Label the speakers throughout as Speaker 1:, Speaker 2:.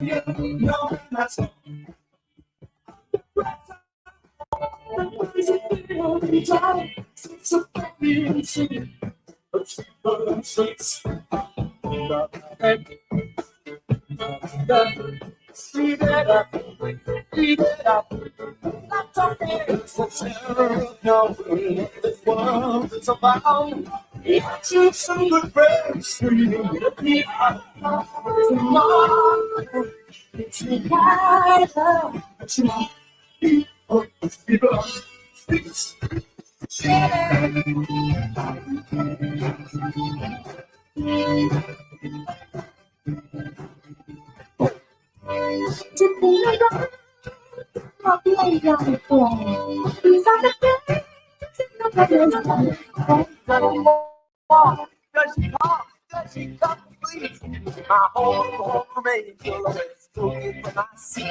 Speaker 1: No, that's not time. So funny, singing, but she sleeps. See that up, see that up. Not talking, it's a terror. No, this world is about. To some good friends, screaming at me. Tomorrow, together, tomorrow, people, speaks. Does she come? Does she come, please? My home angel always took it when I see.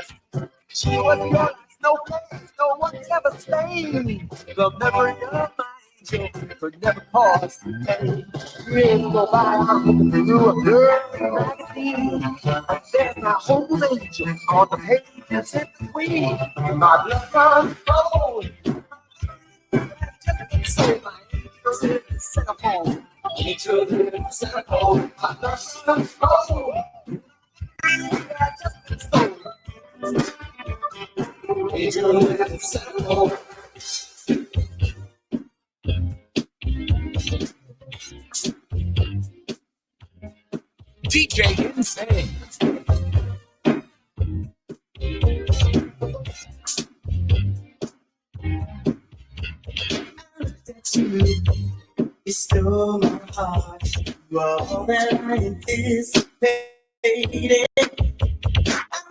Speaker 1: She was pure like snowflakes, no one ever stained. The memory of my angel could never cause pain. Years go by, I'm looking through a girl magazine. And there's my home angel on the pages in between. My blood runs cold. Just so my angel is set home. Angel is set home. My blood runs cold. Just so. Angel is set home. DJ Insane. You stole my heart. You are all that I anticipated.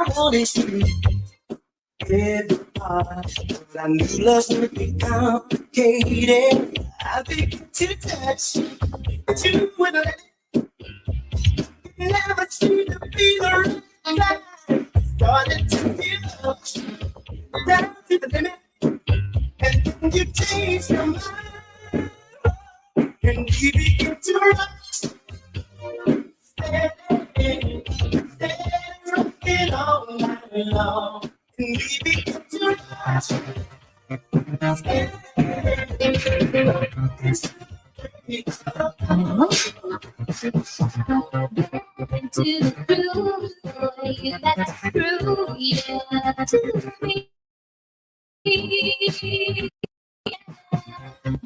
Speaker 1: I wanted you every part, but I knew love would be complicated. I began to touch, but you wouldn't let it. Never seemed to be the right time. Started to give up, down to the limit, and then you changed your mind, and you began to rush. Stay all night long, and we began to rush.
Speaker 2: To the groove, boy, that's true, yeah, to me.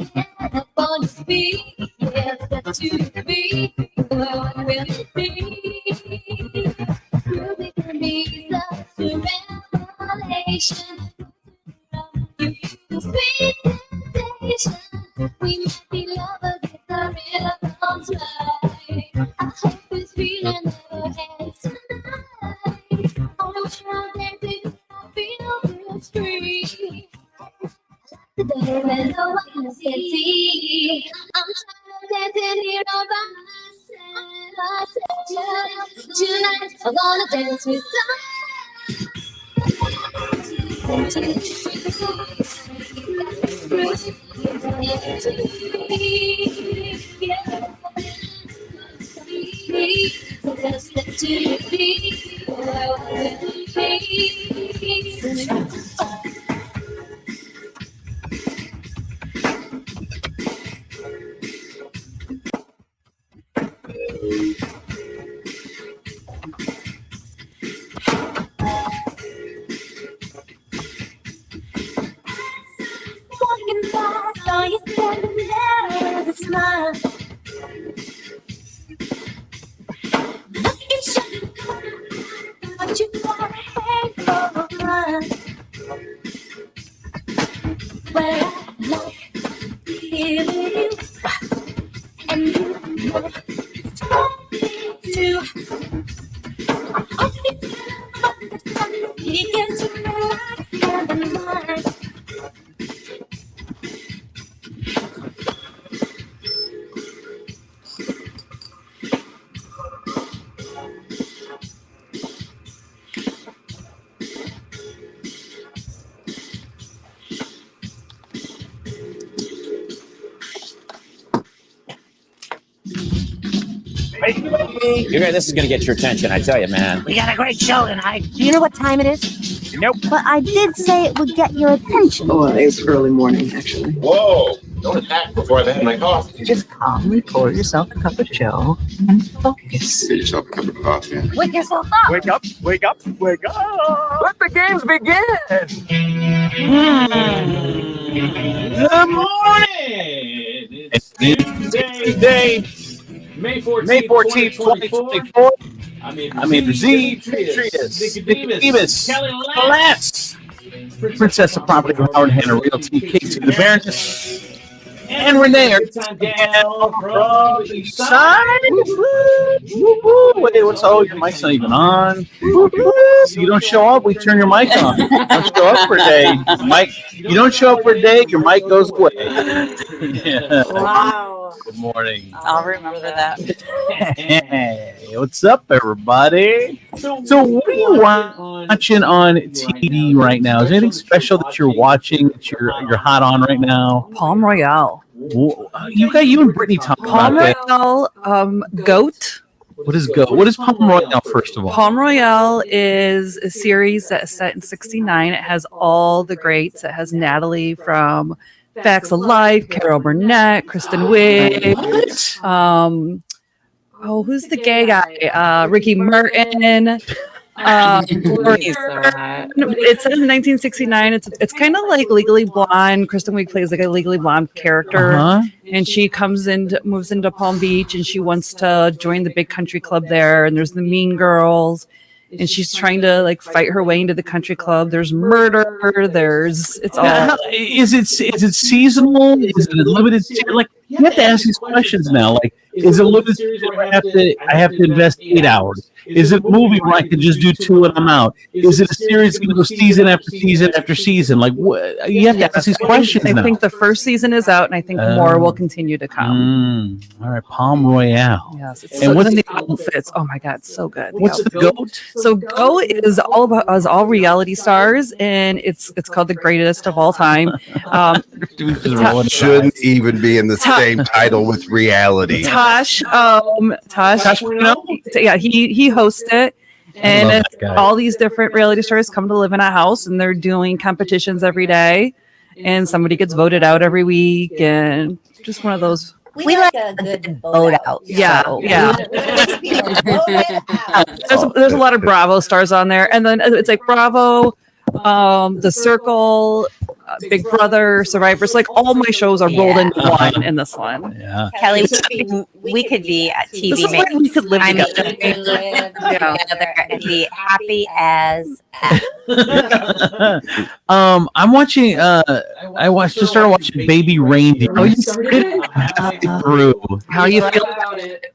Speaker 2: Yeah, upon your feet, yeah, that's to be. What will it be? Really can be such a revelation. Sweet sensation. We might be lovers if the rhythm comes right. I hope this feeling never ends tonight. Only when I'm dancing, I feel real free. The day when no one can see, I'm trying to dance here all by myself. Tonight, I'm gonna dance with just let you be. Walking by, saw you standing there with a smile. Looking shy, but you got a halo of mine.
Speaker 3: You guys, this is going to get your attention, I tell you, man.
Speaker 4: We got a great show tonight.
Speaker 5: Do you know what time it is?
Speaker 3: Nope.
Speaker 5: But I did say it would get your attention.
Speaker 6: Oh, it's early morning, actually.
Speaker 7: Whoa! Don't attack before I've had my coffee.
Speaker 6: Just calmly pour yourself a cup of Joe and focus.
Speaker 7: Get yourself a cup of coffee.
Speaker 5: Wake yourself up.
Speaker 3: Wake up, wake up, wake up.
Speaker 4: Let the games begin.
Speaker 8: Good morning. It's Tuesday, May 14th, 2024. I'm in Demetrius, Nicodemus, Kelly Letts, Princess of Property, Howard Hannah Realty, Casey the Baroness, and Renee, our gal from the East Side. Wait, what's your mic's not even on? So you don't show up, we turn your mic on. You don't show up for a day, you don't show up for a day, your mic goes away. Yeah.
Speaker 9: Wow.
Speaker 8: Good morning.
Speaker 9: I'll remember that.
Speaker 8: Hey, what's up, everybody? So what are you watching on TV right now? Is there anything special that you're watching that you're hot on right now?
Speaker 9: Palm Royale.
Speaker 8: You and Brittany talk
Speaker 9: Palm
Speaker 8: about that.
Speaker 9: Royale, GOAT.
Speaker 8: What is GOAT? What is Palm Royale, first of all?
Speaker 9: Palm Royale is a series that is set in '69. It has all the greats. It has Natalie from Facts of Life, Carol Burnett, Kristen Wiig. Who's the gay guy? Ricky Martin. It's set in 1969. It's kind of like Legally Blonde. Kristen Wiig plays like a Legally Blonde character, and she moves into Palm Beach, and she wants to join the big country club there. And there's the Mean Girls, and she's trying to like fight her way into the country club. There's murder. It's all.
Speaker 8: Is it seasonal? Is it a limited? Like you have to ask these questions now. Like, is it a limited series where I have to invest 8 hours? Is it a movie where I can just do 2 and I'm out? Is it a series going to go season after season after season? Like, what? You have to ask these questions now.
Speaker 9: I think the first season is out, and I think more will continue to come.
Speaker 8: All right, Palm Royale.
Speaker 9: Yes,
Speaker 8: and what's
Speaker 9: the outfits? Oh my God, so good.
Speaker 8: What's the GOAT?
Speaker 9: So GOAT is all about us, all reality stars, and it's called the greatest of all time.
Speaker 7: Shouldn't even be in the same title with reality.
Speaker 9: Tosh, yeah, he hosts it, and all these different reality stars come to live in a house, and they're doing competitions every day, and somebody gets voted out every week, and just one of those.
Speaker 5: We like a good vote out.
Speaker 9: Yeah,
Speaker 5: so.
Speaker 9: yeah. There's a lot of Bravo stars on there, and then it's like Bravo, The Circle, Big Brother, Survivors. Like all my shows are rolled into one in this one.
Speaker 8: Yeah,
Speaker 5: Kelly, we could be at TV.
Speaker 9: This is like we could live together.
Speaker 5: Together and be happy as F.
Speaker 8: I'm watching. Just started watching Baby Reindeer.
Speaker 9: Oh, you started
Speaker 8: through.
Speaker 9: How you feel about
Speaker 8: it?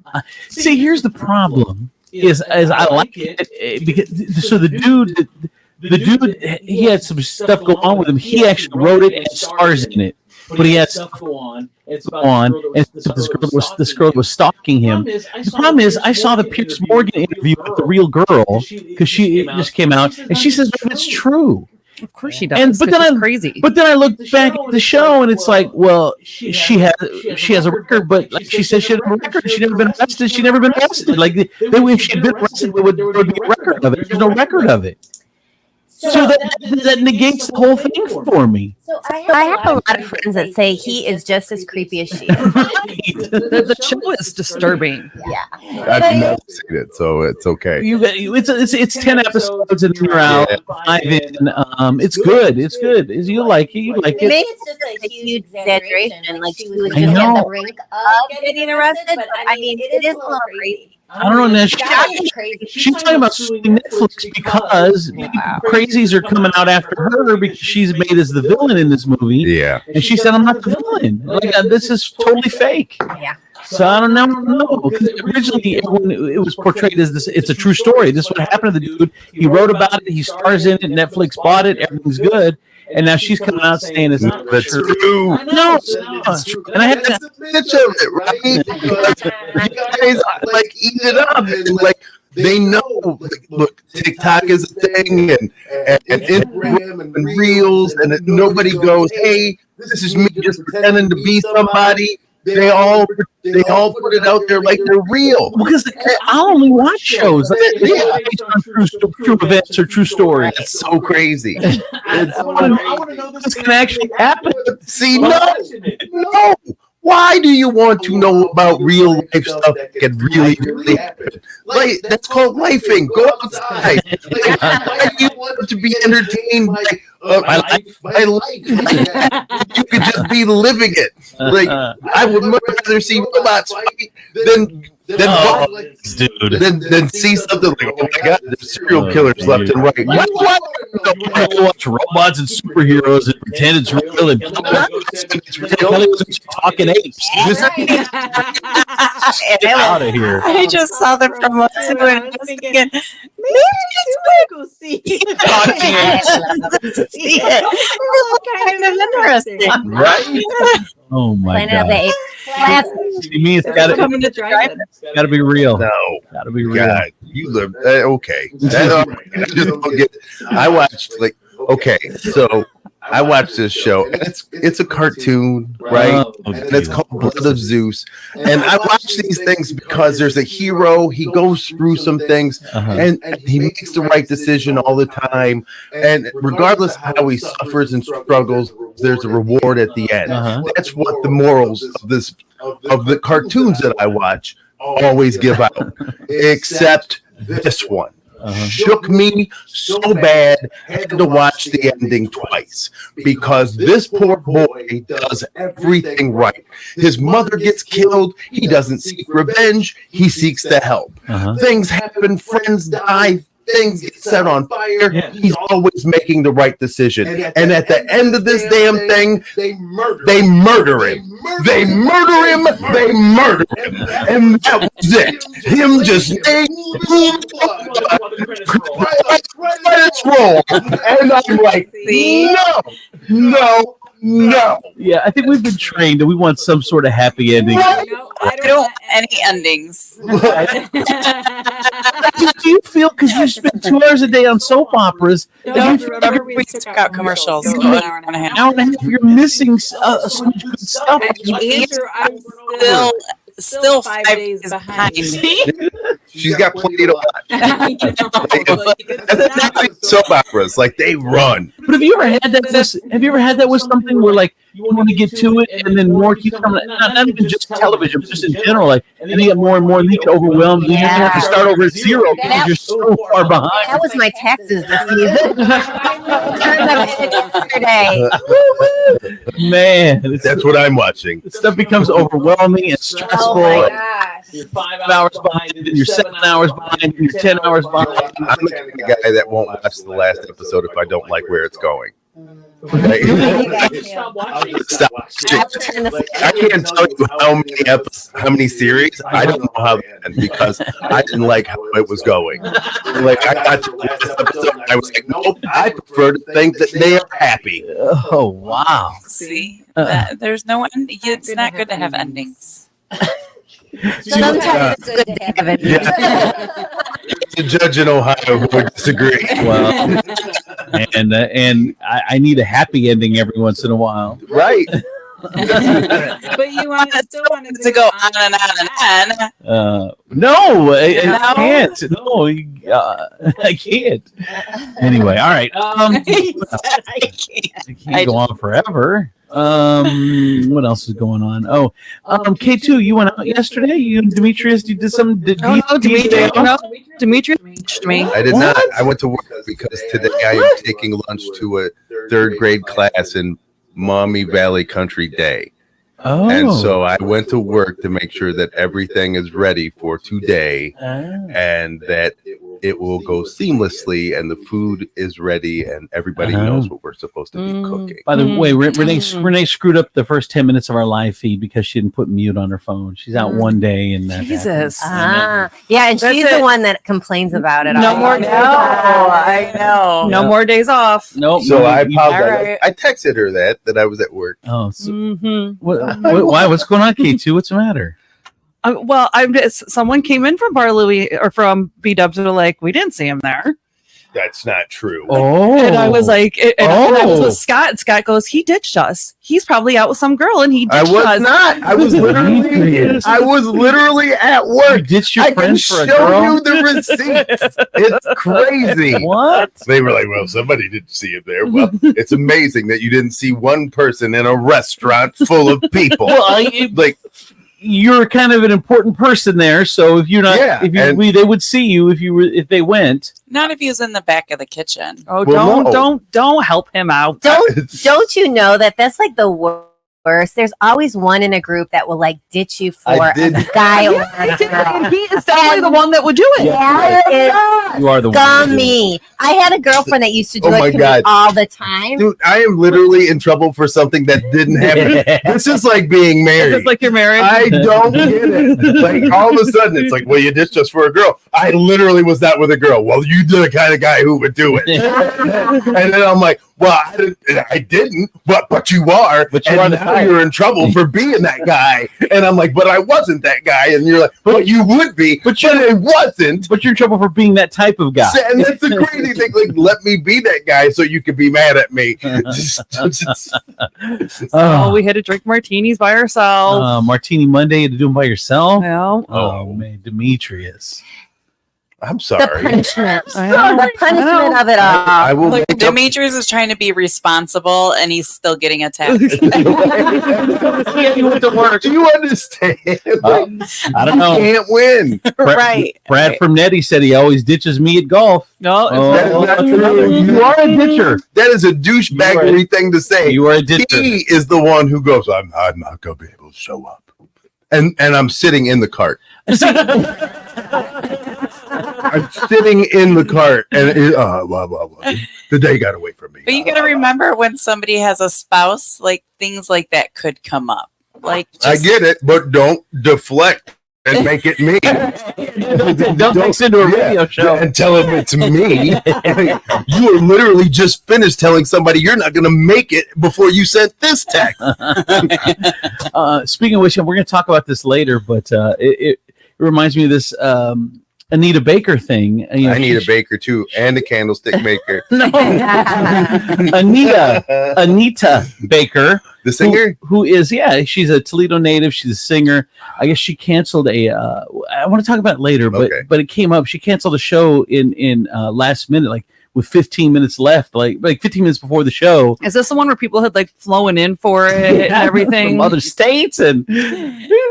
Speaker 8: See, here's the problem: is I like it because so the dude, he had some stuff go on with him. He actually wrote it and stars in it, but he had stuff go on. And this girl was stalking him. The problem is, I saw the Piers Morgan interview with the real girl because she just came out and she says that it's true.
Speaker 9: Of course she does.
Speaker 8: But then I look back at the show and it's like, well, she has a record, but like she says she had a record. She'd never been arrested. She'd never been arrested. Like if she'd been arrested, there would be a record of it. There's no record of it. So that negates the whole thing for me.
Speaker 5: So I have a lot of friends that say he is just as creepy as she is.
Speaker 9: The show is disturbing.
Speaker 5: Yeah.
Speaker 7: I've never seen it, so it's okay.
Speaker 8: It's 10 episodes and you're out. 5 in. It's good. It's good. You like it. You like it.
Speaker 5: Maybe it's just a huge exaggeration. Like she was just at the brink of getting arrested, but I mean, it is a little crazy.
Speaker 8: I don't know. She's talking about suing Netflix because crazies are coming out after her because she's made as the villain in this movie.
Speaker 7: Yeah.
Speaker 8: And she said, I'm not the villain. Like, this is totally fake.
Speaker 5: Yeah.
Speaker 8: So I don't know. Because originally it was portrayed as this. It's a true story. This is what happened to the dude. He wrote about it. He stars in it. Netflix bought it. Everything's good. And now she's coming out saying it's not
Speaker 7: true.
Speaker 8: No, it's true. And I had
Speaker 7: That's the pitch of it, right? You guys like eat it up and like they know. Look, TikTok is a thing, and Instagram and Reels, and nobody goes, "Hey, this is me just pretending to be somebody." they all put it out there like they're real.
Speaker 8: Because I only watch shows like based on true events or true stories.
Speaker 7: It's so crazy.
Speaker 3: I want to know
Speaker 8: This can actually happen.
Speaker 7: See, no. Why do you want to know about real life stuff that can really happen? Like, that's called lifing. Go outside. Like, why do you want to be entertained by life? You could just be living it. Like, I would much rather see robots fight than see something like, oh my god, there's serial killers left and right.
Speaker 8: I watch robots and superheroes and pretend it's real and it's real. Talking apes. Get out of here.
Speaker 5: I just saw the promo too, and I was thinking, maybe it's
Speaker 10: go see.
Speaker 5: kind of interesting.
Speaker 8: Right? Oh my
Speaker 5: Planet of the
Speaker 8: god.
Speaker 5: Apes.
Speaker 8: To me, it's gotta be real.
Speaker 7: No,
Speaker 8: gotta be real.
Speaker 7: God, you live okay. I just don't get. I watched so I watched this show, and it's a cartoon, right? And it's called Blood of Zeus. And I watch these things because there's a hero. He goes through some things, and he makes the right decision all the time. And regardless of how he suffers and struggles, there's a reward at the end. That's what the morals of the cartoons that I watch always give out, except this one. Shook me so bad, had to watch the ending twice because this poor boy does everything right. His mother gets killed, he doesn't seek revenge, he seeks the help. Things happen, friends die, things get set on fire. He's always making the right decision. And at the end of this damn thing, they murder him. They murder him. And that was it. Him just credits roll. And I'm like, no.
Speaker 8: Yeah, I think we've been trained that we want some sort of happy ending.
Speaker 10: I don't want
Speaker 5: any endings.
Speaker 8: Do you feel, because you spend 2 hours a day on soap operas,
Speaker 5: Remember we took out commercials for an hour and a half.
Speaker 8: hour and a half, you're missing so much good stuff.
Speaker 10: Andrew, I'm
Speaker 5: Still
Speaker 10: 5 days behind.
Speaker 7: She's got plenty to watch. Soap operas, like they run.
Speaker 8: But have you ever had that with something where like you want to get to it and then more keeps coming? Not even just television, but just in general. Like, and then you get more and more, and you get overwhelmed. And you have to start over at zero because you're so far behind.
Speaker 5: That was my taxes this season. Yesterday.
Speaker 8: Man,
Speaker 7: that's what I'm watching.
Speaker 8: Stuff becomes overwhelming and stressful.
Speaker 5: Oh my gosh.
Speaker 8: You're 5 hours behind, and then you're 7 hours behind, and you're 10 hours behind.
Speaker 7: I'm the kind of guy that won't watch the last episode if I don't like where it's going. Right? Stop. I can't tell you how many series. I don't know how they end because I didn't like how it was going. Like I got to the last episode, and I was like, nope. I prefer to think that they are happy.
Speaker 8: Oh wow!
Speaker 11: See, there's no end. It's not good to have endings.
Speaker 5: Sometimes it's good to have it.
Speaker 7: The judge in Ohio would disagree.
Speaker 8: Well, and I need a happy ending every once in a while.
Speaker 7: Right.
Speaker 10: But you still want
Speaker 11: to go on and on and on.
Speaker 8: No, I can't. No, I can't. Anyway, all right.
Speaker 11: I
Speaker 8: can't go on forever. What else is going on? Oh, K2, you went out yesterday. You and Demetrius, you did some. Demetrius reached me.
Speaker 7: I did not. I went to work because today I am taking lunch to a 3rd grade class in Maumee Valley Country Day.
Speaker 8: Oh.
Speaker 7: And so I went to work to make sure that everything is ready for today and that it will go seamlessly and the food is ready and everybody knows what we're supposed to be cooking.
Speaker 8: By the way, Renee screwed up the first 10 minutes of our live feed because she didn't put mute on her phone. She's out one day and that
Speaker 9: Jesus.
Speaker 5: Yeah, and she's the one that complains about it.
Speaker 9: No more days off.
Speaker 11: I know.
Speaker 9: No more days off.
Speaker 8: Nope.
Speaker 7: So I apologize.
Speaker 11: Right.
Speaker 7: I texted her that I was at work.
Speaker 8: Oh, so, why? What's going on, K2? What's the matter?
Speaker 9: Well, someone came in from Bar Louie or from B Dubs and were like, we didn't see him there.
Speaker 7: That's not true.
Speaker 8: Oh,
Speaker 9: And I was like, and I was
Speaker 8: Oh.
Speaker 9: with Scott, and Scott goes, he ditched us. He's probably out with some girl, and he
Speaker 7: I
Speaker 9: ditched
Speaker 7: was
Speaker 9: us.
Speaker 7: not. I was literally at
Speaker 8: you
Speaker 7: work.
Speaker 8: ditched your
Speaker 7: I can
Speaker 8: friends for a
Speaker 7: show
Speaker 8: girl.
Speaker 7: you the receipts. It's crazy.
Speaker 8: What?
Speaker 7: They were like, well, somebody didn't see him there. Well, it's amazing that you didn't see one person in a restaurant full of people.
Speaker 8: Well,
Speaker 7: Like,
Speaker 8: you're kind of an important person there, so if you're not,
Speaker 7: Yeah,
Speaker 8: if you,
Speaker 7: and-
Speaker 8: they would see you if they went.
Speaker 11: Not if he was in the back of the kitchen.
Speaker 9: Oh,
Speaker 7: Well,
Speaker 9: don't help him out.
Speaker 5: Don't you know that that's like the worst? There's always one in a group that will like ditch you for
Speaker 7: I
Speaker 5: a
Speaker 7: did.
Speaker 5: guy or
Speaker 9: And he is definitely the one that would do it.
Speaker 5: that is
Speaker 8: You are the one.
Speaker 5: scummy. I had a girlfriend that used to do
Speaker 7: Oh my
Speaker 5: it to
Speaker 7: God.
Speaker 5: me all the time.
Speaker 7: Dude, I am literally in trouble for something that didn't happen. This is like being married.
Speaker 9: It's like you're married.
Speaker 7: I don't get it. Like all of a sudden, it's like, well, you ditched us for a girl. I literally was not with a girl. Well, you the kind of guy who would do it. And then I'm like, well, I didn't, but you are.
Speaker 8: But you
Speaker 7: and
Speaker 8: are the
Speaker 7: now
Speaker 8: type.
Speaker 7: you're in trouble for being that guy. And I'm like, but I wasn't that guy. And you're like, but you would be, but it wasn't.
Speaker 8: But you're in trouble for being that type of guy.
Speaker 7: And that's the crazy thing. Like, let me be that guy so you can be mad at me.
Speaker 9: Oh, we had to drink martinis by ourselves.
Speaker 8: Martini Monday, you had to do them by yourself.
Speaker 9: Well,
Speaker 8: Oh man, Demetrius.
Speaker 7: I'm
Speaker 5: The
Speaker 7: sorry.
Speaker 5: punishment.
Speaker 9: I know.
Speaker 5: The punishment of it all.
Speaker 7: I will
Speaker 11: Look,
Speaker 7: make up.
Speaker 11: Demetrius is trying to be responsible, and he's still getting attacked.
Speaker 8: You went to work.
Speaker 7: Do you understand?
Speaker 8: I don't know.
Speaker 7: You can't win.
Speaker 11: Right.
Speaker 8: Brad from Nettie said he always ditches me at golf.
Speaker 9: No,
Speaker 8: Oh,
Speaker 7: That is not true.
Speaker 8: You are a ditcher.
Speaker 7: That is a douchebaggery thing to say.
Speaker 8: You are a ditcher.
Speaker 7: He is the one who goes, I'm not gonna be able to show up. And I'm sitting in the cart. I'm sitting in the cart, and the day got away from me.
Speaker 11: But you got to remember when somebody has a spouse, like things like that could come up. Like
Speaker 7: I get it, but don't deflect and make it me.
Speaker 8: Don't mix into a radio show.
Speaker 7: And tell him it's me. You were literally just finished telling somebody you're not going to make it before you sent this text.
Speaker 8: Speaking of which, we're going to talk about this later, but it reminds me of this Anita Baker thing. You know,
Speaker 7: I need a baker too, and a candlestick maker.
Speaker 8: Anita Baker,
Speaker 7: The singer?
Speaker 8: who is she's a Toledo native. She's a singer. I guess she canceled a. I want to talk about it later, but
Speaker 7: Okay.
Speaker 8: but it came up. She canceled a show in last minute, like with 15 minutes left, like 15 minutes before the show.
Speaker 9: is this the one where people had like flown in for it and everything?
Speaker 8: From other states and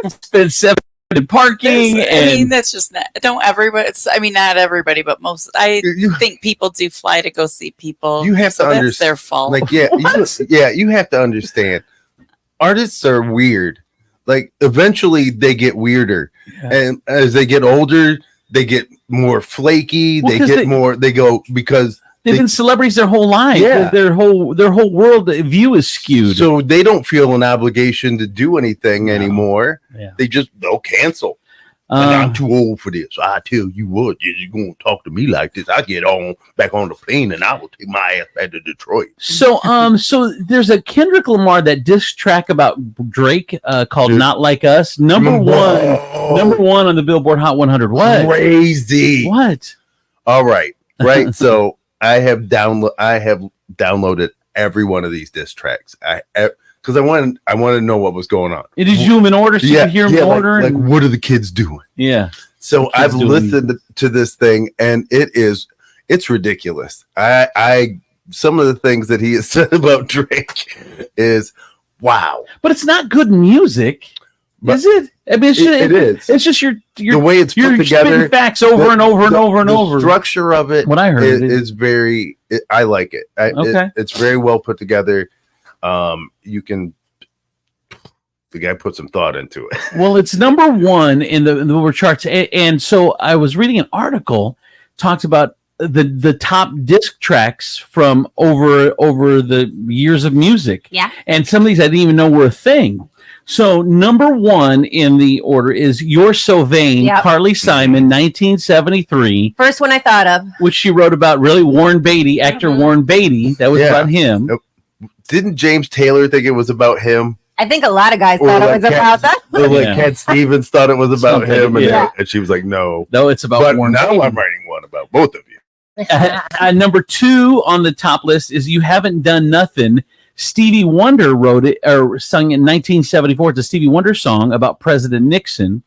Speaker 8: spent 7 in parking.
Speaker 11: I mean, that's just not. Don't everybody. I mean, not everybody, but most. I think people do fly to go see people.
Speaker 7: You have to
Speaker 11: so that's
Speaker 7: understand.
Speaker 11: their fault.
Speaker 7: Like, you have to understand. Artists are weird. Like, eventually they get weirder, and as they get older, they get more flaky.
Speaker 8: Well,
Speaker 7: they
Speaker 8: 'cause
Speaker 7: get more. They go because
Speaker 8: they've been celebrities their whole life.
Speaker 7: Yeah.
Speaker 8: Their whole world view is skewed.
Speaker 7: so they don't feel an obligation to do anything anymore.
Speaker 8: Yeah.
Speaker 7: They'll cancel. And I'm too old for this. I tell you what, you're going to talk to me like this. I get back on the plane, and I will take my ass back to Detroit.
Speaker 8: So there's a Kendrick Lamar, that diss track about Drake called "Not Like Us." Number one on the Billboard Hot 100. What?
Speaker 7: Crazy.
Speaker 8: What?
Speaker 7: All right. So I have downloaded every one of these diss tracks. Because I wanted to know what was going on.
Speaker 8: Did you do them in order so you could hear them in order?
Speaker 7: Like what are the kids doing?
Speaker 8: Yeah.
Speaker 7: So I've listened to this thing, and it's ridiculous. Some of the things that he has said about Drake is wow.
Speaker 8: But it's not good music, is it? I mean,
Speaker 7: it is.
Speaker 8: It's just
Speaker 7: the way it's put together,
Speaker 8: spitting facts over and over and over and over.
Speaker 7: The structure of it,
Speaker 8: what I heard,
Speaker 7: is very. I like it.
Speaker 8: Okay.
Speaker 7: It's very well put together. The guy put some thought into it.
Speaker 8: Well, it's number one in the Billboard charts, and so I was reading an article talks about the top disc tracks from over the years of music.
Speaker 5: Yeah.
Speaker 8: And some of these I didn't even know were a thing. So number one in the order is "You're So Vain,"
Speaker 5: Yep.
Speaker 8: Carly Simon, 1973.
Speaker 5: First one I thought of.
Speaker 8: Which she wrote about Warren Beatty, actor Warren Beatty. That was about him.
Speaker 7: Didn't James Taylor think it was about him?
Speaker 5: I think a lot of guys thought it was about that.
Speaker 7: Or like Cat Stevens thought it was about him, and,
Speaker 8: Yeah.
Speaker 7: and she was like, "No,
Speaker 8: No, it's about
Speaker 7: But
Speaker 8: Warren
Speaker 7: now
Speaker 8: Beatty.
Speaker 7: I'm writing one about both of you."
Speaker 8: Number 2 on the top list is You Haven't Done Nothing. Stevie Wonder wrote it or sung in 1974. It's a Stevie Wonder song about President Nixon.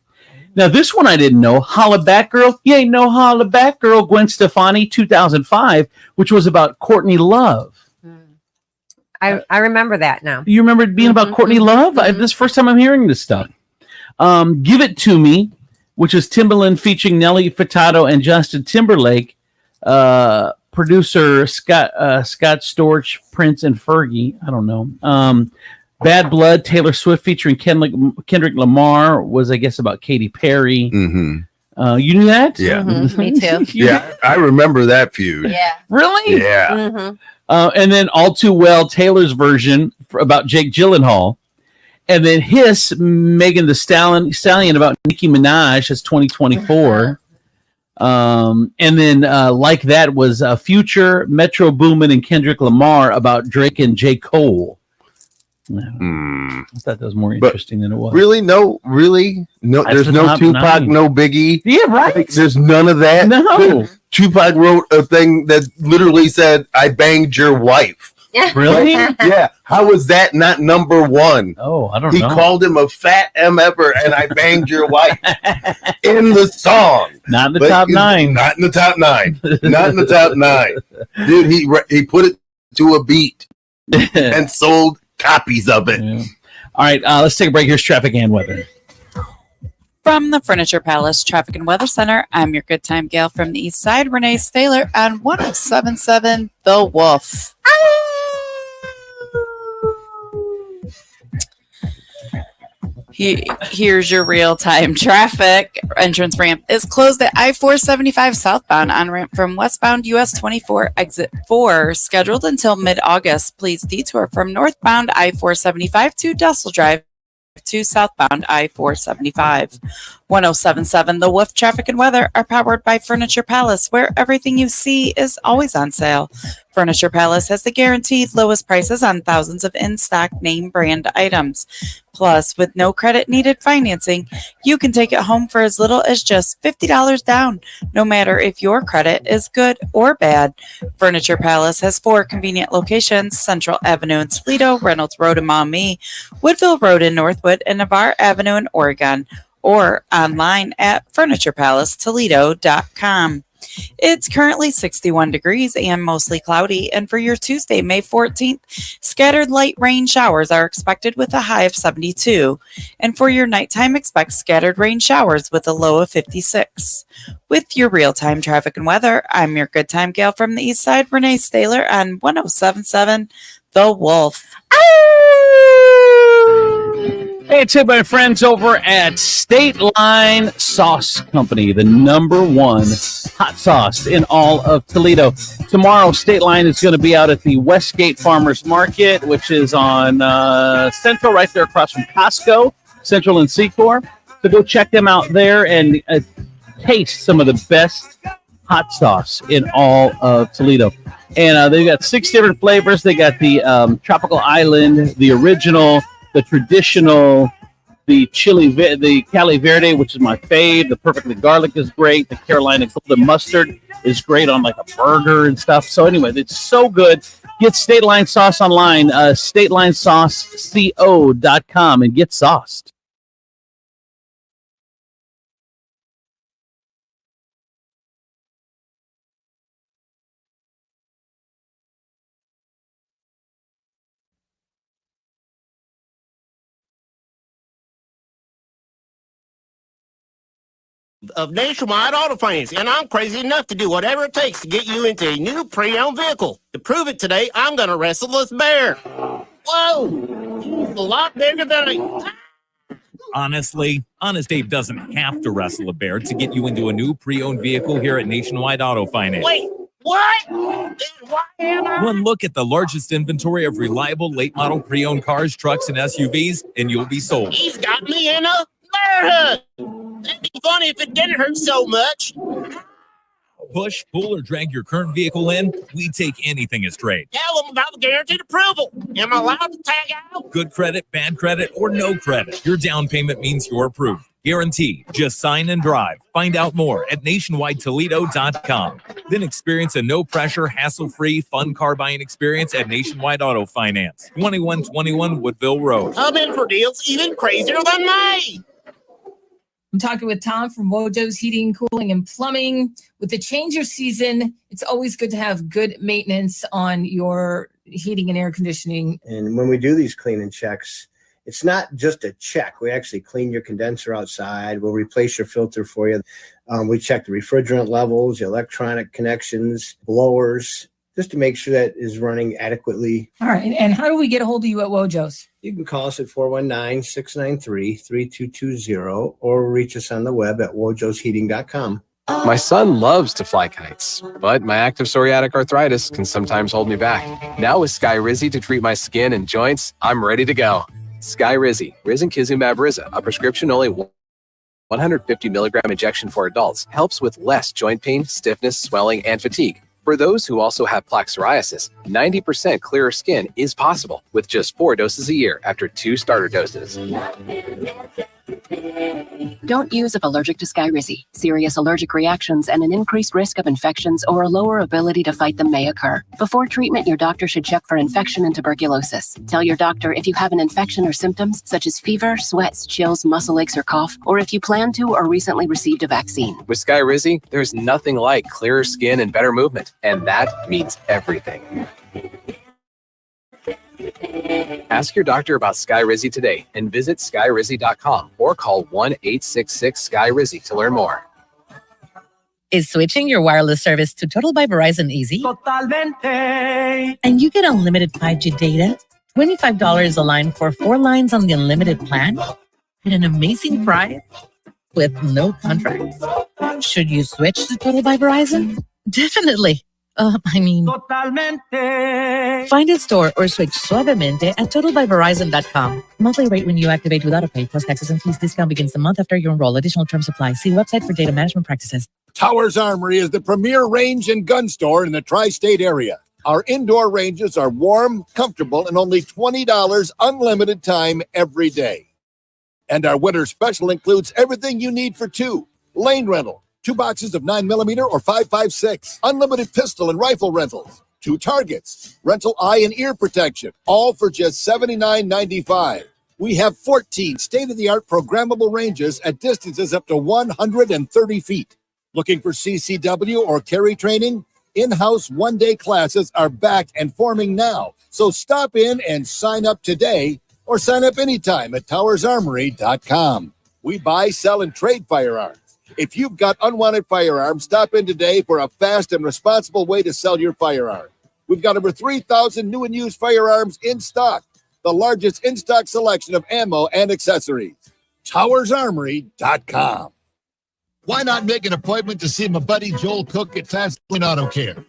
Speaker 8: Now, this one I didn't know. Holla Back Girl. You ain't no Holla Back Girl. Gwen Stefani, 2005, which was about Courtney Love.
Speaker 5: I remember that now.
Speaker 8: You remember it being about Courtney Love? This is the first time I'm hearing this stuff. Give It To Me, which is Timbaland featuring Nelly Furtado and Justin Timberlake. Producer Scott Storch, Prince, and Fergie. I don't know. Bad Blood, Taylor Swift featuring Kendrick Lamar was, I guess, about Katy Perry.
Speaker 7: Mm-hmm.
Speaker 8: You knew that?
Speaker 7: Yeah.
Speaker 5: Me too.
Speaker 7: Yeah, I remember that feud.
Speaker 5: Yeah.
Speaker 8: Really?
Speaker 7: Yeah.
Speaker 5: Mm-hmm.
Speaker 8: And then All Too Well, Taylor's version about Jake Gyllenhaal. And then Hiss, Megan Thee Stallion about Nicki Minaj. That's 2024. And then like that was Future, Metro Boomin, and Kendrick Lamar about Drake and J. Cole. I thought that was more interesting than it was.
Speaker 7: Really? No.
Speaker 8: That's
Speaker 7: There's
Speaker 8: the
Speaker 7: no
Speaker 8: top
Speaker 7: Tupac,
Speaker 8: 9.
Speaker 7: no Biggie.
Speaker 8: Yeah, right.
Speaker 7: There's none of that.
Speaker 8: No.
Speaker 7: Tupac wrote a thing that literally said, "I banged your wife."
Speaker 8: Really?
Speaker 7: Yeah. How was that not number 1?
Speaker 8: Oh, I don't
Speaker 7: He
Speaker 8: know.
Speaker 7: called him a fat MFer and I banged your wife in the song.
Speaker 8: Not in the
Speaker 7: But
Speaker 8: top 9.
Speaker 7: Not in the top 9. Not in the top 9. Dude, he put it to a beat and sold copies of it.
Speaker 8: Yeah. All right, let's take a break. Here's traffic and weather.
Speaker 11: From the Furniture Palace Traffic and Weather Center, I'm your good time gal from the East Side, Renee Staylor, on 107.7 The Wolf. Here's your real-time traffic. Entrance ramp is closed at I-475 southbound on ramp from westbound US 24 exit 4, scheduled until mid-August. Please detour from northbound I-475 to Dussel Drive to southbound I-475. 107.7 The Wolf Traffic and Weather are powered by Furniture Palace, where everything you see is always on sale. Furniture Palace has the guaranteed lowest prices on thousands of in-stock name brand items. Plus, with no credit needed financing, you can take it home for as little as just $50 down, no matter if your credit is good or bad. Furniture Palace has 4 convenient locations: Central Avenue in Toledo, Reynolds Road in Maumee, Woodville Road in Northwood, and Navarre Avenue in Oregon, or online at FurniturePalaceToledo.com. It's currently 61 degrees and mostly cloudy, and for your Tuesday, May 14th, scattered light rain showers are expected with a high of 72, and for your nighttime, expect scattered rain showers with a low of 56. With your real-time traffic and weather, I'm your good time gal from the East Side, Renee Staylor, on 107.7 The Wolf.
Speaker 8: Hey, it's my friends over at State Line Sauce Company, the #1 hot sauce in all of Toledo. Tomorrow, State Line is going to be out at the Westgate Farmers Market, which is on Central, right there across from Costco, Central and Secor. So go check them out there and taste some of the best hot sauce in all of Toledo. And they've got 6 different flavors. They got the Tropical Island, the original, the traditional, the the Cali Verde, which is my fave. The Perfectly Garlic is great. The Carolina Golden Mustard is great on like a burger and stuff. So anyway, it's so good. Get State Line Sauce online, StatelineSauceCo.com, and get sauced.
Speaker 12: Of Nationwide Auto Finance, and I'm crazy enough to do whatever it takes to get you into a new pre-owned vehicle. To prove it today, I'm going to wrestle this bear. Whoa! He's a lot bigger than I...
Speaker 13: Honestly, Honest Dave doesn't have to wrestle a bear to get you into a new pre-owned vehicle here at Nationwide Auto Finance.
Speaker 12: Wait, what? Then why am I...
Speaker 13: One look at the largest inventory of reliable late-model pre-owned cars, trucks, and SUVs, and you'll be sold.
Speaker 12: He's got me in a bear hug. That'd be funny if it didn't hurt so much.
Speaker 13: Push, pull, or drag your current vehicle in, we take anything as trade.
Speaker 12: Tell them about the guaranteed approval. Am I allowed to tag out?
Speaker 13: Good credit, bad credit, or no credit. Your down payment means you're approved. Guaranteed. Just sign and drive. Find out more at nationwidetoledo.com. Then experience a no-pressure, hassle-free, fun car buying experience at Nationwide Auto Finance. 2121 Woodville Road.
Speaker 12: I'm in for deals even crazier than me.
Speaker 14: I'm talking with Tom from Wojo's Heating, Cooling, and Plumbing. With the change of season, it's always good to have good maintenance on your heating and air conditioning.
Speaker 15: And when we do these cleaning checks, it's not just a check. We actually clean your condenser outside. We'll replace your filter for you. We check the refrigerant levels, the electronic connections, blowers, just to make sure that is running adequately.
Speaker 14: All right. And how do we get a hold of you at Wojo's?
Speaker 15: You can call us at 419-693-3220 or reach us on the web at wojosheating.com.
Speaker 16: My son loves to fly kites, but my active psoriatic arthritis can sometimes hold me back. Now with Skyrizi to treat my skin and joints, I'm ready to go. Skyrizi, risankizumab Riza, a prescription-only 150 milligram injection for adults, helps with less joint pain, stiffness, swelling, and fatigue. For those who also have plaque psoriasis, 90% clearer skin is possible with just 4 doses a year after 2 starter doses.
Speaker 17: Don't use if allergic to Skyrizi. Serious allergic reactions and an increased risk of infections or a lower ability to fight them may occur. Before treatment, your doctor should check for infection and tuberculosis. Tell your doctor if you have an infection or symptoms such as fever, sweats, chills, muscle aches, or cough, or if you plan to or recently received a vaccine.
Speaker 16: With Skyrizi, there's nothing like clearer skin and better movement, and that means everything. Ask your doctor about Skyrizi today and visit skyrizi.com or call 1-866-SKY-RIZI to learn more.
Speaker 18: Is switching your wireless service to Total by Verizon easy? Totalmente. And you get unlimited 5G data, $25 a line for 4 lines on the unlimited plan, at an amazing price with no contract. Should you switch to Total by Verizon? Definitely. Totalmente. Find a store or switch suavemente at totalbyverizon.com. Monthly rate when you activate with autopay plus taxes and fees. Discount begins the month after you enroll. Additional terms apply. See website for data management practices.
Speaker 19: Towers Armory is the premier range and gun store in the tri-state area. Our indoor ranges are warm, comfortable, and only $20 unlimited time every day. And our winter special includes everything you need for 2. Lane rental. 2 boxes of 9mm or 5.56. Unlimited pistol and rifle rentals. 2 targets. Rental eye and ear protection. All for just $79.95. We have 14 state-of-the-art programmable ranges at distances up to 130 feet. Looking for CCW or carry training? In-house one-day classes are back and forming now. So stop in and sign up today or sign up anytime at towersarmory.com. We buy, sell, and trade firearms. If you've got unwanted firearms, stop in today for a fast and responsible way to sell your firearm. We've got over 3,000 new and used firearms in stock, the largest in-stock selection of ammo and accessories. TowersArmory.com.
Speaker 20: Why not make an appointment to see my buddy Joel Cook at Fast Lane Auto Care?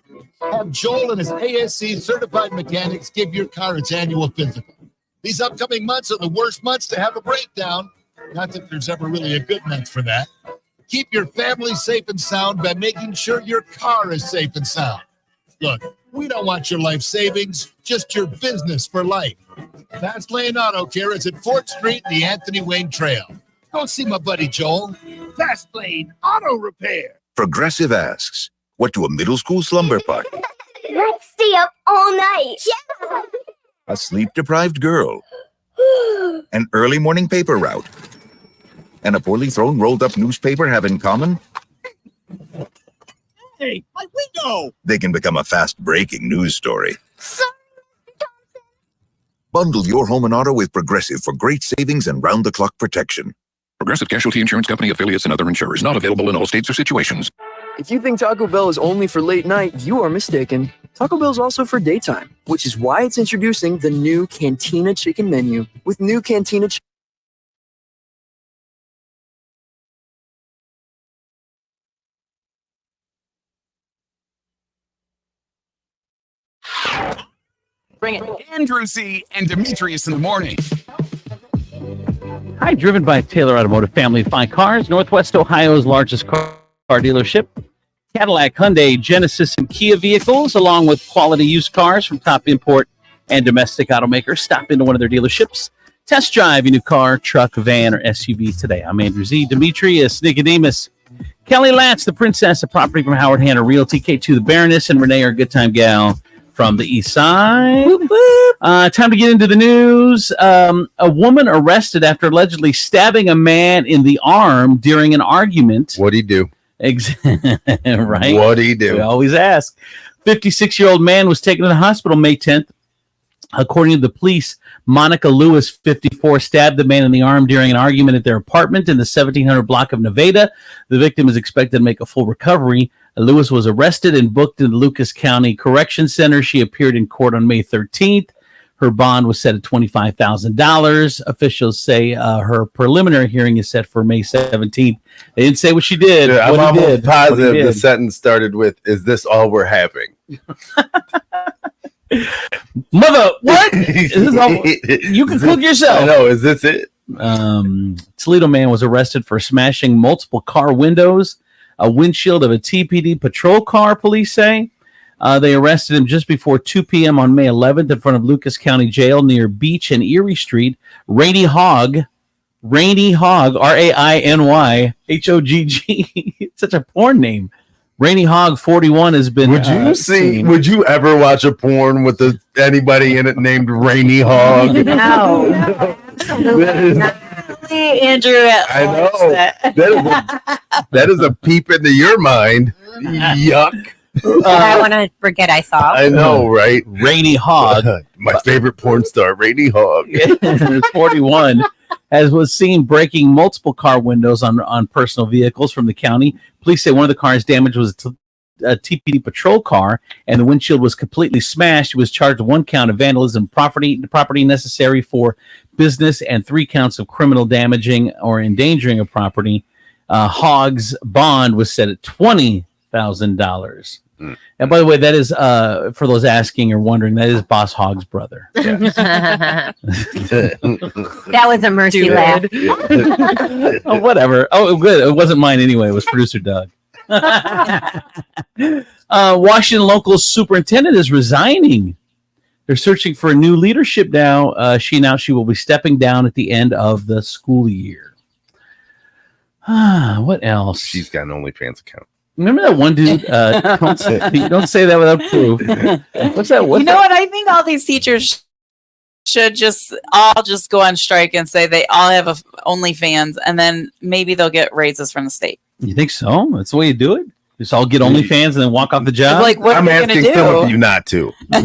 Speaker 20: Have Joel and his ASC certified mechanics give your car its annual physical. These upcoming months are the worst months to have a breakdown. Not that there's ever really a good month for that. Keep your family safe and sound by making sure your car is safe and sound. Look, we don't want your life savings, just your business for life. Fast Lane Auto Care is at 4th Street and the Anthony Wayne Trail. Go see my buddy Joel. Fast Lane Auto Repair.
Speaker 21: Progressive asks, what do a middle school slumber party,
Speaker 2: Let's stay up all night. Yeah.
Speaker 21: a sleep-deprived girl, an early morning paper route, and a poorly thrown rolled-up newspaper have in common?
Speaker 20: Hey, my window!
Speaker 21: They can become a fast-breaking news story. Bundle your home and auto with Progressive for great savings and round-the-clock protection.
Speaker 22: Progressive Casualty Insurance Company, affiliates, and other insurers. Not available in all states or situations.
Speaker 23: If you think Taco Bell is only for late night, you are mistaken. Taco Bell is also for daytime, which is why it's introducing the new Cantina Chicken menu. With new Cantina Chicken.
Speaker 24: Bring it. Andrew C. and Demetrius in the morning.
Speaker 8: Hi, driven by Taylor Automotive Family of Fine Cars, Northwest Ohio's largest car dealership. Cadillac, Hyundai, Genesis, and Kia vehicles, along with quality used cars from top import and domestic automakers. Stop into one of their dealerships. Test drive your new car, truck, van, or SUV today. I'm Andrew Z. Demetrius, Nicodemus, Kelly Latz, the princess of property from Howard Hanna Realty, K2, the Baroness, and Renee, our good time gal from the east side. Time to get into the news. A woman arrested after allegedly stabbing a man in the arm during an argument.
Speaker 7: What'd he do?
Speaker 8: Right?
Speaker 7: What'd he do?
Speaker 8: We always ask. 56-year-old man was taken to the hospital May 10th. According to the police, Monica Lewis, 54, stabbed the man in the arm during an argument at their apartment in the 1700 block of Nevada. The victim is expected to make a full recovery. Lewis was arrested and booked in the Lucas County Correction Center. She appeared in court on May 13th. Her bond was set at $25,000. Officials say her preliminary hearing is set for May 17th. They didn't say what she did.
Speaker 7: I'm
Speaker 8: what he
Speaker 7: almost
Speaker 8: did,
Speaker 7: positive
Speaker 8: what he
Speaker 7: the
Speaker 8: did.
Speaker 7: sentence started with, "Is this all we're having?"
Speaker 8: Mother, what? Is this all, you can cook yourself.
Speaker 7: I know. Is this it?
Speaker 8: Toledo man was arrested for smashing multiple car windows, a windshield of a TPD patrol car, police say. They arrested him just before 2 p.m. on May 11th in front of Lucas County Jail near Beach and Erie Street. Rainy Hogg, R-A-I-N-Y-H-O-G-G. It's such a porn name. Rainy Hogg, 41, has been.
Speaker 7: Would you
Speaker 8: seen.
Speaker 7: Would you ever watch a porn with anybody in it named Rainy Hogg?
Speaker 5: No. Andrew.
Speaker 7: I know. That is a peep into your mind. Yuck.
Speaker 5: I want to forget I saw.
Speaker 7: I know, right?
Speaker 8: Rainy Hogg.
Speaker 7: My favorite porn star, Rainy Hogg.
Speaker 8: 41, as was seen breaking multiple car windows on personal vehicles from the county. Police say one of the cars damaged was a TPD patrol car, and the windshield was completely smashed. He was charged with 1 count of vandalism, property necessary for business, and 3 counts of criminal damaging or endangering of property. Hogg's bond was set at $20,000. And by the way, that is for those asking or wondering, that is Boss Hogg's brother.
Speaker 5: That was a mercy laugh.
Speaker 8: Oh, whatever. Oh, good. It wasn't mine anyway. It was producer Doug. Washington local superintendent is resigning. They're searching for a new leadership now. She announced she will be stepping down at the end of the school year. What else?
Speaker 7: She's got an OnlyFans account.
Speaker 8: Remember that one dude? Don't say that without proof. What's that?
Speaker 11: You know what? I think all these teachers should all just go on strike and say they all have OnlyFans, and then maybe they'll get raises from the state.
Speaker 8: You think so? That's the way you do it? Just all get OnlyFans and then walk off the job?
Speaker 11: Like, what
Speaker 7: I'm
Speaker 11: are you going to
Speaker 7: asking
Speaker 11: do?
Speaker 7: some of you not to.
Speaker 11: What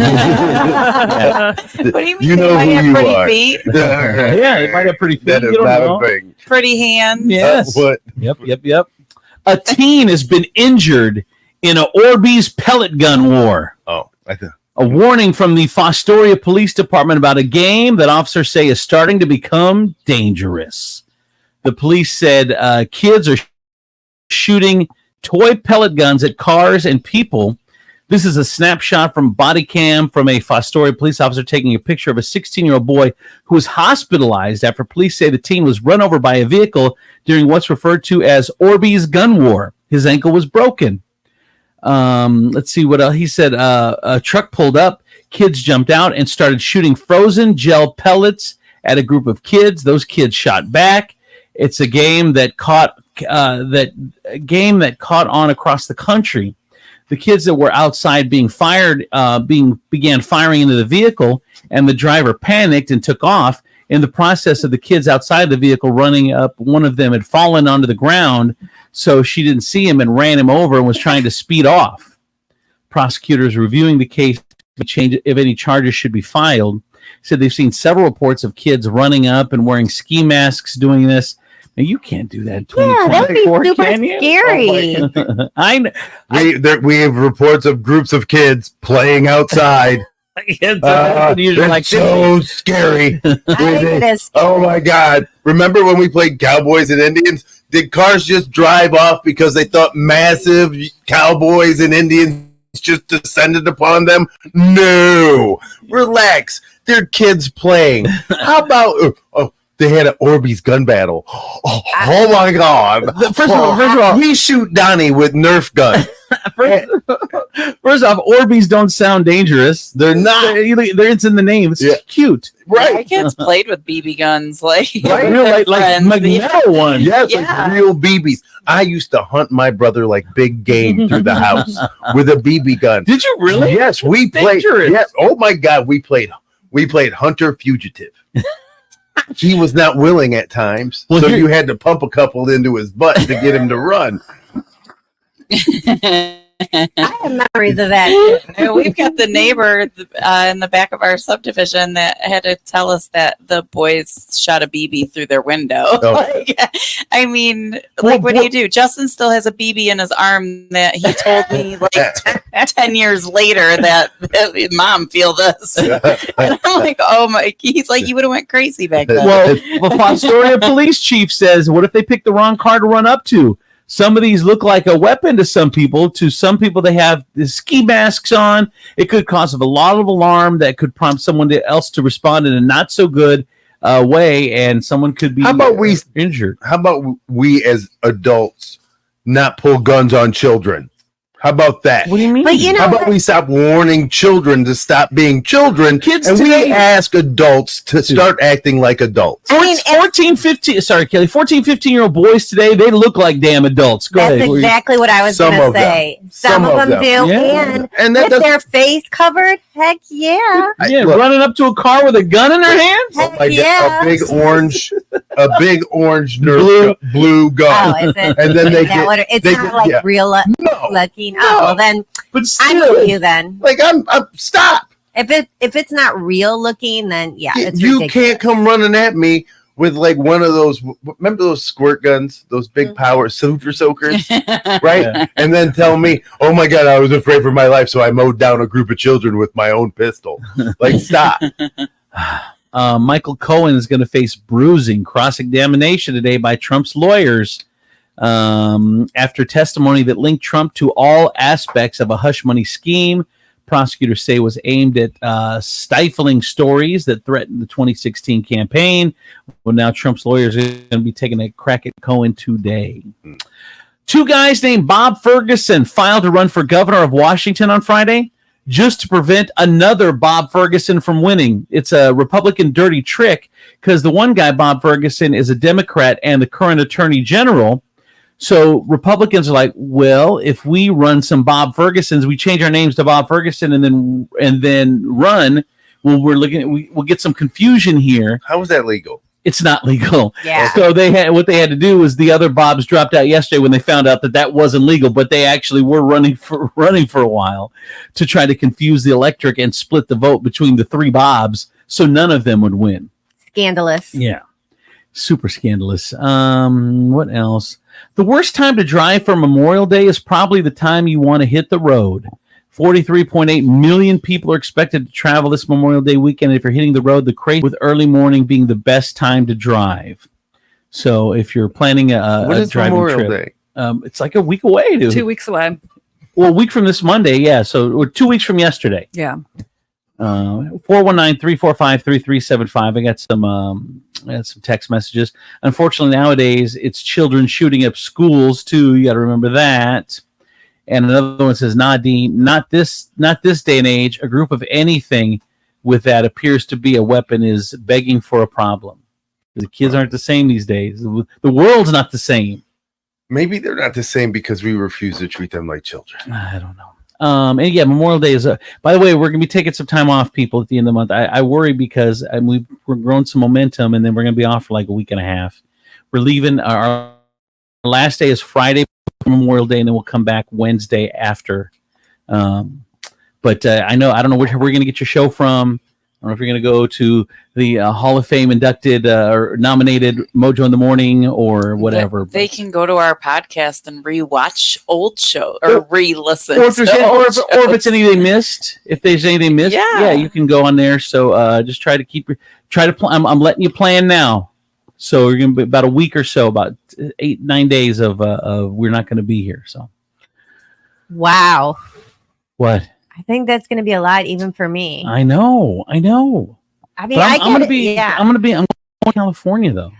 Speaker 11: do you mean?
Speaker 7: You know
Speaker 11: They might
Speaker 7: who
Speaker 11: have
Speaker 7: you
Speaker 11: pretty
Speaker 7: are.
Speaker 11: feet,
Speaker 8: Yeah, they might have pretty feet.
Speaker 7: That is
Speaker 8: You don't
Speaker 7: not
Speaker 8: know.
Speaker 7: a thing.
Speaker 11: pretty hands.
Speaker 8: Yes.
Speaker 7: What?
Speaker 8: Yep. A teen has been injured in a Orbeez pellet gun war.
Speaker 7: Oh, I think.
Speaker 8: A warning from the Fostoria Police Department about a game that officers say is starting to become dangerous. The police said kids are shooting toy pellet guns at cars and people. This is a snapshot from body cam from a Fostoria police officer taking a picture of a 16-year-old boy who was hospitalized after police say the teen was run over by a vehicle during what's referred to as Orbeez gun war. His ankle was broken. Let's see what else. He said a truck pulled up, kids jumped out and started shooting frozen gel pellets at a group of kids. Those kids shot back. It's a game that caught on across the country. The kids that were outside being fired began firing into the vehicle, and the driver panicked and took off. In the process of the kids outside the vehicle running up, one of them had fallen onto the ground, so she didn't see him and ran him over and was trying to speed off. Prosecutors reviewing the case if any charges should be filed said they've seen several reports of kids running up and wearing ski masks doing this. Now, you can't do that in 2024,
Speaker 5: that'd be super
Speaker 8: can you?
Speaker 5: scary.
Speaker 8: Oh my God.
Speaker 7: We have reports of groups of kids playing outside.
Speaker 8: Usually like
Speaker 7: so scary. Oh my God. Remember when we played Cowboys and Indians? Did cars just drive off because they thought massive cowboys and Indians just descended upon them? No. Relax. They're kids playing. How about They had an Orbeez gun battle. Oh my God!
Speaker 8: First of all,
Speaker 7: we shoot Donnie with Nerf gun.
Speaker 8: First off, Orbeez don't sound dangerous.
Speaker 7: They're not.
Speaker 8: It's in the name. It's cute,
Speaker 11: My kids played with BB guns, like
Speaker 8: Real like
Speaker 11: friends.
Speaker 8: Magneto one.
Speaker 7: Yes, like real BBs. I used to hunt my brother like big game through the house with a BB gun.
Speaker 8: Did you really?
Speaker 7: Yes, we played.
Speaker 8: Dangerous.
Speaker 7: Yes. Oh my God, we played Hunter Fugitive. He was not willing at times, so you had to pump a couple into his butt to get him to run.
Speaker 5: I have memories of that.
Speaker 11: We've got the neighbor in the back of our subdivision that had to tell us that the boys shot a BB through their window. I mean, what do you do? Justin still has a BB in his arm that he told me like 10 years later that Mom, feel this. And I'm like, oh my, he's like, you would have went crazy back then.
Speaker 8: Well, the Fostoria police chief says, what if they pick the wrong car to run up to? Some of these look like a weapon to some people. To some people, they have the ski masks on. It could cause a lot of alarm that could prompt someone else to respond in a not so good way, and someone could be injured.
Speaker 7: How about we as adults not pull guns on children? How about that?
Speaker 8: What do you mean?
Speaker 5: But
Speaker 7: How about we stop warning children to stop being children,
Speaker 8: Kids
Speaker 7: and
Speaker 8: today-
Speaker 7: we ask adults to start acting like adults?
Speaker 5: I mean,
Speaker 8: 14, 15, sorry, Kelly, 14, 15-year-old boys today, they look like damn adults. Go
Speaker 5: That's
Speaker 8: ahead.
Speaker 5: exactly what I was
Speaker 7: Some
Speaker 5: going to
Speaker 7: of them.
Speaker 5: say. Some of them do.
Speaker 8: Yeah.
Speaker 7: And that
Speaker 5: with
Speaker 7: does-
Speaker 5: their face covered, heck yeah.
Speaker 8: Yeah,
Speaker 7: Look.
Speaker 8: running up to a car with a gun in their hands?
Speaker 7: Oh my
Speaker 5: Yeah.
Speaker 7: God, a big orange Nerf blue gun.
Speaker 5: Oh, is it?
Speaker 7: And then they
Speaker 5: Is that
Speaker 7: get,
Speaker 5: what it's
Speaker 7: they
Speaker 5: not
Speaker 7: get-
Speaker 5: like
Speaker 7: yeah.
Speaker 5: real looking. Oh, well, then
Speaker 8: But
Speaker 5: I'm
Speaker 8: still,
Speaker 5: with you then.
Speaker 7: Like I'm stop.
Speaker 5: If it's not real looking, then yeah, it's
Speaker 7: You
Speaker 5: ridiculous.
Speaker 7: can't come running at me with like one of those. Remember those squirt guns, those big power super soakers, right?
Speaker 8: Yeah.
Speaker 7: And then tell me, oh my God, I was afraid for my life, so I mowed down a group of children with my own pistol. Like, stop.
Speaker 8: Michael Cohen is going to face bruising, cross-examination today by Trump's lawyers after testimony that linked Trump to all aspects of a hush money scheme. Prosecutors say was aimed at stifling stories that threatened the 2016 campaign. Well, now Trump's lawyers are going to be taking a crack at Cohen today. Two guys named Bob Ferguson filed to run for governor of Washington on Friday just to prevent another Bob Ferguson from winning. It's a Republican dirty trick because the one guy, Bob Ferguson, is a Democrat and the current attorney general. So Republicans are like, well, if we run some Bob Fergusons, we change our names to Bob Ferguson and then run. Well, we'll get some confusion here.
Speaker 7: How is that legal?
Speaker 8: It's not legal.
Speaker 5: Yeah.
Speaker 8: So what they had to do was the other Bobs dropped out yesterday when they found out that wasn't legal, but they actually were running for a while to try to confuse the electorate and split the vote between the three Bobs, so none of them would win.
Speaker 5: Scandalous.
Speaker 8: Yeah. Super scandalous. What else? The worst time to drive for Memorial Day is probably the time you want to hit the road. 43.8 million people are expected to travel this Memorial Day weekend. If you're hitting the road, the crazy with early morning being the best time to drive. So if you're planning
Speaker 7: What
Speaker 8: a
Speaker 7: is
Speaker 8: driving
Speaker 7: Memorial
Speaker 8: trip,
Speaker 7: Day?
Speaker 8: it's like a week away.
Speaker 9: 2 weeks away.
Speaker 8: Well, a week from this Monday, yeah. So or 2 weeks from yesterday.
Speaker 9: Yeah.
Speaker 8: 419-345-3375. I got some text messages. Unfortunately, nowadays it's children shooting up schools too. You got to remember that. And another one says, Nadine, not this day and age. A group of anything with that appears to be a weapon is begging for a problem. The kids aren't the same these days. The world's not the same.
Speaker 7: Maybe they're not the same because we refuse to treat them like children.
Speaker 8: I don't know. And yeah, Memorial Day is by the way, we're going to be taking some time off, people, at the end of the month. I worry because we're growing some momentum, and then we're going to be off for like a week and a half. We're leaving. Our last day is Friday for Memorial Day, and then we'll come back Wednesday after. But I don't know where we're going to get your show from. I don't know if you're going to go to the Hall of Fame inducted or nominated Mojo in the Morning or whatever.
Speaker 11: They can go to our podcast and rewatch old shows or re-listen.
Speaker 8: Or if it's anything missed, if there's anything missed, yeah, you can go on there. So just try to I'm letting you plan now. So you're gonna be about a week or so, about 8-9 days of we're not going to be here. So
Speaker 5: Wow.
Speaker 8: what?
Speaker 5: I think that's going to be a lot even for me.
Speaker 8: I know.
Speaker 5: I mean, I'm going to
Speaker 8: be California, though.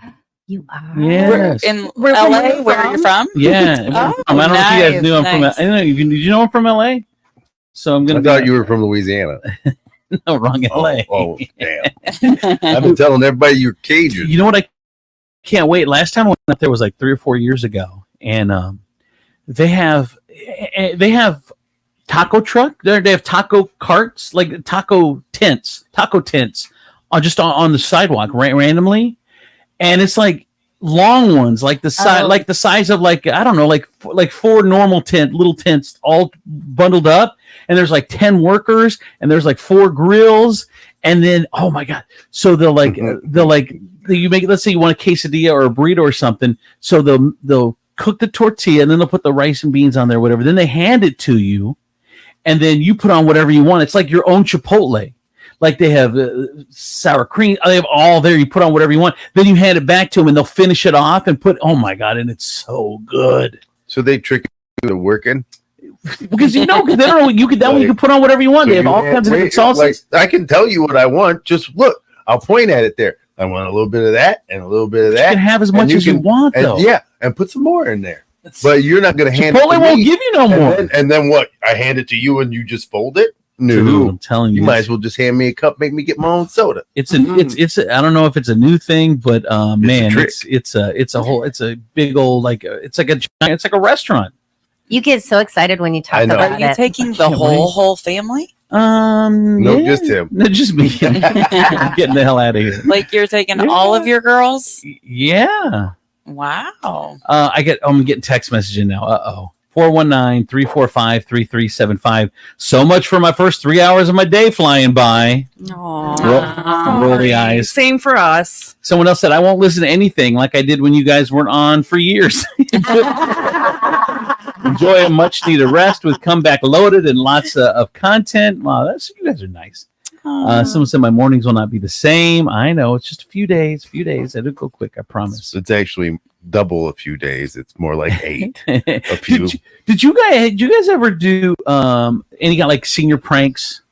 Speaker 5: You are.
Speaker 8: Yes.
Speaker 11: In
Speaker 9: Where from
Speaker 11: LA,
Speaker 9: you
Speaker 11: where
Speaker 9: from?
Speaker 11: you're from?
Speaker 8: Yeah.
Speaker 11: Oh,
Speaker 8: I don't know if you guys knew I'm from.
Speaker 11: nice.
Speaker 8: I don't know. Did you know I'm from LA? So I'm
Speaker 7: I
Speaker 8: gonna.
Speaker 7: thought you were from Louisiana.
Speaker 8: No, wrong LA.
Speaker 7: Oh, damn! I've been telling everybody you're Cajun.
Speaker 8: You know what? I can't wait. Last time I went up there was like 3 or 4 years ago, and they have taco truck. They have taco carts, like taco tents, just on the sidewalk randomly, and it's like long ones, like the size of like I don't know, like 4 normal little tents all bundled up, and there's like 10 workers, and there's like 4 grills, and then oh my god, so you make, let's say you want a quesadilla or a burrito or something, so they'll cook the tortilla, and then they'll put the rice and beans on there, whatever. Then they hand it to you, and then you put on whatever you want. It's like your own Chipotle. Like they have sour cream. They have all there. You put on whatever you want. Then you hand it back to them, and they'll finish it off and put. Oh my god! And it's so good.
Speaker 7: So they trick you into working
Speaker 8: because they don't know you could. That one you can put on whatever you want.
Speaker 7: So
Speaker 8: they have all kinds of different sauces.
Speaker 7: Like, I can tell you what I want. Just look. I'll point at it there. I want a little bit of that and a little bit of that.
Speaker 8: You can have as much as you want, though.
Speaker 7: Yeah, and put some more in there. But you're not going to hand it to
Speaker 8: Chipotle won't give you no more.
Speaker 7: And then what? I hand it to you and you just fold it? No,
Speaker 8: Dude, I'm telling you,
Speaker 7: you might as well just hand me a cup, make me get my own soda.
Speaker 8: It's I don't know if it's a new thing, but man, it's a big old it's like a restaurant.
Speaker 5: You get so excited when you talk about
Speaker 11: Are you
Speaker 5: it.
Speaker 11: taking the whole family?
Speaker 7: No, just him.
Speaker 8: No, just me. I'm getting the hell out of here.
Speaker 11: Like you're taking all of your girls?
Speaker 8: Yeah.
Speaker 11: Wow.
Speaker 8: I'm getting text messaging now. 419-345-3375. So much for my first 3 hours of my day flying by. Roll the eyes.
Speaker 9: Same for us.
Speaker 8: Someone else said, I won't listen to anything like I did when you guys weren't on for years. Enjoy a much needed rest with comeback loaded and lots of content. Wow, you guys are nice. Someone said my mornings will not be the same. I know, it's just a few days. It'll go quick, I promise.
Speaker 7: It's actually double a few days. It's more like 8. A few.
Speaker 8: Did you guys ever do any like senior pranks?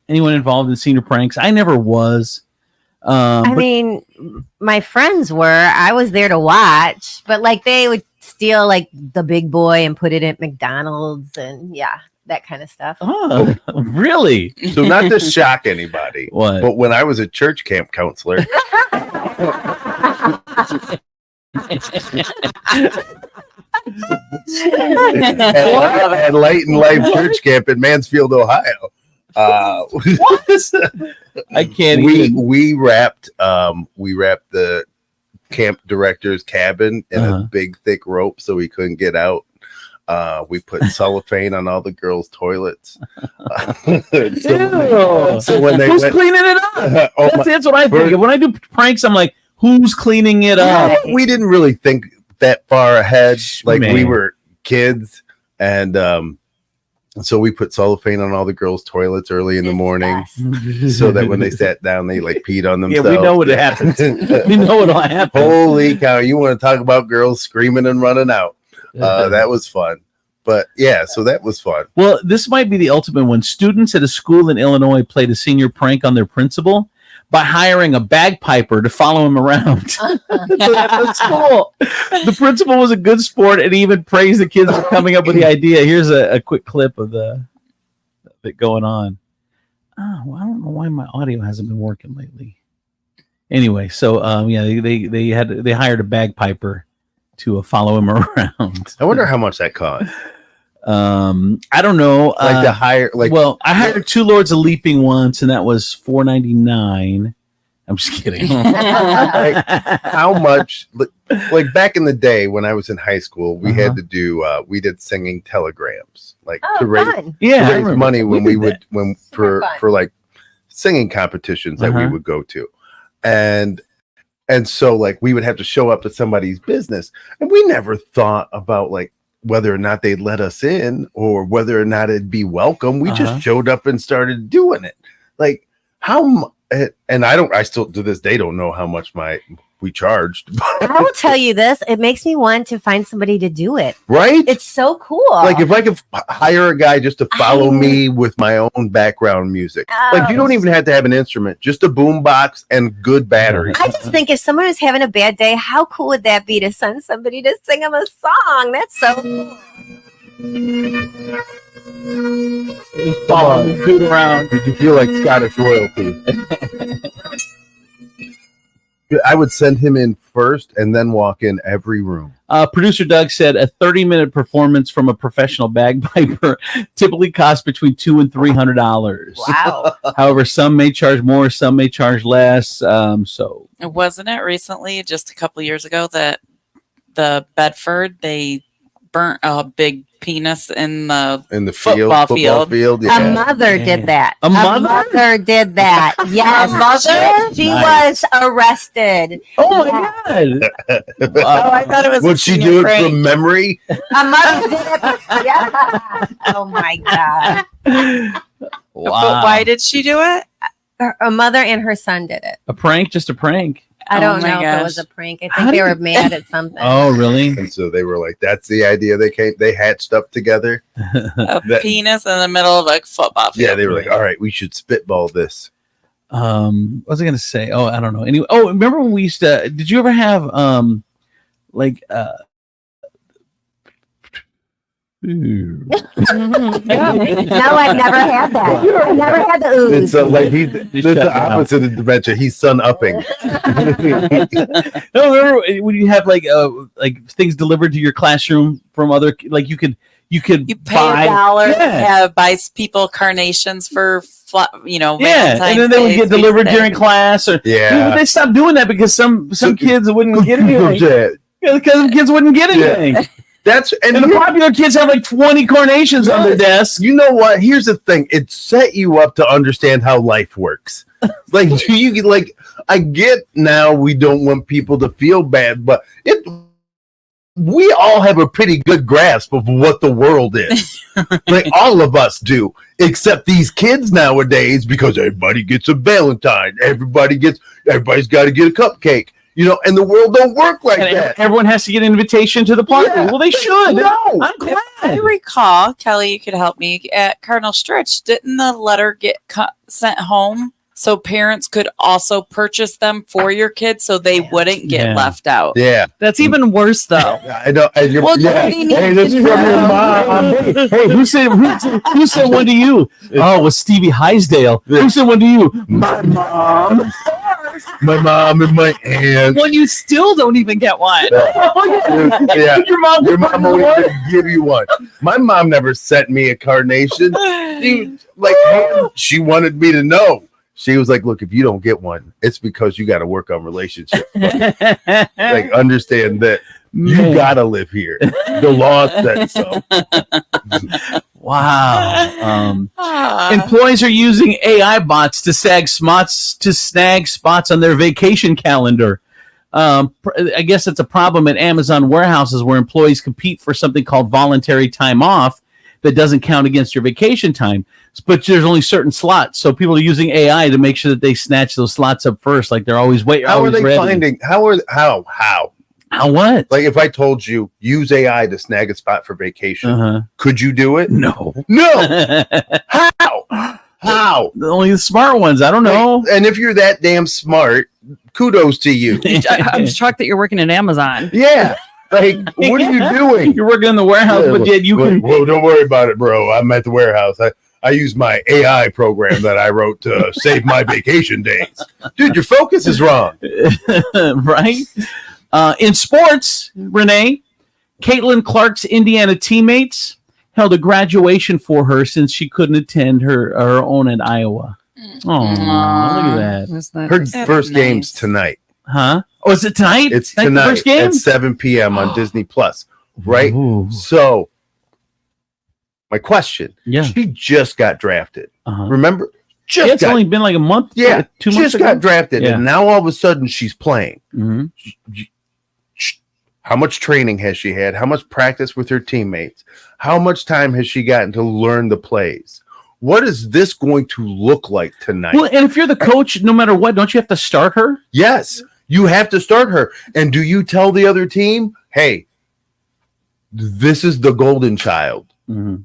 Speaker 8: Anyone involved in senior pranks? I never was.
Speaker 5: I mean, my friends were. I was there to watch, but like they would steal like the big boy and put it at McDonald's and that kind of stuff.
Speaker 8: Oh, really?
Speaker 7: So not to shock anybody,
Speaker 8: what?
Speaker 7: But when I was a church camp counselor, at Light and Life Church Camp in Mansfield, Ohio.
Speaker 8: I can't.
Speaker 7: We wrapped the camp director's cabin in a big thick rope so he couldn't get out. We put cellophane on all the girls' toilets. So when they
Speaker 8: who's cleaning it up? That's what I think. When I do pranks, I'm like, who's cleaning it up?
Speaker 7: We didn't really think that far ahead. Like we were kids, and so we put cellophane on all the girls' toilets early in the morning, so that when they sat down, they like peed on themselves.
Speaker 8: Yeah, we know what happens. We know what'll happen.
Speaker 7: Holy cow! You want to talk about girls screaming and running out? That was fun. But yeah, so that was fun.
Speaker 8: Well, this might be the ultimate one. Students at a school in Illinois played a senior prank on their principal by hiring a bagpiper to follow him around at the school. The principal was a good sport and even praised the kids for coming up with the idea. Here's a quick clip of it going on. Oh, well, I don't know why my audio hasn't been working lately. Anyway, so they hired a bagpiper to follow him around.
Speaker 7: I wonder how much that cost.
Speaker 8: I don't know.
Speaker 7: Like to hire,
Speaker 8: well, I hired 2 Lords of Leaping once, and that was $4.99. I'm just kidding.
Speaker 7: Like, how much? Like back in the day when I was in high school, we had to do. We did singing telegrams, like to raise money when we would for like singing competitions that we would go to, and so like we would have to show up to somebody's business, and we never thought about like whether or not they'd let us in or whether or not it'd be welcome. We just showed up and started doing it. Like how, and I still to this day don't know how much my we charged.
Speaker 5: I will tell you this: it makes me want to find somebody to do it.
Speaker 7: Right?
Speaker 5: It's so cool.
Speaker 7: Like if I could hire a guy just to follow me with my own background music. Like you don't even have to have an instrument, just a boom box and good batteries.
Speaker 5: I just think if someone is having a bad day, how cool would that be to send somebody to sing them a song? That's so cool.
Speaker 8: Follow the dude around.
Speaker 7: Did you feel like Scottish royalty? I would send him in first and then walk in every room.
Speaker 8: Producer Doug said a 30-minute performance from a professional bagpiper typically costs between $200 and $300.
Speaker 5: Wow.
Speaker 8: However, some may charge more, some may charge less. So
Speaker 11: wasn't it recently, just a couple years ago, that the Bedford, they burnt a big penis in the football field.
Speaker 5: A mother did that.
Speaker 8: A mother?
Speaker 5: mother did that. Yes.
Speaker 11: A mother?
Speaker 5: She
Speaker 7: Nice.
Speaker 5: was arrested.
Speaker 8: Oh my God.
Speaker 11: Oh, I thought it was.
Speaker 7: Would she do it from memory?
Speaker 5: A mother did it. Yeah. Oh my God.
Speaker 11: But
Speaker 8: Wow.
Speaker 11: why did she do it?
Speaker 5: A mother and her son did it.
Speaker 8: A prank? Just a prank?
Speaker 5: I don't
Speaker 11: my
Speaker 5: know if it
Speaker 11: gosh.
Speaker 5: was a prank. I
Speaker 8: How
Speaker 5: think they
Speaker 8: did
Speaker 5: were
Speaker 8: it-
Speaker 5: mad at something.
Speaker 8: Oh, really?
Speaker 7: And so they were like, that's the idea they hatched up together.
Speaker 11: A
Speaker 7: That-
Speaker 11: penis in the middle of a football field.
Speaker 7: Yeah, they were like, all right, we should spitball this.
Speaker 8: What was I gonna say? Oh, I don't know. Anyway, remember when we used to? Did you ever have
Speaker 5: No, I've never had that. I've never had the ooze.
Speaker 7: It's like it's the opposite of dementia. He's sun upping.
Speaker 8: No, remember when you have like things delivered to your classroom from other, like you could
Speaker 11: Pay
Speaker 8: buy
Speaker 11: $1, buy people carnations for
Speaker 8: and
Speaker 11: Valentine's
Speaker 8: then they would
Speaker 11: Day,
Speaker 8: get delivered
Speaker 11: Tuesday.
Speaker 8: during class, or
Speaker 7: Yeah.
Speaker 8: They stopped doing that because some kids wouldn't get anything.
Speaker 7: Yeah.
Speaker 8: Because some kids wouldn't get anything.
Speaker 7: That's
Speaker 8: And the popular kids have like 20 carnations on their desk.
Speaker 7: You know what? Here's the thing. It set you up to understand how life works. Like, do you like? I get now we don't want people to feel bad, but we all have a pretty good grasp of what the world is. Like all of us do, except these kids nowadays, because everybody gets a Valentine, everybody's got to get a cupcake. And the world don't work like
Speaker 8: And
Speaker 7: that.
Speaker 8: everyone has to get an invitation to the party.
Speaker 7: Yeah.
Speaker 8: Well, they should.
Speaker 7: No.
Speaker 8: I'm glad.
Speaker 11: I recall, Kelly, you could help me, at Cardinal Stritch, didn't the letter get sent home so parents could also purchase them for your kids so they wouldn't get left out?
Speaker 7: Yeah.
Speaker 9: That's even worse, though.
Speaker 7: I know. And
Speaker 11: Well, nobody needs
Speaker 7: hey, this is
Speaker 11: to
Speaker 7: from your
Speaker 11: know.
Speaker 7: mom.
Speaker 8: Hey, who said one to you? Oh, it was Stevie Hisdale. Who said one to you?
Speaker 7: My mom. My mom and my aunt.
Speaker 9: Well, you still don't even get one.
Speaker 7: Yeah.
Speaker 8: Your mom
Speaker 7: only did give you one. My mom never sent me a carnation. She wanted me to know. She was like, look, if you don't get one, it's because you got to work on relationships. Like, understand that you got to live here. The law said so.
Speaker 8: Wow. Employees are using AI bots to snag spots on their vacation calendar. I guess it's a problem at Amazon warehouses where employees compete for something called voluntary time off that doesn't count against your vacation time. But there's only certain slots, so people are using AI to make sure that they snatch those slots up first. Like they're always waiting.
Speaker 7: How are they finding? How?
Speaker 8: How what?
Speaker 7: Like if I told you use AI to snag a spot for vacation, could you do it?
Speaker 8: No.
Speaker 7: No. How?
Speaker 8: Only the smart ones. I don't know.
Speaker 7: And if you're that damn smart, kudos to you.
Speaker 9: I'm shocked that you're working at Amazon.
Speaker 7: Yeah. Like, what are you doing?
Speaker 8: You're working in the warehouse, but yet you can.
Speaker 7: Well, don't worry about it, bro. I'm at the warehouse. I use my AI program that I wrote to save my vacation days. Dude, your focus is wrong.
Speaker 8: Right? In sports, Renee, Caitlin Clark's Indiana teammates held a graduation for her since she couldn't attend her own in Iowa. Oh, look at that.
Speaker 7: Her first game's tonight.
Speaker 8: Huh? Oh, is it tonight?
Speaker 7: It's
Speaker 8: the
Speaker 7: tonight
Speaker 8: first game?
Speaker 7: at 7 p.m. on Disney Plus. Right?
Speaker 8: Ooh.
Speaker 7: So, my question.
Speaker 8: Yeah.
Speaker 7: She just got drafted. Remember?
Speaker 8: It's only been like a month.
Speaker 7: Yeah,
Speaker 8: 2 months
Speaker 7: just
Speaker 8: ago?
Speaker 7: got drafted,
Speaker 8: Yeah.
Speaker 7: and now all of a sudden she's playing.
Speaker 8: Mm-hmm.
Speaker 7: How much training has she had? How much practice with her teammates? How much time has she gotten to learn the plays? What is this going to look like tonight?
Speaker 8: Well, and if you're the coach, no matter what, don't you have to start her?
Speaker 7: Yes. You have to start her. And do you tell the other team, hey, this is the golden child?
Speaker 8: Mm-hmm.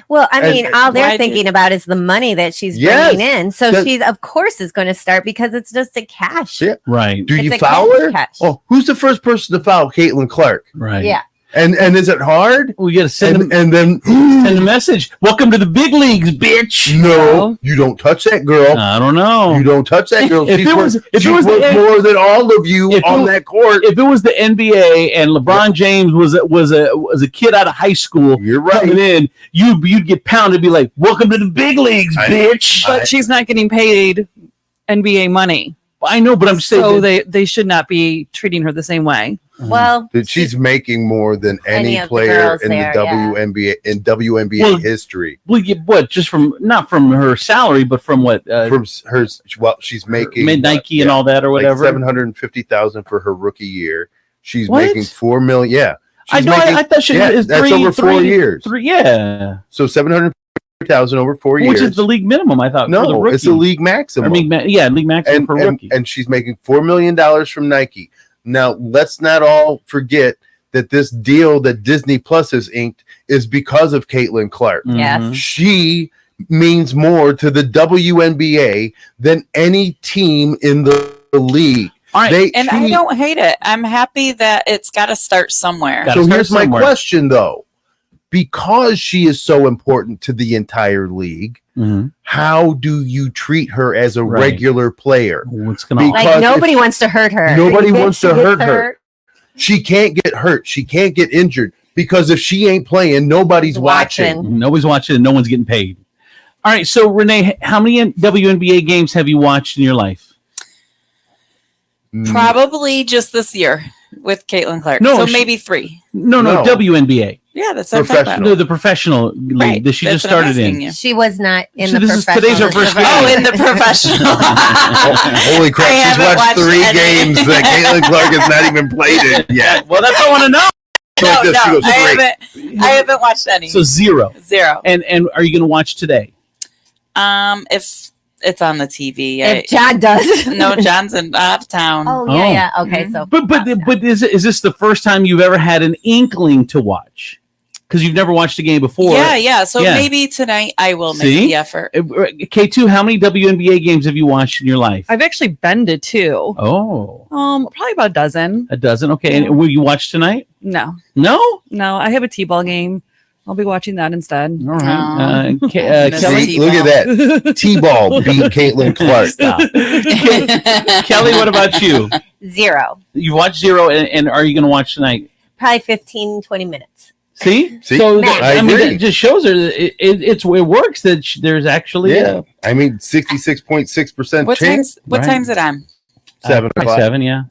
Speaker 5: Well, I mean, all they're
Speaker 11: Why
Speaker 5: thinking about is the money that she's
Speaker 7: Yes.
Speaker 5: bringing in. So
Speaker 7: That-
Speaker 5: she's, of course, is going to start because it's just a cash.
Speaker 7: Yeah.
Speaker 8: Right.
Speaker 7: Do
Speaker 5: It's
Speaker 7: you
Speaker 5: a
Speaker 7: foul her?
Speaker 5: catch.
Speaker 7: Oh, who's the first person to foul Caitlin Clark?
Speaker 8: Right.
Speaker 5: Yeah.
Speaker 7: And is it hard?
Speaker 8: We got to send them,
Speaker 7: and then
Speaker 8: send a message. Welcome to the big leagues, bitch.
Speaker 7: No, you don't touch that girl.
Speaker 8: I don't know.
Speaker 7: You don't touch that girl.
Speaker 8: If
Speaker 7: She's
Speaker 8: it was-
Speaker 7: worth,
Speaker 8: if it
Speaker 7: she's
Speaker 8: was the
Speaker 7: worth
Speaker 8: N-
Speaker 7: more than all of you
Speaker 8: If
Speaker 7: on
Speaker 8: it-
Speaker 7: that court.
Speaker 8: If it was the NBA and LeBron James was a kid out of high school,
Speaker 7: you're right.
Speaker 8: Coming in, you'd get pounded. Be like, "Welcome to the big leagues, bitch."
Speaker 9: But she's not getting paid NBA money.
Speaker 8: I know, but I'm saying
Speaker 9: so
Speaker 8: that-
Speaker 9: they should not be treating her the same way.
Speaker 5: Well,
Speaker 7: That she's making more than any
Speaker 5: of the
Speaker 7: player
Speaker 5: girls
Speaker 7: in
Speaker 5: there,
Speaker 7: the
Speaker 5: yeah.
Speaker 7: WNBA in WNBA
Speaker 8: Well,
Speaker 7: history.
Speaker 8: Well, what? Just from not from her salary, but from what?
Speaker 7: From her, well, she's making
Speaker 8: made Nike and all that or whatever.
Speaker 7: 750,000 for her rookie year. She's
Speaker 8: What?
Speaker 7: making $4 million. Yeah,
Speaker 8: I
Speaker 7: She's
Speaker 8: know. I thought she is
Speaker 7: that's over 4 years.
Speaker 8: Yeah,
Speaker 7: So 750,000 over 4
Speaker 8: which
Speaker 7: years.
Speaker 8: is the league minimum. I thought. for the
Speaker 7: No,
Speaker 8: rookie.
Speaker 7: it's the league maximum.
Speaker 8: Or league maximum for rookie.
Speaker 7: And she's making $4 million from Nike. Now, let's not all forget that this deal that Disney Plus has inked is because of Caitlin Clark.
Speaker 5: Yes.
Speaker 8: Mm-hmm.
Speaker 7: She means more to the WNBA than any team in the league.
Speaker 8: All right.
Speaker 11: And I don't hate it. I'm happy that it's got to start somewhere.
Speaker 7: So here's my question, though. Because she is so important to the entire league,
Speaker 8: Mm-hmm.
Speaker 7: how do you treat her as a
Speaker 8: Right.
Speaker 7: regular player?
Speaker 8: What's going
Speaker 5: Like nobody wants to hurt her.
Speaker 7: Nobody
Speaker 5: If
Speaker 7: wants
Speaker 5: she
Speaker 7: to
Speaker 5: gets
Speaker 7: hurt her. She can't get hurt. She can't get injured because if she ain't playing, nobody's watching.
Speaker 8: Nobody's watching, and no one's getting paid. All right. So Renee, how many WNBA games have you watched in your life?
Speaker 11: Probably just this year with Caitlin Clark.
Speaker 8: No,
Speaker 11: so
Speaker 8: she-
Speaker 11: maybe 3.
Speaker 8: No,
Speaker 7: No.
Speaker 8: WNBA.
Speaker 11: Yeah, that's what I'm talking about.
Speaker 8: No, the professional league
Speaker 11: Right,
Speaker 8: that she
Speaker 11: that's
Speaker 8: just
Speaker 11: what I'm
Speaker 8: started
Speaker 11: asking
Speaker 8: in.
Speaker 11: you.
Speaker 5: She was not in
Speaker 8: So
Speaker 5: the
Speaker 8: this is-
Speaker 5: professional.
Speaker 8: today's her first game.
Speaker 11: Oh, in the professional.
Speaker 7: Holy crap!
Speaker 11: I
Speaker 7: She's
Speaker 11: haven't
Speaker 7: watched
Speaker 11: watched
Speaker 7: 3
Speaker 11: any.
Speaker 7: games that Caitlin Clark has not even played in yet.
Speaker 8: Well, that's all I want to know.
Speaker 11: No,
Speaker 7: Like this, she
Speaker 11: no,
Speaker 7: goes, "Great."
Speaker 11: I haven't watched any.
Speaker 8: So 0.
Speaker 11: 0.
Speaker 8: And are you going to watch today?
Speaker 11: If it's on the TV.
Speaker 5: If John does.
Speaker 11: No, John's out of town.
Speaker 5: Oh,
Speaker 8: Oh.
Speaker 5: yeah. Okay. So,
Speaker 8: But is this the first time you've ever had an inkling to watch? Because you've never watched a game before.
Speaker 11: Yeah. So
Speaker 8: Yeah.
Speaker 11: maybe tonight I will make
Speaker 8: See?
Speaker 11: the effort.
Speaker 8: K2, how many WNBA games have you watched in your life?
Speaker 9: I've actually been to 2.
Speaker 8: Oh,
Speaker 9: Probably about a dozen.
Speaker 8: a dozen. Okay. And will you watch tonight?
Speaker 9: No,
Speaker 8: No?
Speaker 9: I have a T-ball game. I'll be watching that instead.
Speaker 8: All right.
Speaker 11: Miss
Speaker 8: Kelly?
Speaker 11: T-
Speaker 7: Look at that. T-ball beat Caitlin Clark.
Speaker 8: Stop. Kelly, what about you?
Speaker 5: 0.
Speaker 8: You watched 0, and are you going to watch tonight?
Speaker 5: Probably 15, 20 minutes.
Speaker 8: See?
Speaker 7: See?
Speaker 8: So,
Speaker 5: Max.
Speaker 7: I
Speaker 8: I mean,
Speaker 7: agree.
Speaker 8: that just shows her that it works, that there's actually
Speaker 7: Yeah, I mean 66.6%
Speaker 11: What
Speaker 7: chance.
Speaker 11: What
Speaker 8: Right.
Speaker 11: time's it on?
Speaker 7: 7 o'clock.
Speaker 8: 7, yeah.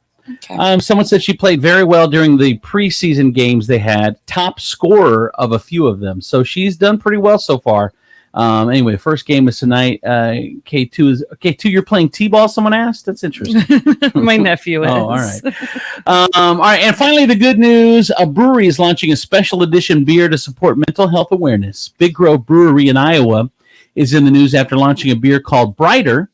Speaker 11: Okay.
Speaker 8: Someone said she played very well during the preseason games they had, top scorer of a few of them. So she's done pretty well so far. Anyway, first game is tonight. K2, you're playing T-ball, someone asked? That's interesting.
Speaker 9: My nephew is.
Speaker 8: Oh, all right. All right. And finally, the good news. A brewery is launching a special edition beer to support mental health awareness. Big Grove Brewery in Iowa is in the news after launching a beer called Brighter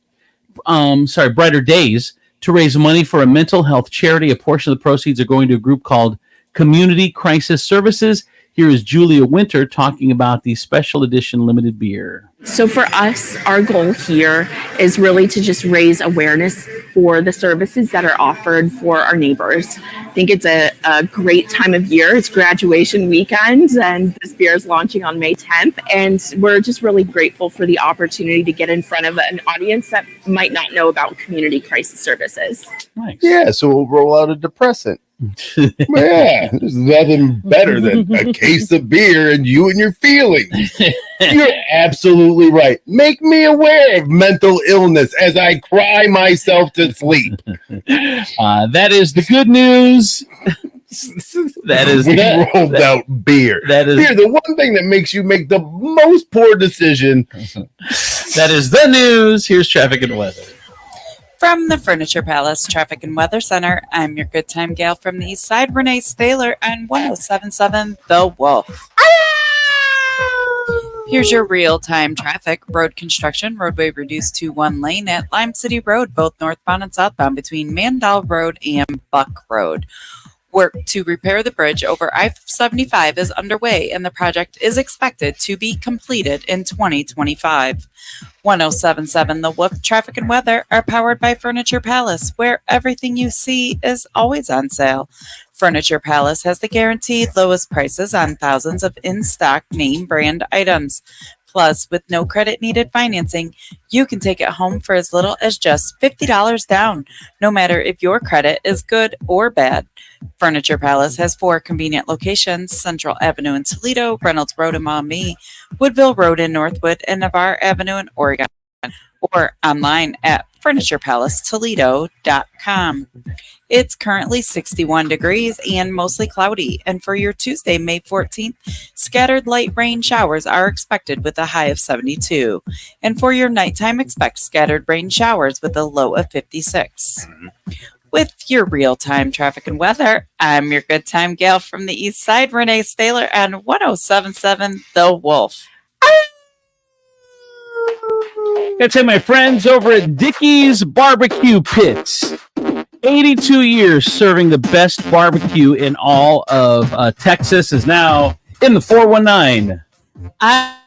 Speaker 8: Days to raise money for a mental health charity. A portion of the proceeds are going to a group called Community Crisis Services. Here is Julia Winter talking about the special edition limited beer.
Speaker 1: So for us, our goal here is really to just raise awareness for the services that are offered for our neighbors. I think it's a great time of year. It's graduation weekend, and this beer is launching on May 10th. And we're just really grateful for the opportunity to get in front of an audience that might not know about community crisis services.
Speaker 8: Nice.
Speaker 7: Yeah, so we'll roll out a depressant. Yeah, there's nothing better than a case of beer and you and your feelings. You're absolutely right. Make me aware of mental illness as I cry myself to sleep.
Speaker 8: That is the good news. That is
Speaker 7: we rolled out beer.
Speaker 8: That is
Speaker 7: beer, the one thing that makes you make the most poor decision.
Speaker 8: That is the news. Here's traffic and weather.
Speaker 11: From the Furniture Palace Traffic and Weather Center, I'm your good time gal from the East Side, Renee Staler, on 107.7 The Wolf. Here's your real-time traffic. Road construction, roadway reduced to 1 lane at Lime City Road, both northbound and southbound between Mandel Road and Buck Road. Work to repair the bridge over I-75 is underway, and the project is expected to be completed in 2025. 1077 The Wolf Traffic and Weather are powered by Furniture Palace, where everything you see is always on sale. Furniture Palace has the guaranteed lowest prices on thousands of in-stock name brand items. Plus, with no credit needed financing, you can take it home for as little as just $50 down, no matter if your credit is good or bad. Furniture Palace has 4 convenient locations: Central Avenue in Toledo, Reynolds Road in Maumee, Woodville Road in Northwood, and Navarre Avenue in Oregon, or online at FurniturePalaceToledo.com. It's currently 61 degrees and mostly cloudy. And for your Tuesday, May 14th, scattered light rain showers are expected with a high of 72. And for your nighttime, expect scattered rain showers with a low of 56. With your real-time traffic and weather, I'm your good time gal from the east side, Renee Staler, on 1077 The Wolf.
Speaker 8: Gotta tell my friends over at Dickey's Barbecue Pits. 82 years serving the best barbecue in all of Texas is now in the 419.
Speaker 11: I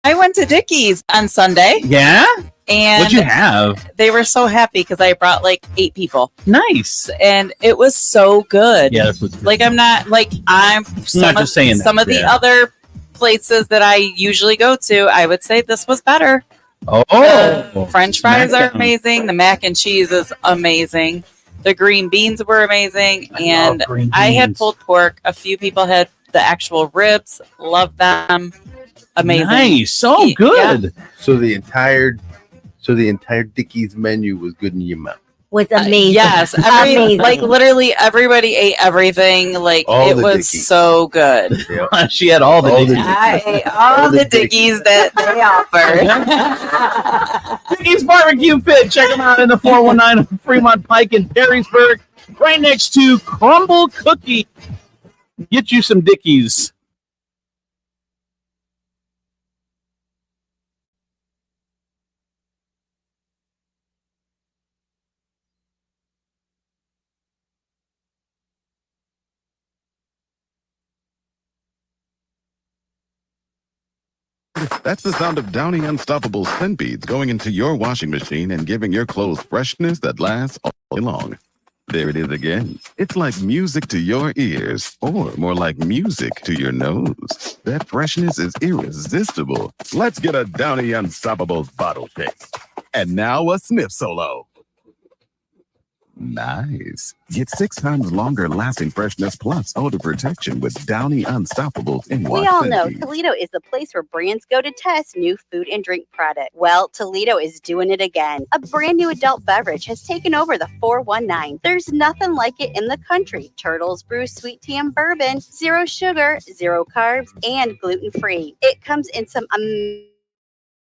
Speaker 11: went to Dickey's on Sunday.
Speaker 8: Yeah?
Speaker 11: And
Speaker 8: What'd you have?
Speaker 11: They were so happy because I brought like 8 people.
Speaker 8: Nice.
Speaker 11: And it was so good.
Speaker 8: Yeah, that's what's good.
Speaker 11: Like I'm not
Speaker 8: just saying
Speaker 11: some
Speaker 8: that,
Speaker 11: of the
Speaker 8: yeah.
Speaker 11: other places that I usually go to, I would say this was better.
Speaker 8: Oh,
Speaker 11: French fries are
Speaker 8: Smackdown.
Speaker 11: amazing. The mac and cheese is amazing. The green beans were amazing. And
Speaker 8: green
Speaker 11: I had
Speaker 8: beans.
Speaker 11: pulled pork. A few people had the actual ribs. Loved them. Amazing.
Speaker 8: Nice. So
Speaker 11: Yeah.
Speaker 8: good.
Speaker 7: So the entire Dickey's menu was good in your mouth.
Speaker 5: Was amazing.
Speaker 11: Yes,
Speaker 5: Amazing.
Speaker 11: like literally everybody ate everything. Like
Speaker 7: All
Speaker 11: it
Speaker 7: the
Speaker 11: was
Speaker 7: Dickies.
Speaker 11: so good.
Speaker 7: Yeah.
Speaker 8: She had all the
Speaker 7: All the
Speaker 8: Dickies.
Speaker 11: I ate all the Dickies that they offer.
Speaker 8: Dickey's Barbecue Pit. Check them out in the 419 on Fremont Pike in Perrysburg, right next to Crumble Cookie. Get you some Dickies.
Speaker 21: That's the sound of Downy Unstoppable scent beads going into your washing machine and giving your clothes freshness that lasts all day long. There it is again. It's like music to your ears, or more like music to your nose. That freshness is irresistible. Let's get a Downy Unstoppable bottle taste. And now a sniff solo. Nice. Get 6 times longer lasting freshness plus odor protection with Downy Unstoppables in
Speaker 3: We all know Toledo is the place where brands go to test new food and drink products. Well, Toledo is doing it again. A brand new adult beverage has taken over the 419. There's nothing like it in the country. Turtles Brew Sweet Tea and Bourbon, 0 sugar, 0 carbs, and gluten-free. It comes in some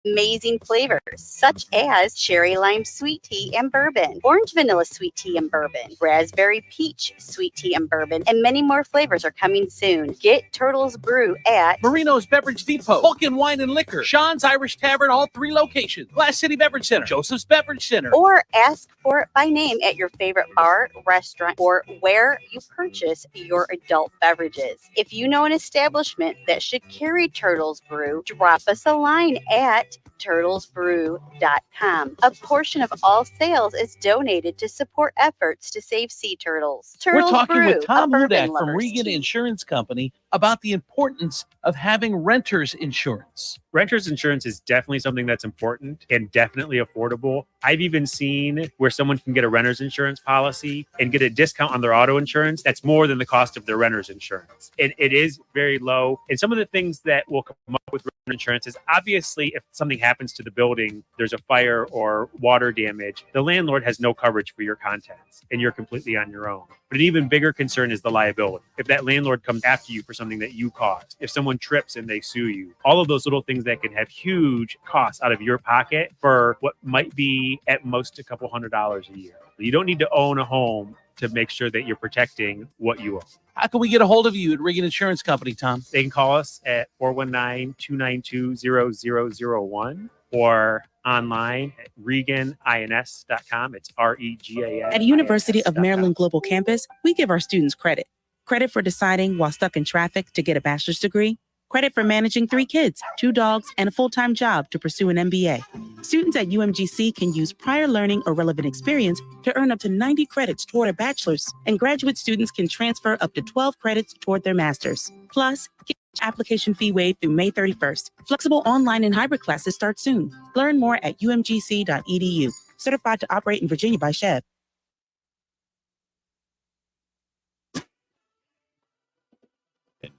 Speaker 3: amazing flavors such as cherry lime sweet tea and bourbon, orange vanilla sweet tea and bourbon, raspberry peach sweet tea and bourbon, and many more flavors are coming soon. Get Turtles Brew at
Speaker 8: Marino's Beverage Depot, Vulcan Wine and Liquor, Sean's Irish Tavern, all 3 locations, Glass City Beverage Center, Joseph's Beverage Center.
Speaker 3: or ask for it by name at your favorite bar, restaurant, or where you purchase your adult beverages. If you know an establishment that should carry Turtles Brew, drop us a line at turtlesbrew.com. A portion of all sales is donated to support efforts to save sea turtles. Turtles
Speaker 8: We're talking
Speaker 3: Brew,
Speaker 8: with Tom
Speaker 3: a bourbon
Speaker 8: Hudak from
Speaker 3: lover's
Speaker 8: Regan
Speaker 3: tea.
Speaker 8: Insurance Company about the importance of having renter's insurance.
Speaker 4: Renter's insurance is definitely something that's important and definitely affordable. I've even seen where someone can get a renter's insurance policy and get a discount on their auto insurance that's more than the cost of their renter's insurance. It is very low. And some of the things that will come up with renter's insurance is obviously if something happens to the building, there's a fire or water damage, the landlord has no coverage for your contents and you're completely on your own. But an even bigger concern is the liability. If that landlord comes after you for something that you caused, if someone trips and they sue you, all of those little things that can have huge costs out of your pocket for what might be at most a couple $100s a year. You don't need to own a home to make sure that you're protecting what you own.
Speaker 8: How can we get a hold of you at Regan Insurance Company, Tom?
Speaker 4: They can call us at 419-292-0001 or online at reganins.com. It's REGAN.
Speaker 6: At University of Maryland Global Campus, we give our students credit. Credit for deciding while stuck in traffic to get a bachelor's degree. Credit for managing 3 kids, 2 dogs, and a full-time job to pursue an MBA. Students at UMGC can use prior learning or relevant experience to earn up to 90 credits toward a bachelor's, and graduate students can transfer up to 12 credits toward their master's. Plus, get application fee waived through May 31st. Flexible online and hybrid classes start soon. Learn more at umgc.edu. Certified to operate in Virginia by SHEV.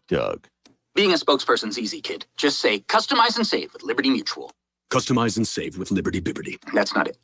Speaker 10: Doug.
Speaker 12: Being a spokesperson's easy, kid. Just say, customize and save with Liberty Mutual.
Speaker 10: Customize and save with Liberty Biberty.
Speaker 12: That's not it.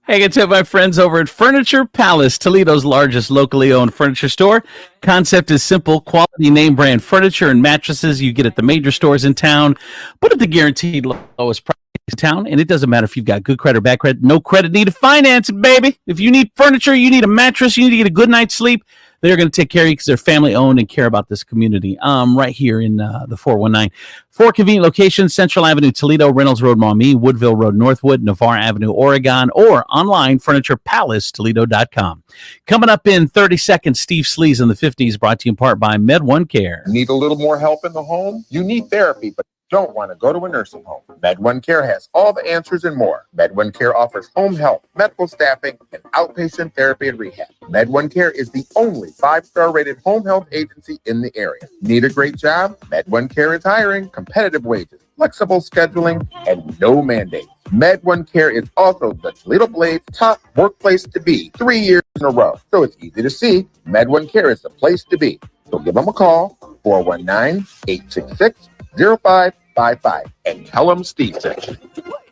Speaker 8: Hey, get to my friends over at Furniture Palace, Toledo's largest locally owned furniture store. Concept is simple: quality name brand furniture and mattresses you get at the major stores in town, but at the guaranteed lowest price in town. And it doesn't matter if you've got good credit or bad credit. No credit needed. Finance it, baby. If you need furniture, you need a mattress, you need to get a good night's sleep, they're going to take care of you because they're family owned and care about this community. Right here in the 419. 4 convenient locations: Central Avenue, Toledo; Reynolds Road, Maumee; Woodville Road, Northwood; Navarre Avenue, Oregon; or online, FurniturePalaceToledo.com. Coming up in 30 seconds, Steve Sleaze in the 50s, brought to you in part by Med1 Care.
Speaker 13: Need a little more help in the home? You need therapy, but don't want to go to a nursing home. Med1 Care has all the answers and more. Med1 Care offers home health, medical staffing, and outpatient therapy and rehab. Med1 Care is the only 5-star rated home health agency in the area. Need a great job? Med1 Care is hiring, competitive wages, flexible scheduling, and no mandates. Med1 Care is also the Toledo Blade's top workplace to be 3 years in a row. So it's easy to see. Med1 Care is the place to be. So give them a call, 419-866-0555, and tell them Steve sent you.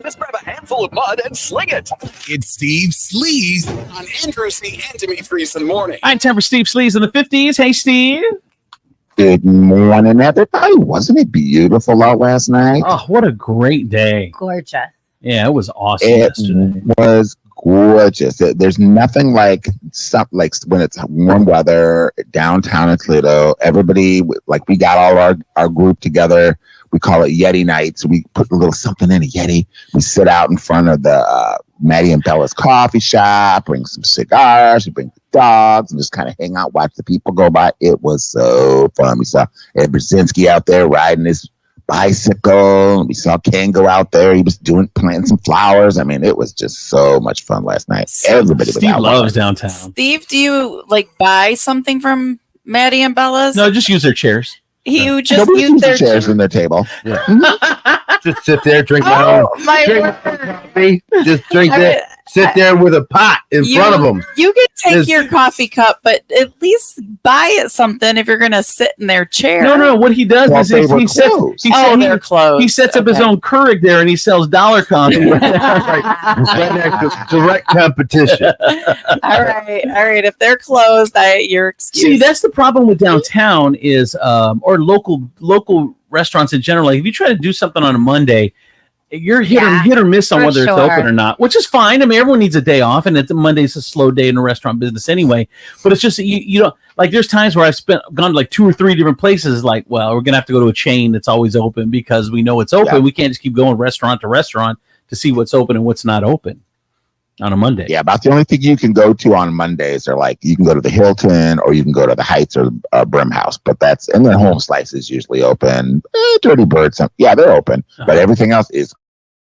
Speaker 24: Let's grab a handful of mud and sling it. It's Steve Sleaze on Andrew C. and Demetrius in the morning.
Speaker 8: All right, time for Steve Sleaze in the 50s. Hey, Steve.
Speaker 25: Good morning, everybody. Wasn't it beautiful out last night?
Speaker 8: Oh, what a great day.
Speaker 5: Gorgeous.
Speaker 8: Yeah, it was awesome
Speaker 25: It
Speaker 8: yesterday.
Speaker 25: was gorgeous. There's nothing like when it's warm weather downtown in Toledo. Everybody, like, we got all our group together. We call it Yeti nights. We put a little something in a Yeti. We sit out in front of the Maddie and Bella's coffee shop, bring some cigars, we bring the dogs, and just kind of hang out, watch the people go by. It was so fun. We saw Ed Brzezinski out there riding his bicycle. We saw Ken go out there. He was planting some flowers. I mean, it was just so much fun last night. Everybody was
Speaker 8: Steve
Speaker 25: out.
Speaker 8: loves downtown.
Speaker 11: Steve, do you buy something from Maddie and Bella's?
Speaker 8: No, just use their chairs.
Speaker 11: You just
Speaker 25: Nobody
Speaker 11: use
Speaker 25: uses
Speaker 11: their
Speaker 25: chairs in their table.
Speaker 7: Just sit there, drink my own.
Speaker 11: my
Speaker 7: drink
Speaker 11: word.
Speaker 7: coffee. Just drink that. Sit there with a pot in front of them.
Speaker 11: You can take
Speaker 7: There's-
Speaker 11: your coffee cup, but at least buy it something if you're going to sit in their chair.
Speaker 8: No. What he does
Speaker 25: Well,
Speaker 8: is
Speaker 25: they were
Speaker 8: he sets
Speaker 25: closed.
Speaker 11: They're closed.
Speaker 8: he sets up his
Speaker 11: Okay.
Speaker 8: own Keurig there, and he sells dollar coffee.
Speaker 7: Right next to direct competition.
Speaker 11: All right. If they're closed, you're excused.
Speaker 8: See, that's the problem with downtown is, or local restaurants in general. Like, if you try to do something on a Monday, you're hit or miss on
Speaker 5: for
Speaker 8: whether it's
Speaker 5: sure.
Speaker 8: open or not, which is fine. I mean, everyone needs a day off, and Monday's a slow day in the restaurant business anyway. But it's just you don't like. There's times where I've gone to like 2 or 3 different places. Like, well, we're gonna have to go to a chain that's always open because we know it's open.
Speaker 25: Yeah.
Speaker 8: We can't just keep going restaurant to restaurant to see what's open and what's not open on a Monday.
Speaker 25: Yeah, about the only thing you can go to on Mondays are like you can go to the Hilton or you can go to the Heights or Brim House, but and then Home Slice is usually open. Dirty Bird, they're open, but everything else is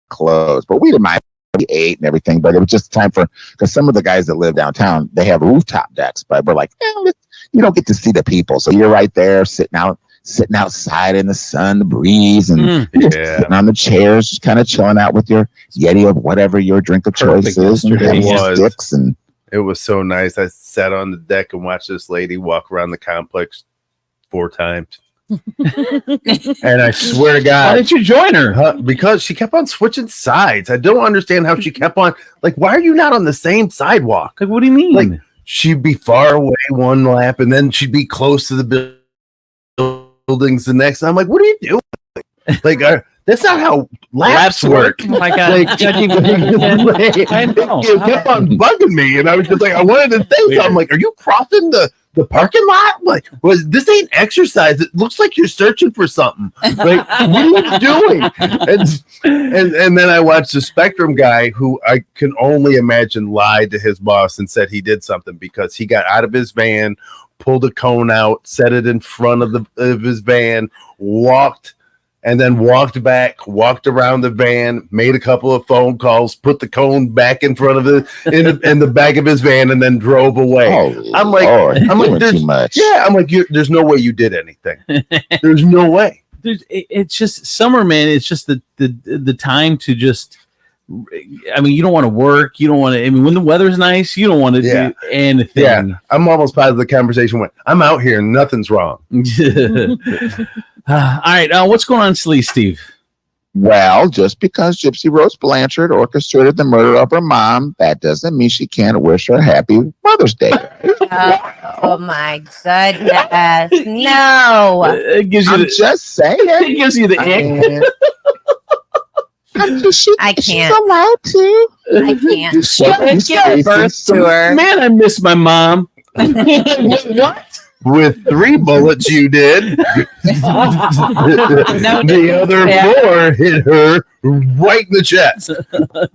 Speaker 25: closed. But we didn't mind. We ate and everything, but it was just time because some of the guys that live downtown, they have rooftop decks, but we're like, you don't get to see the people, so you're right there sitting outside in the sun, the breeze, and sitting on the chairs, just kind of chilling out with your Yeti or whatever your drink of choice is, and having your sticks. And
Speaker 7: It was so nice. I sat on the deck and watched this lady walk around the complex 4 times. And I swear to God,
Speaker 8: why didn't you join her?
Speaker 7: Because she kept on switching sides. I don't understand how she kept on. Like, why are you not on the same sidewalk?
Speaker 8: Like, what do you mean?
Speaker 7: Like, she'd be far away one lap, and then she'd be close to the buildings the next. I'm like, what are you doing? Like, That's not how laps work.
Speaker 9: Oh my God.
Speaker 7: Like,
Speaker 9: Judging
Speaker 7: it
Speaker 9: I know.
Speaker 7: kept on bugging me, and I was just like, I wanted to say something. I'm like, are you crossing the parking lot? Like, this ain't exercise. It looks like you're searching for something. Like, what are you doing? And then I watched the Spectrum guy, who I can only imagine lied to his boss and said he did something because he got out of his van, pulled a cone out, set it in front of his van, walked back, walked around the van, made a couple of phone calls, put the cone back in front of in the back of his van, and then drove away.
Speaker 25: Oh,
Speaker 7: I'm like, there's
Speaker 25: too much.
Speaker 7: Yeah, I'm like, there's no way you did anything. There's no way.
Speaker 8: It's just summer, man. It's just the time to just. I mean, you don't want to work. You don't want to. I mean, when the weather's nice, you don't want to do anything.
Speaker 7: Yeah, I'm almost positive the conversation went, I'm out here and nothing's wrong.
Speaker 8: All right, what's going on, Steve?
Speaker 25: Well, just because Gypsy Rose Blanchard orchestrated the murder of her mom, that doesn't mean she can't wish her happy Mother's Day.
Speaker 5: Oh my goodness! No,
Speaker 8: it gives you
Speaker 25: I'm just saying.
Speaker 8: It gives you the ick.
Speaker 5: I can't.
Speaker 25: She's allowed to.
Speaker 5: I can't.
Speaker 25: Give birth to her.
Speaker 8: Man, I miss my mom. What?
Speaker 7: With 3 bullets, you did. The other 4 hit her right in the chest.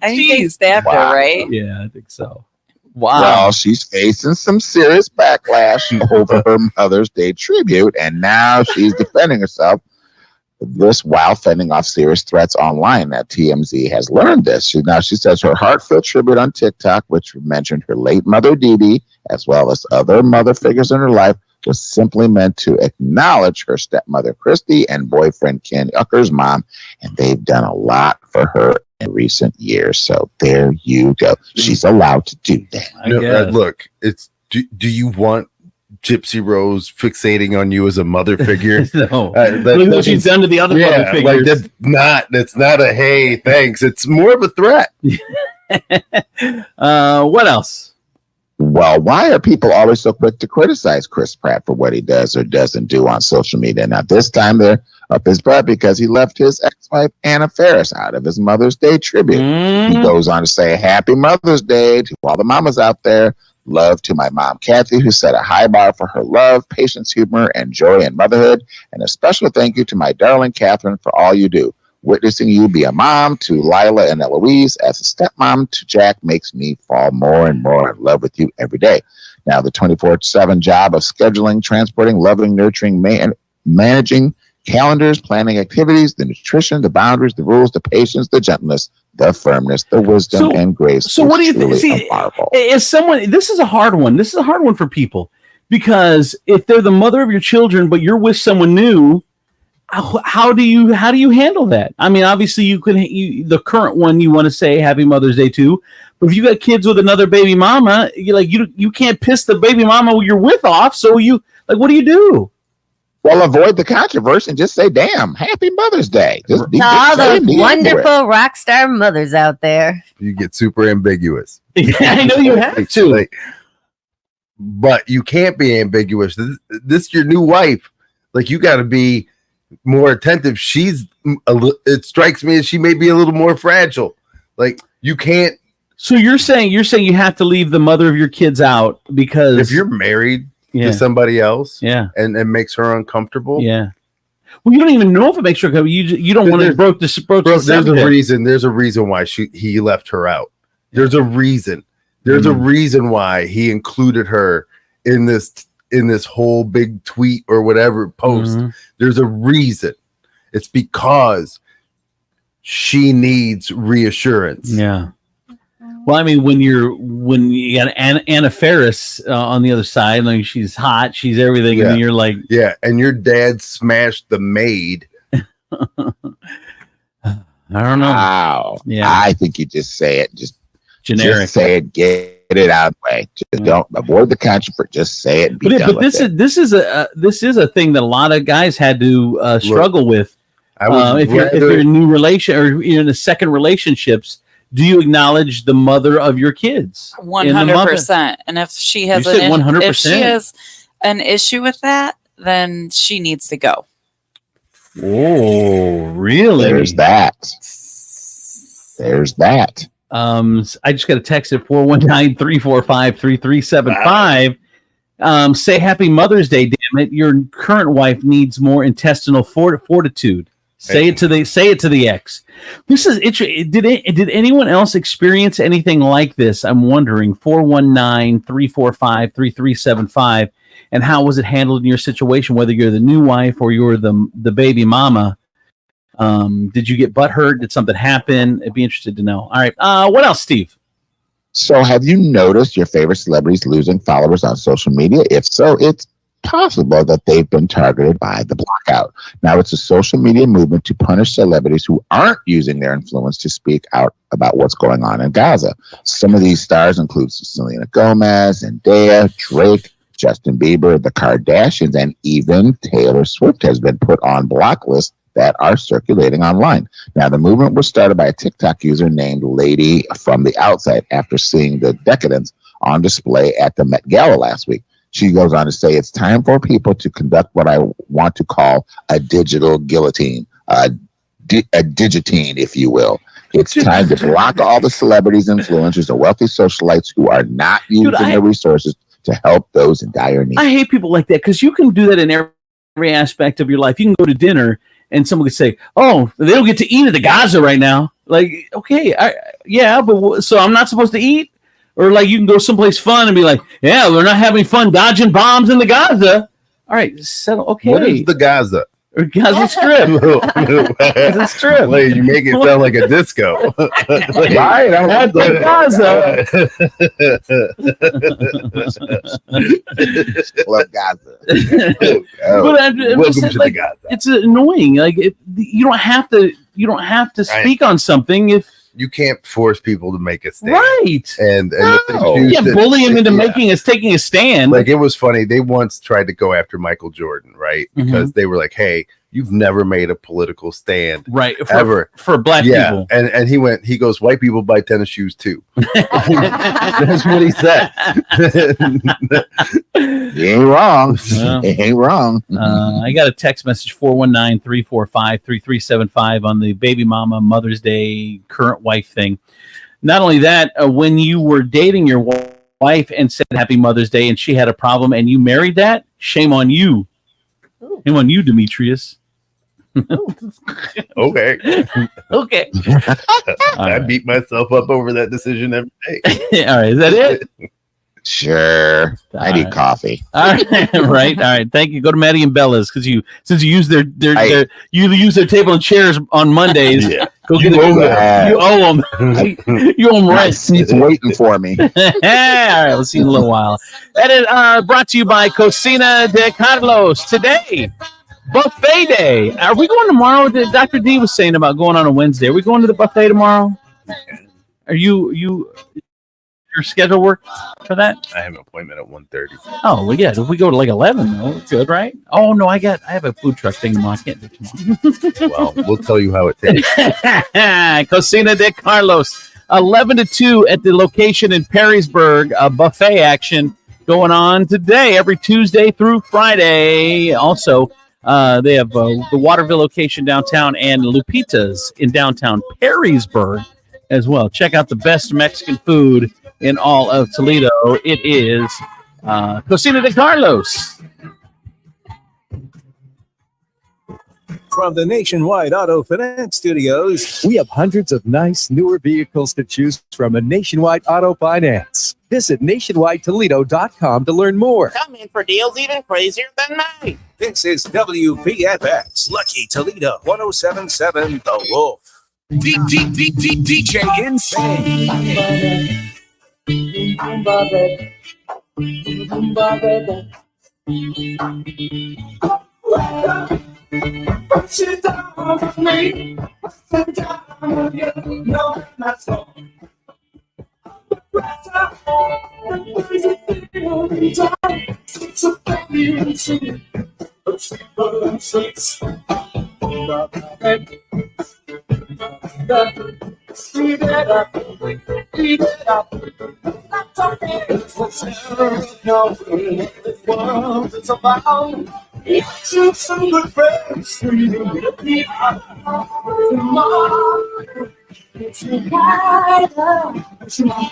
Speaker 11: I think they stabbed her, right?
Speaker 8: Yeah, I think so. Wow.
Speaker 25: Well, she's facing some serious backlash over her Mother's Day tribute, and now she's defending herself. This while fending off serious threats online. That TMZ has learned this. She says her heartfelt tribute on TikTok, which mentioned her late mother Dee Dee, as well as other mother figures in her life, was simply meant to acknowledge her stepmother Christy and boyfriend Ken Ucker's mom, and they've done a lot for her in recent years. So there you go. She's allowed to do that.
Speaker 7: Look, it's do you want Gypsy Rose fixating on you as a mother figure?
Speaker 8: No. Look what she's done to the other mother figures.
Speaker 7: Like that's not a hey, thanks. It's more of a threat.
Speaker 8: What else?
Speaker 25: Well, why are people always so quick to criticize Chris Pratt for what he does or doesn't do on social media? Now, this time they're up his butt because he left his ex-wife Anna Faris out of his Mother's Day tribute. He goes on to say, Happy Mother's Day to all the mamas out there. Love to my mom, Kathy, who set a high bar for her love, patience, humor, and joy in motherhood. And a special thank you to my darling Catherine for all you do. Witnessing you be a mom to Lila and Eloise as a stepmom to Jack makes me fall more and more in love with you every day. Now, the 24/7 job of scheduling, transporting, loving, nurturing, managing calendars, planning activities, the nutrition, the boundaries, the rules, the patience, the gentleness, the firmness, the wisdom, and grace.
Speaker 8: So what do you think? See, as someone, this is a hard one. This is a hard one for people because if they're the mother of your children, but you're with someone new, how do you handle that? I mean, obviously the current one you want to say Happy Mother's Day to, but if you got kids with another baby mama, you can't piss the baby mama you're with off. So what do you do?
Speaker 25: Well, avoid the controversy and just say, "Damn, Happy Mother's Day."
Speaker 5: To all those wonderful rock star mothers out there.
Speaker 7: You get super ambiguous.
Speaker 8: Yeah, I know you have to.
Speaker 7: But you can't be ambiguous. This is your new wife. Like, you got to be more attentive. It strikes me as she may be a little more fragile. Like, you can't.
Speaker 8: So you're saying you have to leave the mother of your kids out because
Speaker 7: if you're married to somebody else, and it makes her uncomfortable,
Speaker 8: well, you don't even know if it makes her uncomfortable. You don't want to broach the
Speaker 7: There's a reason why he left her out. There's a reason. There's a reason why he included her in this whole big tweet or whatever post. There's a reason. It's because she needs reassurance.
Speaker 8: Yeah. Well, I mean, when you got Anna Faris on the other side, like she's hot, she's everything, and you're like,
Speaker 7: and your dad smashed the maid.
Speaker 8: I don't know.
Speaker 25: Wow.
Speaker 8: Yeah.
Speaker 25: I think you just say it, just
Speaker 8: generic.
Speaker 25: Just say it, get it out of the way. Just don't avoid the controversy. Just say it. And be done with it.
Speaker 8: This is a thing that a lot of guys had to struggle with. If you're in a new relation or you're in a second relationships. Do you acknowledge the mother of your kids?
Speaker 11: 100%. And if she has
Speaker 8: if
Speaker 11: she has an issue with that, then she needs to go.
Speaker 8: Oh, really?
Speaker 25: There's that. There's that.
Speaker 8: I just got a text at 419-345-3375. Say happy Mother's Day, damn it. Your current wife needs more intestinal fortitude. Say it to the ex. This is interesting. Did anyone else experience anything like this? I'm wondering. 419-345-3375. And how was it handled in your situation, whether you're the new wife or you're the baby mama? Did you get butthurt? Did something happen? I'd be interested to know. All right. What else, Steve?
Speaker 25: So have you noticed your favorite celebrities losing followers on social media? If so, it's possible that they've been targeted by the blackout. Now, it's a social media movement to punish celebrities who aren't using their influence to speak out about what's going on in Gaza. Some of these stars include Selena Gomez, Zendaya, Drake, Justin Bieber, the Kardashians, and even Taylor Swift has been put on block lists that are circulating online. Now, the movement was started by a TikTok user named Lady from the Outside after seeing the decadence on display at the Met Gala last week. She goes on to say, it's time for people to conduct what I want to call a digital guillotine, a digitine, if you will. It's time to block all the celebrities, influencers, and wealthy socialites who are not using their resources to help those in dire need.
Speaker 8: I hate people like that because you can do that in every aspect of your life. You can go to dinner and someone could say, oh, they don't get to eat at the Gaza right now. Like, okay, but so I'm not supposed to eat? Or like you can go someplace fun and be like, yeah, we're not having fun dodging bombs in the Gaza. All right, settle. Okay.
Speaker 7: What is the Gaza?
Speaker 8: Or Gaza Strip. Gaza Strip.
Speaker 7: Like, you make it sound like a disco.
Speaker 25: Right, I'm
Speaker 8: at the Gaza.
Speaker 25: Love Gaza.
Speaker 8: But
Speaker 7: Welcome to the Gaza.
Speaker 8: It's annoying. Like you don't have to speak on something if
Speaker 7: you can't force people to make a stand.
Speaker 8: Right.
Speaker 7: And
Speaker 8: bully him into taking a stand.
Speaker 7: Like, it was funny. They once tried to go after Michael Jordan, right? Because they were like, hey, you've never made a political stand.
Speaker 8: Right.
Speaker 7: Ever.
Speaker 8: For black people.
Speaker 7: And he goes, white people buy tennis shoes too. That's what he said.
Speaker 25: You ain't wrong. You ain't wrong.
Speaker 8: I got a text message 419-345-3375 on the baby mama Mother's Day current wife thing. Not only that, when you were dating your wife and said happy Mother's Day and she had a problem and you married that, shame on you. Shame on you, Demetrius.
Speaker 7: Okay.
Speaker 8: Okay.
Speaker 7: I beat myself up over that decision every day.
Speaker 8: All right. Is that it?
Speaker 25: Sure. I need coffee.
Speaker 8: All right. Right. All right. Thank you. Go to Maddie and Bella's since you use their you use their table and chairs on Mondays.
Speaker 25: Yeah.
Speaker 8: Go get it. You owe them. You owe them rent.
Speaker 25: He's waiting for me.
Speaker 8: All right. We'll see you in a little while. That is brought to you by Cocina de Carlos. Today, buffet day. Are we going tomorrow? Dr. D was saying about going on a Wednesday. Are we going to the buffet tomorrow? Are you your schedule work for that?
Speaker 7: I have an appointment at 1:30.
Speaker 8: Oh, well, yeah. If we go to like 11, though, it's good, right? Oh, no, I have a food truck thing tomorrow. I can't do it tomorrow.
Speaker 7: Well, we'll tell you how it tastes.
Speaker 8: Cocina de Carlos, 11 to 2 at the location in Perrysburg. Buffet action going on today, every Tuesday through Friday. Also, they have the Waterville location downtown and Lupita's in downtown Perrysburg as well. Check out the best Mexican food in all of Toledo. It is Cocina de Carlos.
Speaker 14: From the Nationwide Auto Finance Studios, we have hundreds of nice, newer vehicles to choose from at Nationwide Auto Finance. Visit nationwidetoledo.com to learn more.
Speaker 15: Come in for deals even crazier than mine.
Speaker 14: This is WPFX, Lucky Toledo, 1077 The Wolf.
Speaker 24: DJ Insane.
Speaker 2: Put you down on me, put down on you, no, not so. Pressure, the crazy thing in time, it's a baby and sing, but simple and sweet. Speed it up, speed it up. Not talking, it's what's no, this world is about. To some good friends, tomorrow. Together, tomorrow.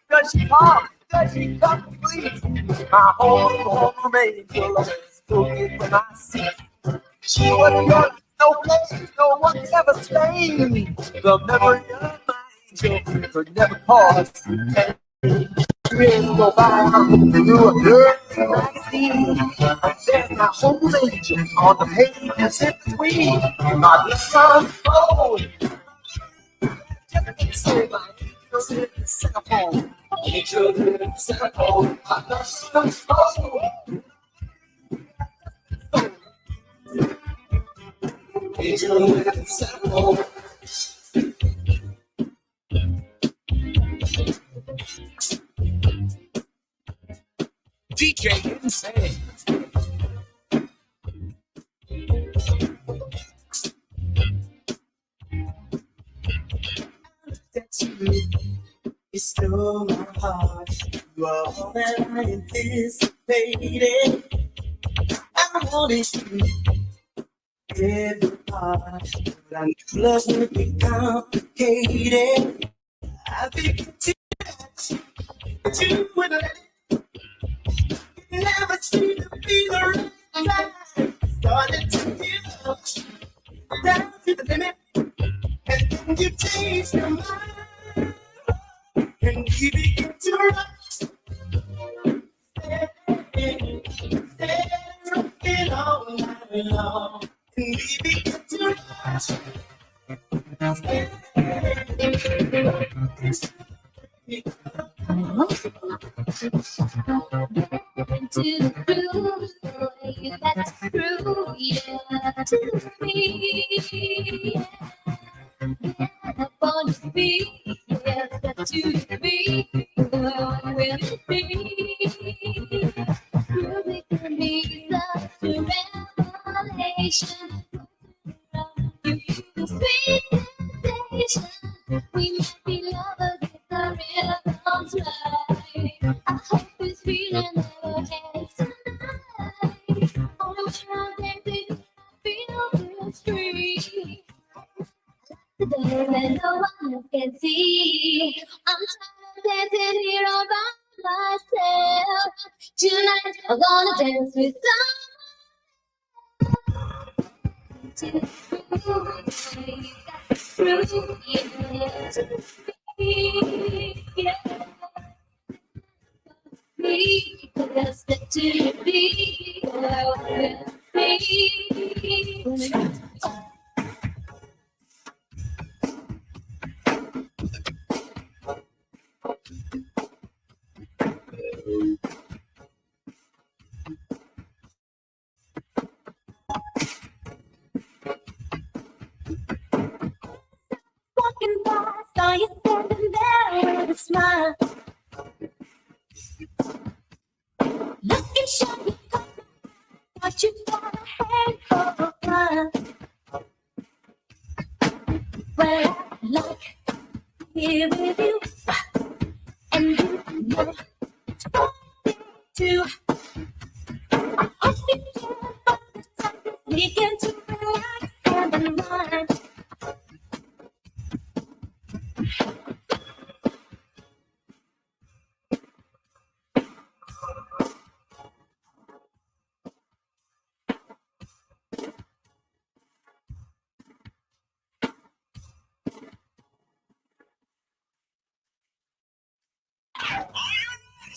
Speaker 16: Does she come? Does she come, please? My home angel always cooking when I see. She was young, no place, no one's ever slain. The memory of my angel could never pause. Go by through a dirty magazine. There's my home angel on the pages in between. My little son, oh, just say my angel's in the center home. Angel in the center home. My little son, oh. Angel in the center home. DJ Insane. That's you. You stole my heart. You are all that I anticipated. I wanted you every part, but I knew love would be complicated. I think that you would let it. Never seemed to be the right time. Started to give up, down to the limit, and then you changed your mind, and we began to rush. Stay rocking all night long, and we began to rush.
Speaker 2: To the groove, that's true, yeah, to me. I want to be, yeah, that's to be. What will it be? Music can be such a revelation. You the sweet sensation. We might be lovers if the rhythm's right. I hope this feeling never ends tonight. Only when I'm dancing, I feel this free. The days that no one else can see. I'm tired of dancing here all by myself. Tonight I'm gonna dance with someone. True, yeah, to me, yeah. Me, that's the to be, me. Walking by, saw you standing there with a smile. Looking shy, you thought you got a head for a while. Well, I like here with you, and you know it's funny too. I hope you care about the time we can to relax and unwind.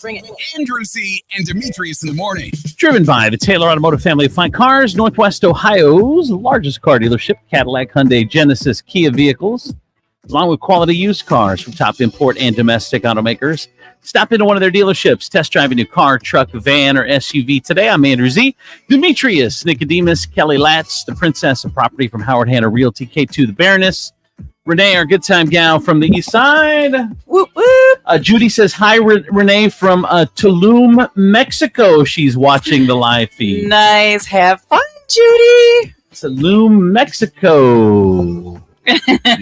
Speaker 24: Bring it. Andrew C. and Demetrius in the morning.
Speaker 8: Driven by the Taylor Automotive family of fine cars, Northwest Ohio's largest car dealership, Cadillac, Hyundai, Genesis, Kia vehicles, along with quality used cars from top import and domestic automakers. Stop into one of their dealerships, test drive a new car, truck, van, or SUV today. I'm Andrew Z. Demetrius, Nicodemus, Kelly Latz, the Princess of Property from Howard Hanna Realty, K2 the Baroness, Renee, our good time gal from the east side.
Speaker 11: Whoop, whoop.
Speaker 8: Judy says, hi, Renee from Tulum, Mexico. She's watching the live feed.
Speaker 11: Nice. Have fun, Judy.
Speaker 8: Tulum, Mexico.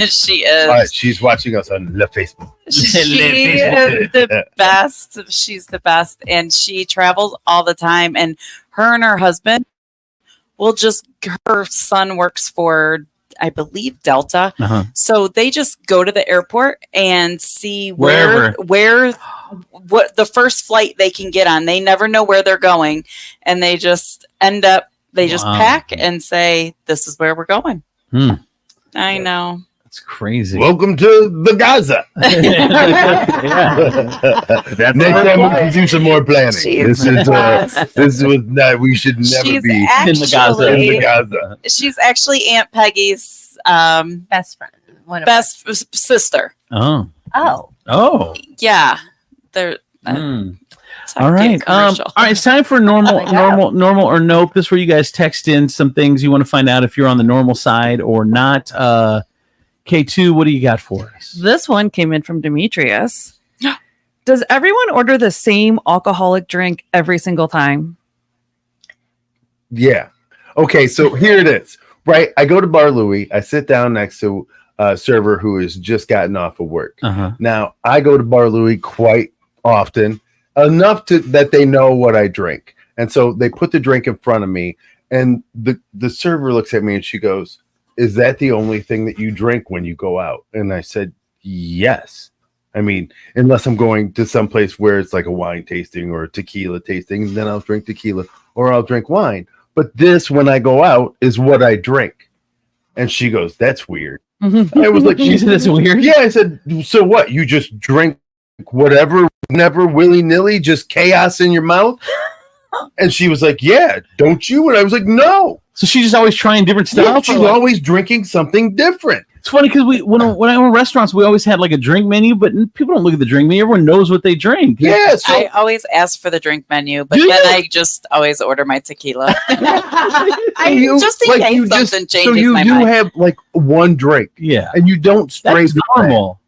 Speaker 11: She is.
Speaker 7: All right, she's watching us on Le Facebook.
Speaker 11: She is the best. She's the best. And she travels all the time. And her husband will her son works for, I believe, Delta.
Speaker 8: Uh-huh.
Speaker 11: So they just go to the airport and see
Speaker 8: Wherever.
Speaker 11: what the first flight they can get on. They never know where they're going. And they just just pack and say, this is where we're going. I know.
Speaker 8: That's crazy.
Speaker 7: Welcome to the Gaza. Next time we can do some more planning. This was not. We should never be
Speaker 11: in
Speaker 7: the Gaza.
Speaker 11: She's actually Aunt Peggy's
Speaker 5: best friend,
Speaker 11: best sister.
Speaker 8: Oh.
Speaker 11: Yeah. They're.
Speaker 8: All right. All right. It's time for normal or nope. This is where you guys text in some things you want to find out if you're on the normal side or not. K2, what do you got for us?
Speaker 9: This one came in from Demetrius. Does everyone order the same alcoholic drink every single time?
Speaker 7: Yeah. Okay. So here it is. Right. I go to Bar Louie. I sit down next to a server who has just gotten off of work.
Speaker 8: Uh-huh.
Speaker 7: Now I go to Bar Louie quite often, enough that they know what I drink, and so they put the drink in front of me, and the server looks at me and she goes, "Is that the only thing that you drink when you go out?" And I said, "Yes. I mean, unless I'm going to some place where it's like a wine tasting or a tequila tasting, then I'll drink tequila or I'll drink wine. But this, when I go out, is what I drink." And she goes, "That's weird." I was like,
Speaker 8: "She said that's weird?"
Speaker 7: Yeah, I said, "So what? You just drink whatever, never, willy-nilly, just chaos in your mouth?" And she was like, "Yeah, don't you?" And I was like, "No."
Speaker 8: So she's just always trying different stuff?
Speaker 7: Yeah, she's always drinking something different.
Speaker 8: It's funny because when I went to restaurants, we always had like a drink menu, but people don't look at the drink menu. Everyone knows what they drink.
Speaker 7: Yeah,
Speaker 11: I always ask for the drink menu, but then I just always order my tequila. Just in case something changes
Speaker 7: so you
Speaker 11: my
Speaker 7: do
Speaker 11: mind.
Speaker 7: have like one drink.
Speaker 8: Yeah.
Speaker 7: And you don't stray
Speaker 8: normal.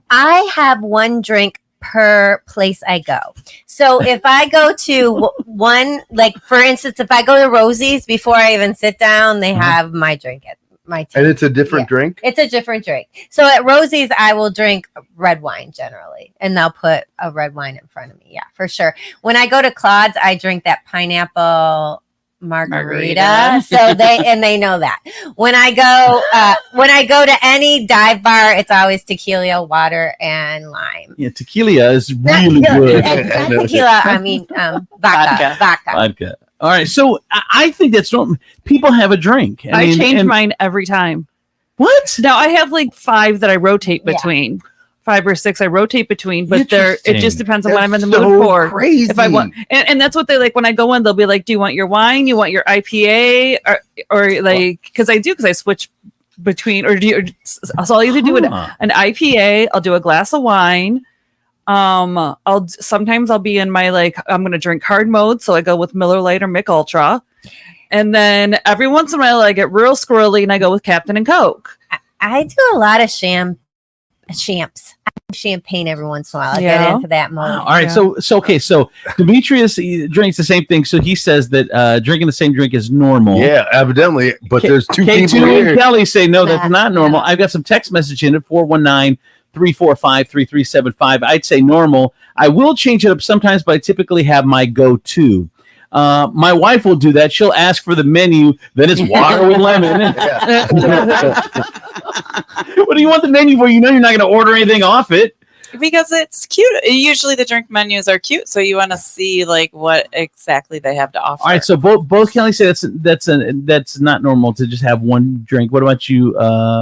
Speaker 5: I have one drink per place I go. So if I go to one, like for instance, if I go to Rosie's, before I even sit down, they have my drink at my table.
Speaker 7: And it's a different drink?
Speaker 5: It's a different drink. So at Rosie's, I will drink red wine generally, and they'll put a red wine in front of me. Yeah, for sure. When I go to Claude's, I drink that pineapple margarita. So they know that. When I go to any dive bar, it's always tequila, water, and lime.
Speaker 8: Yeah, tequila is really good.
Speaker 5: Not tequila, I mean vodka.
Speaker 8: All right, so I think that's normal. People have a drink.
Speaker 9: I change mine every time.
Speaker 8: What?
Speaker 9: Now I have like 5 that I rotate between. 5 or 6 I rotate between, but it just depends on what I'm in the mood for.
Speaker 7: Crazy.
Speaker 9: If I want, and that's what they like when I go in. They'll be like, "Do you want your wine? You want your IPA, or like?" Because I switch between, or do you? So I'll either do an IPA. I'll do a glass of wine. Sometimes I'll be in my I'm gonna drink hard mode, so I go with Miller Lite or Mick Ultra, and then every once in a while I get real squirrely and I go with Captain and Coke.
Speaker 5: I do a lot of champs. I do champagne every once in a while. I get into that mode.
Speaker 8: All right, so Demetrius drinks the same thing. So he says that drinking the same drink is normal.
Speaker 7: Yeah, evidently. But there's two
Speaker 8: K2
Speaker 7: people here.
Speaker 8: and Kelly say no, that's not normal. I've got some text message in at 419-345-3375. I'd say normal. I will change it up sometimes, but I typically have my go-to. My wife will do that. She'll ask for the menu. Then it's water with lemon. What do you want the menu for? You know you're not going to order anything off it.
Speaker 11: Because it's cute. Usually the drink menus are cute, so you want to see what exactly they have to offer.
Speaker 8: All right, so both Kelly say that's not normal to just have one drink. What about you,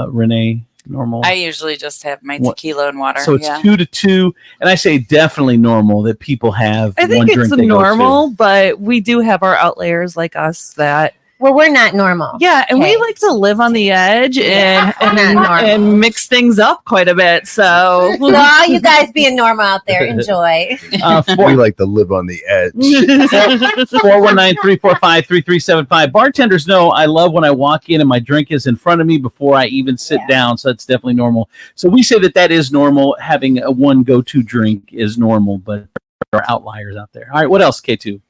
Speaker 8: Renee? Normal.
Speaker 11: I usually just have my tequila and water.
Speaker 8: So it's 2 to 2, and I say definitely normal that people have.
Speaker 9: I think it's normal, but we do have our outliers like us that
Speaker 5: Well, we're not normal.
Speaker 9: Yeah, and we
Speaker 5: Okay.
Speaker 9: like to live on the edge
Speaker 5: Yeah,
Speaker 9: and,
Speaker 5: we're not normal.
Speaker 9: and mix things up quite a bit. So,
Speaker 5: So all you guys being normal out there, enjoy.
Speaker 7: We like to live on the edge.
Speaker 8: 419-345-3375. Bartenders know I love when I walk in and my drink is in front of me before I even sit down. So that's definitely normal. So we say that is normal. Having a one go-to drink is normal, but there are outliers out there. All right, what else, K2?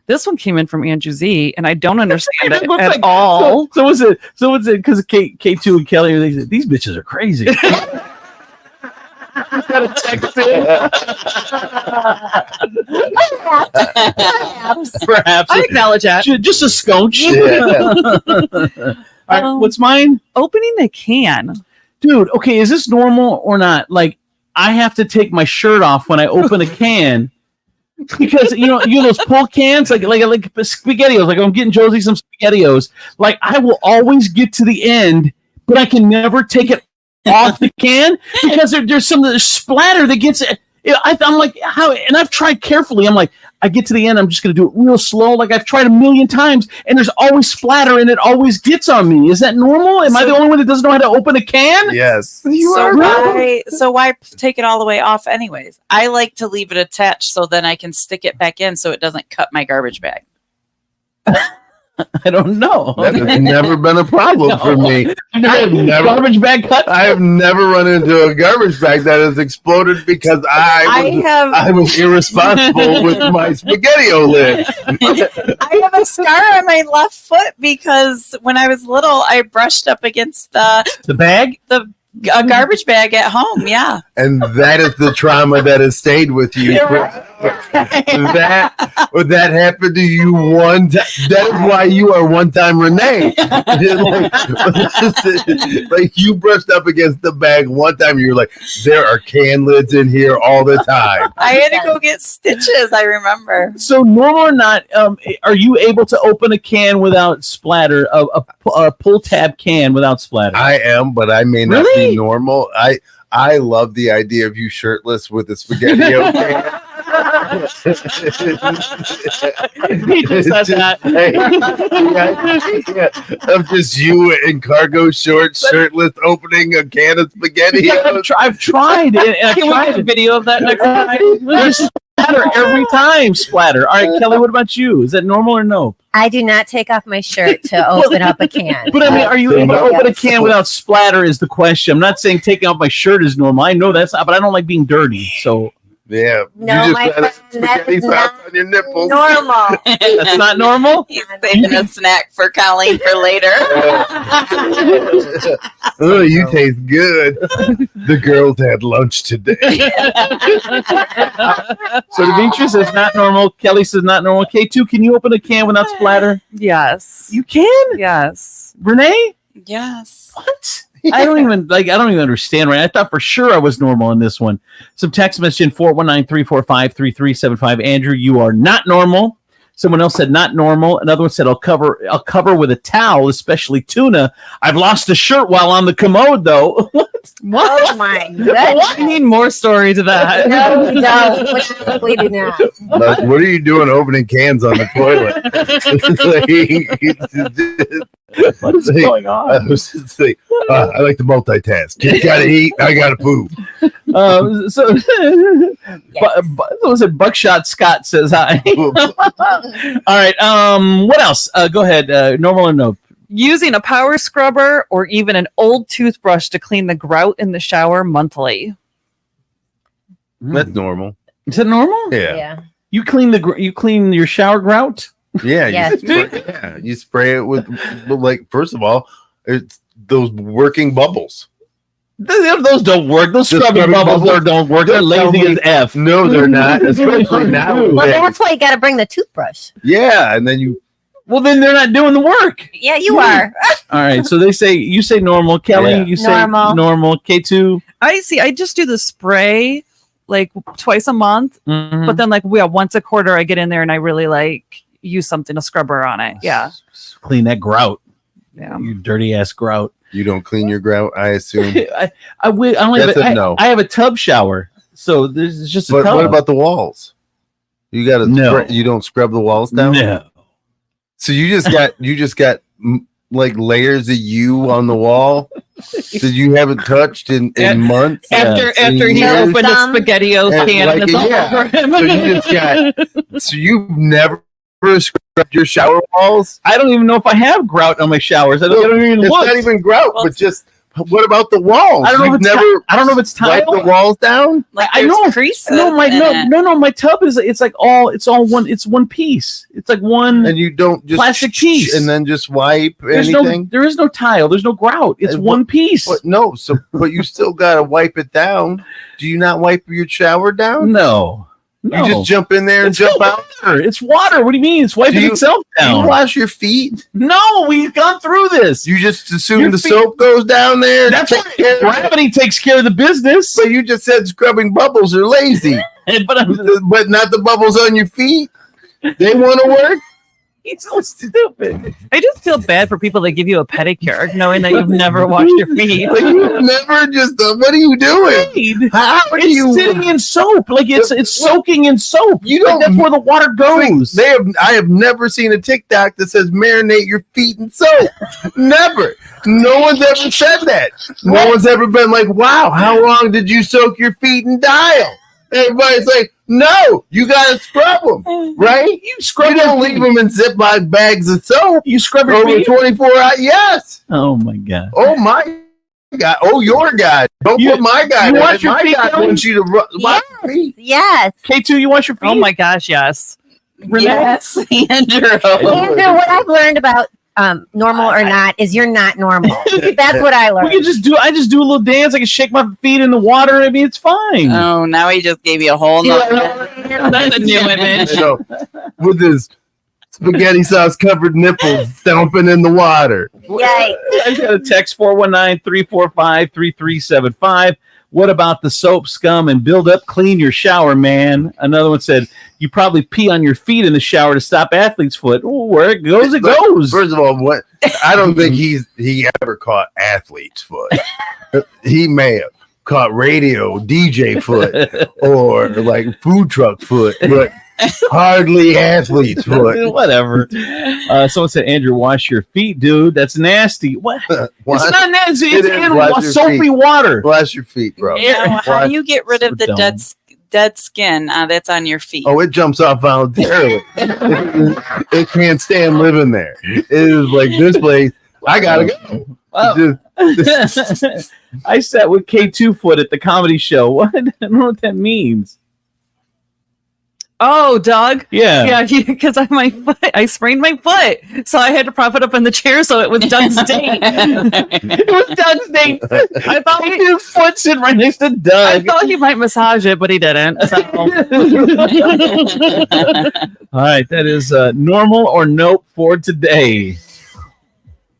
Speaker 9: this one came in from Andrew Z, and I don't understand it at all.
Speaker 8: So was it because K2 and Kelly, they said, these bitches are crazy. Got a text in. Perhaps.
Speaker 9: I acknowledge that.
Speaker 8: Just a scotch. All right, what's mine?
Speaker 9: Opening a can.
Speaker 8: Dude, okay, is this normal or not? Like, I have to take my shirt off when I open a can. Because you know those pull cans, like SpaghettiOs. Like I'm getting Josie some SpaghettiOs. Like I will always get to the end, but I can never take it off the can because there's some splatter that gets it. I'm like, how? And I've tried carefully. I'm like, I get to the end, I'm just going to do it real slow. Like I've tried a million times, and there's always splatter, and it always gets on me. Is that normal? Am I the only one that doesn't know how to open a can?
Speaker 7: Yes.
Speaker 11: So why take it all the way off anyways? I like to leave it attached so then I can stick it back in so it doesn't cut my garbage bag.
Speaker 8: I don't know.
Speaker 7: That has never been a problem for me. I have never
Speaker 8: garbage bag cut.
Speaker 7: I have never run into a garbage bag that has exploded because I was irresponsible with my SpaghettiO lid.
Speaker 11: I have a scar on my left foot because when I was little, I brushed up against
Speaker 8: the bag,
Speaker 11: a garbage bag at home. Yeah.
Speaker 7: And that is the trauma that has stayed with you. That happened to you one time. That is why you are one-time Renee. Like you brushed up against the bag one time. You're like, there are can lids in here all the time.
Speaker 11: I had to go get stitches. I remember.
Speaker 8: So normal or not, are you able to open a can without splatter? A pull tab can without splatter?
Speaker 7: I am, but I may not be normal. I love the idea of you shirtless with a SpaghettiO can.
Speaker 8: He just said that.
Speaker 7: Of just you in cargo shorts, shirtless, opening a can of spaghetti.
Speaker 8: I've tried it. And
Speaker 9: Can we get a video of that next time?
Speaker 8: There's splatter every time. Splatter. All right, Kelly, what about you? Is that normal or no?
Speaker 5: I do not take off my shirt to open up a can.
Speaker 8: But I mean, are you able to open a can without splatter is the question. I'm not saying taking off my shirt is normal. I know that's not, but I don't like being dirty. So
Speaker 7: yeah.
Speaker 5: No,
Speaker 7: you
Speaker 5: my
Speaker 7: just
Speaker 5: friend, that
Speaker 7: spaghetti
Speaker 5: is
Speaker 7: sauce
Speaker 5: not
Speaker 7: on your nipples.
Speaker 5: normal.
Speaker 8: That's not normal?
Speaker 11: He's saving a snack for Colleen for later.
Speaker 7: Oh, you taste good. The girls had lunch today.
Speaker 8: So Demetrius says not normal. Kelly says not normal. K2, can you open a can without splatter?
Speaker 9: Yes.
Speaker 8: You can?
Speaker 9: Yes.
Speaker 8: Renee?
Speaker 11: Yes.
Speaker 8: What? I don't even understand, right? I thought for sure I was normal in this one. Some text message in 419-345-3375. Andrew, you are not normal. Someone else said not normal. Another one said I'll cover with a towel, especially tuna. I've lost a shirt while on the commode though.
Speaker 9: What?
Speaker 5: Oh my god.
Speaker 9: We need more story to that.
Speaker 5: No, we don't. We do not.
Speaker 7: Like, what are you doing opening cans on the toilet?
Speaker 8: What is going on?
Speaker 7: I was just like, I like to multitask. You gotta eat, I gotta poop.
Speaker 8: So was it Buckshot Scott says hi. All right. What else? Go ahead. Normal or no?
Speaker 9: Using a power scrubber or even an old toothbrush to clean the grout in the shower monthly.
Speaker 7: That's normal.
Speaker 8: Is it normal?
Speaker 7: Yeah.
Speaker 8: You clean your shower grout?
Speaker 7: Yeah.
Speaker 5: Yes.
Speaker 7: You spray it with like, first of all, it's those working bubbles.
Speaker 8: Those don't work. Those scrubbing bubbles don't work. They're lazy as F.
Speaker 7: No, they're not. Especially now.
Speaker 5: Well, that's why you got to bring the toothbrush.
Speaker 7: Yeah, and then you.
Speaker 8: Well, then they're not doing the work.
Speaker 5: Yeah, you are.
Speaker 8: All right. So you say normal. Kelly, you say normal. K2.
Speaker 9: I just do the spray like twice a month,
Speaker 8: Mm-hmm.
Speaker 9: but then like once a quarter I get in there and I really like use something, a scrubber on it. Yeah.
Speaker 8: Clean that grout.
Speaker 9: Yeah.
Speaker 8: You dirty ass grout.
Speaker 7: You don't clean your grout, I assume.
Speaker 8: I have a tub shower, so there's just a
Speaker 7: But
Speaker 8: tub.
Speaker 7: what about the walls? You got to. You don't scrub the walls down.
Speaker 8: No.
Speaker 7: So you just got like layers of you on the wall that you haven't touched in months.
Speaker 9: After he
Speaker 7: years.
Speaker 9: opened a SpaghettiOs
Speaker 7: And
Speaker 9: can,
Speaker 7: like,
Speaker 9: it's all
Speaker 7: yeah.
Speaker 9: over him.
Speaker 7: So you just got. So you've never scrubbed your shower walls?
Speaker 8: I don't even know if I have grout on my showers. I don't even
Speaker 7: It's
Speaker 8: look.
Speaker 7: not even grout, but just. What about the walls?
Speaker 8: I don't know if
Speaker 7: You've
Speaker 8: it's I don't know if it's
Speaker 7: wiped
Speaker 8: tile.
Speaker 7: the walls down.
Speaker 11: Like
Speaker 8: I know.
Speaker 11: creases.
Speaker 8: No,
Speaker 11: in it.
Speaker 8: my tub is it's all one piece. It's like one
Speaker 7: And you don't just
Speaker 8: plastic piece.
Speaker 7: and then just wipe
Speaker 8: there is no tile. There's no grout. It's one piece.
Speaker 7: But no, but you still gotta wipe it down. Do you not wipe your shower down?
Speaker 8: No.
Speaker 7: You just jump in there and
Speaker 8: It's
Speaker 7: jump out.
Speaker 8: water. It's water. What do you mean? It's wiping itself
Speaker 7: Do
Speaker 8: down.
Speaker 7: you wash your feet?
Speaker 8: No, we've gone through this.
Speaker 7: You just assume
Speaker 8: Your
Speaker 7: the
Speaker 8: feet-
Speaker 7: soap goes down there.
Speaker 8: That's
Speaker 7: Take
Speaker 8: why
Speaker 7: care of it.
Speaker 8: gravity takes care of the business.
Speaker 7: So you just said scrubbing bubbles are lazy,
Speaker 8: but
Speaker 7: not the bubbles on your feet. They want to work.
Speaker 8: He's so stupid.
Speaker 9: I just feel bad for people that give you a pedicure, knowing that you've never washed your feet.
Speaker 7: Like, you've never just. What are you doing? How are
Speaker 8: It's
Speaker 7: you
Speaker 8: sitting in soap. Like it's soaking in soap.
Speaker 7: You don't.
Speaker 8: That's where the water goes.
Speaker 7: I have never seen a TikTok that says marinate your feet in soap. Never. No one's ever said that. No one's ever been like, wow, how long did you soak your feet in dial? Everybody's like, no, you gotta scrub them, right? You don't leave them in Ziploc bags of soap.
Speaker 8: You scrub your
Speaker 7: over
Speaker 8: feet?
Speaker 7: 24 hours. Yes.
Speaker 8: Oh my god.
Speaker 7: Oh my God. Oh, your God. Don't put my guy.
Speaker 8: You
Speaker 7: on
Speaker 8: wash
Speaker 7: it.
Speaker 8: your
Speaker 7: My
Speaker 8: feet,
Speaker 7: God
Speaker 8: Kelly?
Speaker 7: wants you to wash your feet.
Speaker 5: Yes.
Speaker 8: K2, you wash your feet?
Speaker 9: Oh my gosh, yes.
Speaker 11: Yes, Andrew.
Speaker 5: Andrew, what I've learned about normal or not is you're not normal. That's what I learned.
Speaker 8: I just do a little dance. I can shake my feet in the water. I mean, it's fine.
Speaker 11: Oh, now he just gave you a whole nother.
Speaker 9: That's a new image.
Speaker 7: So, with his spaghetti sauce covered nipples dumping in the water.
Speaker 5: Yay.
Speaker 8: I just got a text 419-345-3375. What about the soap scum and build up, clean your shower, man? Another one said, you probably pee on your feet in the shower to stop athlete's foot. Oh, where it goes, it goes.
Speaker 7: First of all, what I don't think he ever caught athlete's foot. He may have caught radio DJ foot or like food truck foot, but hardly athlete's foot.
Speaker 8: Whatever. Someone said, Andrew, wash your feet, dude. That's nasty. What? It's not nasty. It's in soapy water.
Speaker 7: Wash your feet, bro.
Speaker 11: Now, how do you get rid of the
Speaker 8: dumb.
Speaker 11: dead skin that's on your feet?
Speaker 7: Oh, it jumps off voluntarily. It can't stand living there. It is like this place. I gotta go.
Speaker 8: Well, I sat with K2 foot at the comedy show. What? I don't know what that means.
Speaker 9: Oh, Doug.
Speaker 8: Yeah.
Speaker 9: Because I sprained my foot, so I had to prop it up in the chair so it was Doug's date.
Speaker 8: It was Doug's date. I thought his foot sitting right next to Doug.
Speaker 9: I thought he might massage it, but he didn't. So.
Speaker 8: All right, that is normal or nope for today.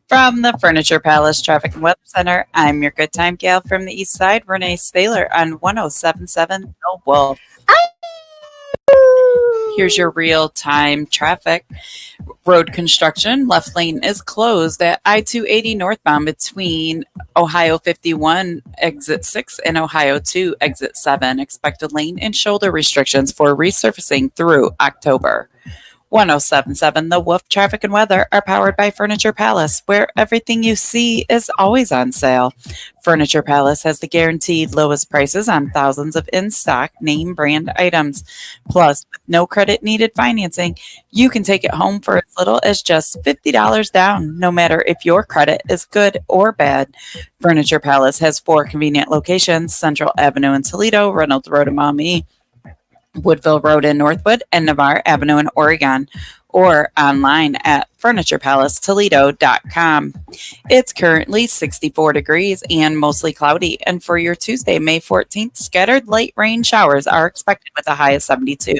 Speaker 11: From the Furniture Palace Traffic and Weather Center, I'm your good time gal from the east side, Renee Staler on 107.7 The Wolf. Here's your real-time traffic. Road construction. Left lane is closed at I-280 northbound between Ohio 51 exit 6 and Ohio 2 exit 7. Expected lane and shoulder restrictions for resurfacing through October. 107.7 The Wolf Traffic and Weather are powered by Furniture Palace, where everything you see is always on sale. Furniture Palace has the guaranteed lowest prices on thousands of in-stock name brand items. Plus, with no credit needed financing, you can take it home for as little as just $50 down, no matter if your credit is good or bad. Furniture Palace has 4 convenient locations: Central Avenue in Toledo, Reynolds Road in Maumee, Woodville Road in Northwood, and Navarre Avenue in Oregon, or online at FurniturePalaceToledo.com. It's currently 64 degrees and mostly cloudy, and for your Tuesday, May 14th, scattered light rain showers are expected with a high of 72.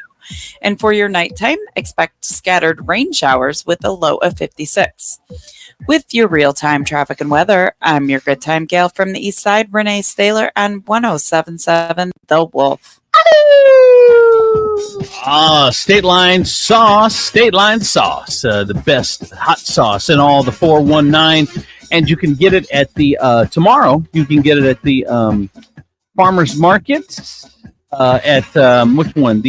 Speaker 11: And for your nighttime, expect scattered rain showers with a low of 56. With your real-time traffic and weather, I'm your good time gal from the east side, Renee Staler on 107.7 The Wolf.
Speaker 8: State Line Sauce, the best hot sauce in all the 419. And you can get it at the, tomorrow, you can get it at the farmer's market which one?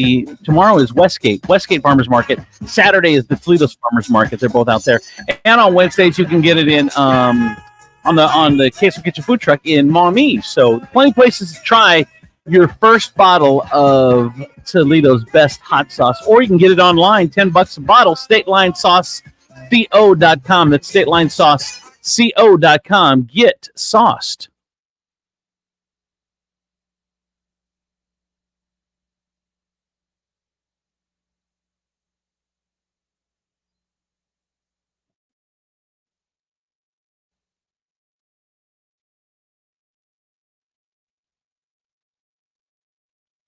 Speaker 8: Tomorrow is Westgate Farmers Market. Saturday is the Toledo Farmers Market. They're both out there. And on Wednesdays you can get it in on the Queso Kitchen food truck in Maumee. So plenty of places to try your first bottle of Toledo's best hot sauce, or you can get it online, $10 a bottle. StatelineSauceCO.com. That's StatelineSauceCO.com. Get sauced.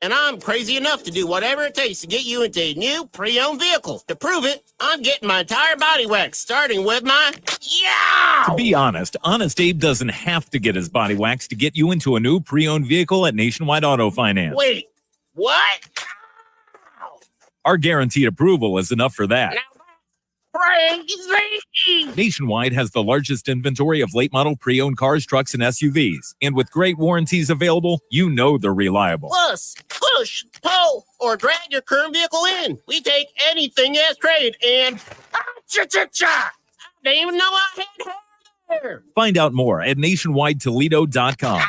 Speaker 15: And I'm crazy enough to do whatever it takes to get you into a new pre-owned vehicle. To prove it, I'm getting my entire body waxed, starting with my
Speaker 17: To be honest, Honest Abe doesn't have to get his body waxed to get you into a new pre-owned vehicle at Nationwide Auto Finance.
Speaker 15: Wait, what?
Speaker 17: Our guaranteed approval is enough for that.
Speaker 15: Crazy!
Speaker 17: Nationwide has the largest inventory of late model pre-owned cars, trucks, and SUVs. And with great warranties available, you know they're reliable.
Speaker 15: Plus, push, pull, or drag your current vehicle in. We take anything as trade and cha-cha-cha! I didn't even know I had hair there.
Speaker 17: Find out more at nationwidetoledo.com.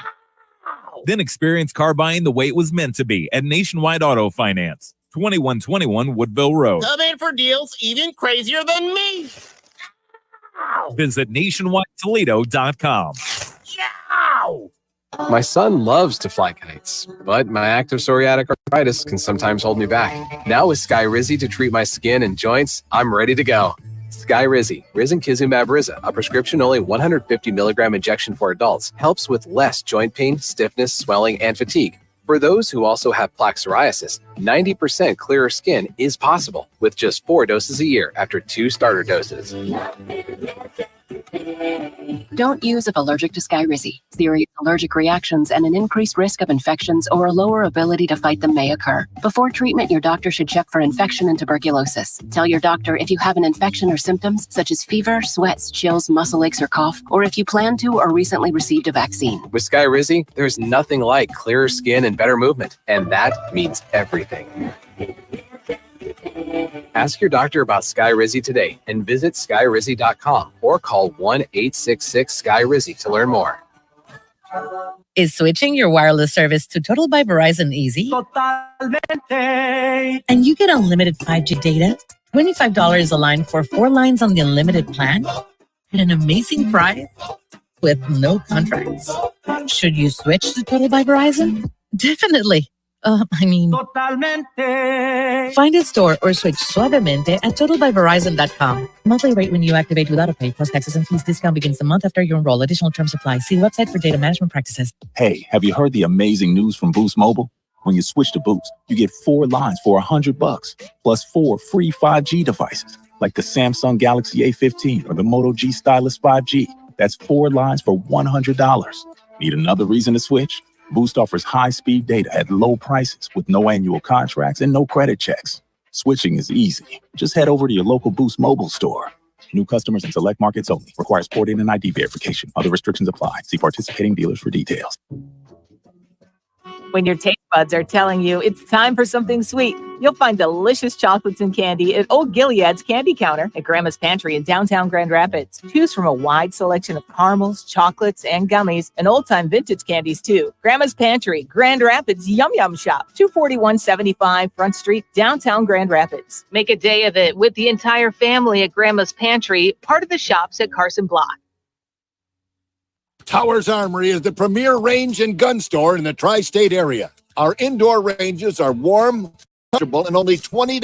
Speaker 17: Then experience car buying the way it was meant to be at Nationwide Auto Finance. 2121 Woodville Road.
Speaker 15: Come in for deals even crazier than me.
Speaker 17: Visit nationwidetoledo.com.
Speaker 18: My son loves to fly kites, but my active psoriatic arthritis can sometimes hold me back. Now with Skyrizi to treat my skin and joints, I'm ready to go. Skyrizi, Risankizumab Riza, a prescription-only 150 milligram injection for adults, helps with less joint pain, stiffness, swelling, and fatigue. For those who also have plaque psoriasis, 90% clearer skin is possible with just 4 doses a year after 2 starter doses.
Speaker 19: Don't use if allergic to Skyrizi. Serious allergic reactions and an increased risk of infections or a lower ability to fight them may occur. Before treatment, your doctor should check for infection and tuberculosis. Tell your doctor if you have an infection or symptoms such as fever, sweats, chills, muscle aches, or cough, or if you plan to or recently received a vaccine.
Speaker 18: With Skyrizi, there's nothing like clearer skin and better movement, and that means everything. Ask your doctor about Skyrizi today and visit skyrizi.com or call 1-866-SKYRIZI to learn more.
Speaker 20: Is switching your wireless service to Total by Verizon easy? And you get unlimited 5G data, $25 a line for 4 lines on the unlimited plan, at an amazing price with no contracts. Should you switch to Total by Verizon? Definitely. Find a store or switch suavemente at totalbyverizon.com. Monthly rate when you activate without a pay plus taxes and fees. Discount begins the month after you enroll. Additional terms apply. See website for data management practices.
Speaker 22: Hey, have you heard the amazing news from Boost Mobile? When you switch to Boost, you get 4 lines for $100 plus 4 free 5G devices like the Samsung Galaxy A15 or the Moto G Stylus 5G. That's 4 lines for $100. Need another reason to switch? Boost offers high-speed data at low prices with no annual contracts and no credit checks. Switching is easy. Just head over to your local Boost mobile store. New customers in select markets only. Requires port-in and ID verification. Other restrictions apply. See participating dealers for details.
Speaker 26: When your taste buds are telling you it's time for something sweet, you'll find delicious chocolates and candy at Old Gilead's Candy Counter at Grandma's Pantry in downtown Grand Rapids. Choose from a wide selection of caramels, chocolates, and gummies, and old-time vintage candies, too. Grandma's Pantry, Grand Rapids Yum Yum Shop, 24175 Front Street, downtown Grand Rapids. Make a day of it with the entire family at Grandma's Pantry, part of the shops at Carson Block.
Speaker 27: Towers Armory is the premier range and gun store in the tri-state area. Our indoor ranges are warm, comfortable, and only $20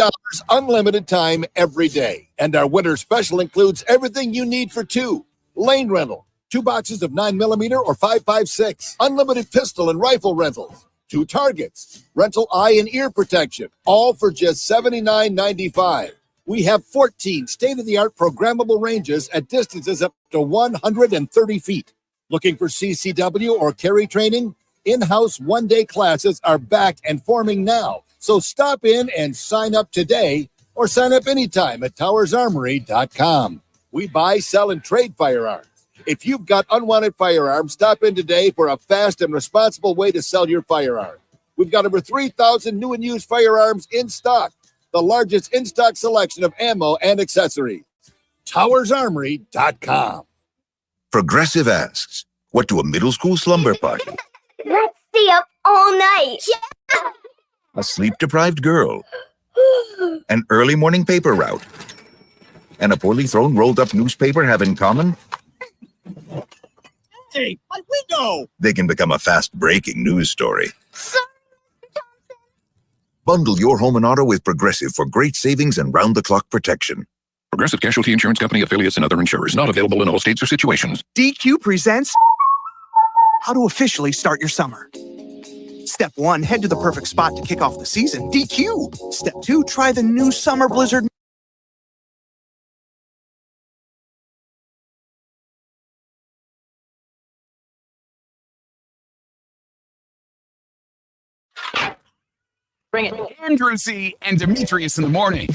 Speaker 27: unlimited time every day. And our winter special includes everything you need for 2. Lane rental, 2 boxes of 9mm or 5.56. Unlimited pistol and rifle rentals. 2 targets. Rental eye and ear protection. All for just $79.95. We have 14 state-of-the-art programmable ranges at distances up to 130 feet. Looking for CCW or carry training? In-house one-day classes are back and forming now. So stop in and sign up today or sign up anytime at towersarmory.com. We buy, sell, and trade firearms. If you've got unwanted firearms, stop in today for a fast and responsible way to sell your firearm. We've got over 3,000 new and used firearms in stock. The largest in-stock selection of ammo and accessories. TowersArmory.com.
Speaker 1: Progressive asks, what do a middle school slumber party,
Speaker 2: Let's stay up all night.
Speaker 1: a sleep-deprived girl, an early morning paper route, and a poorly thrown rolled-up newspaper have in common?
Speaker 15: Hey, let me go.
Speaker 1: They can become a fast-breaking news story. Bundle your home and auto with Progressive for great savings and round-the-clock protection.
Speaker 3: Progressive Casualty Insurance Company, affiliates, and other insurers. Not available in all states or situations.
Speaker 4: DQ presents how to officially start your summer. Step 1, head to the perfect spot to kick off the season. DQ. Step 2, try the new Summer Blizzard.
Speaker 26: Bring it.
Speaker 24: Andrew C. and Demetrius in the morning.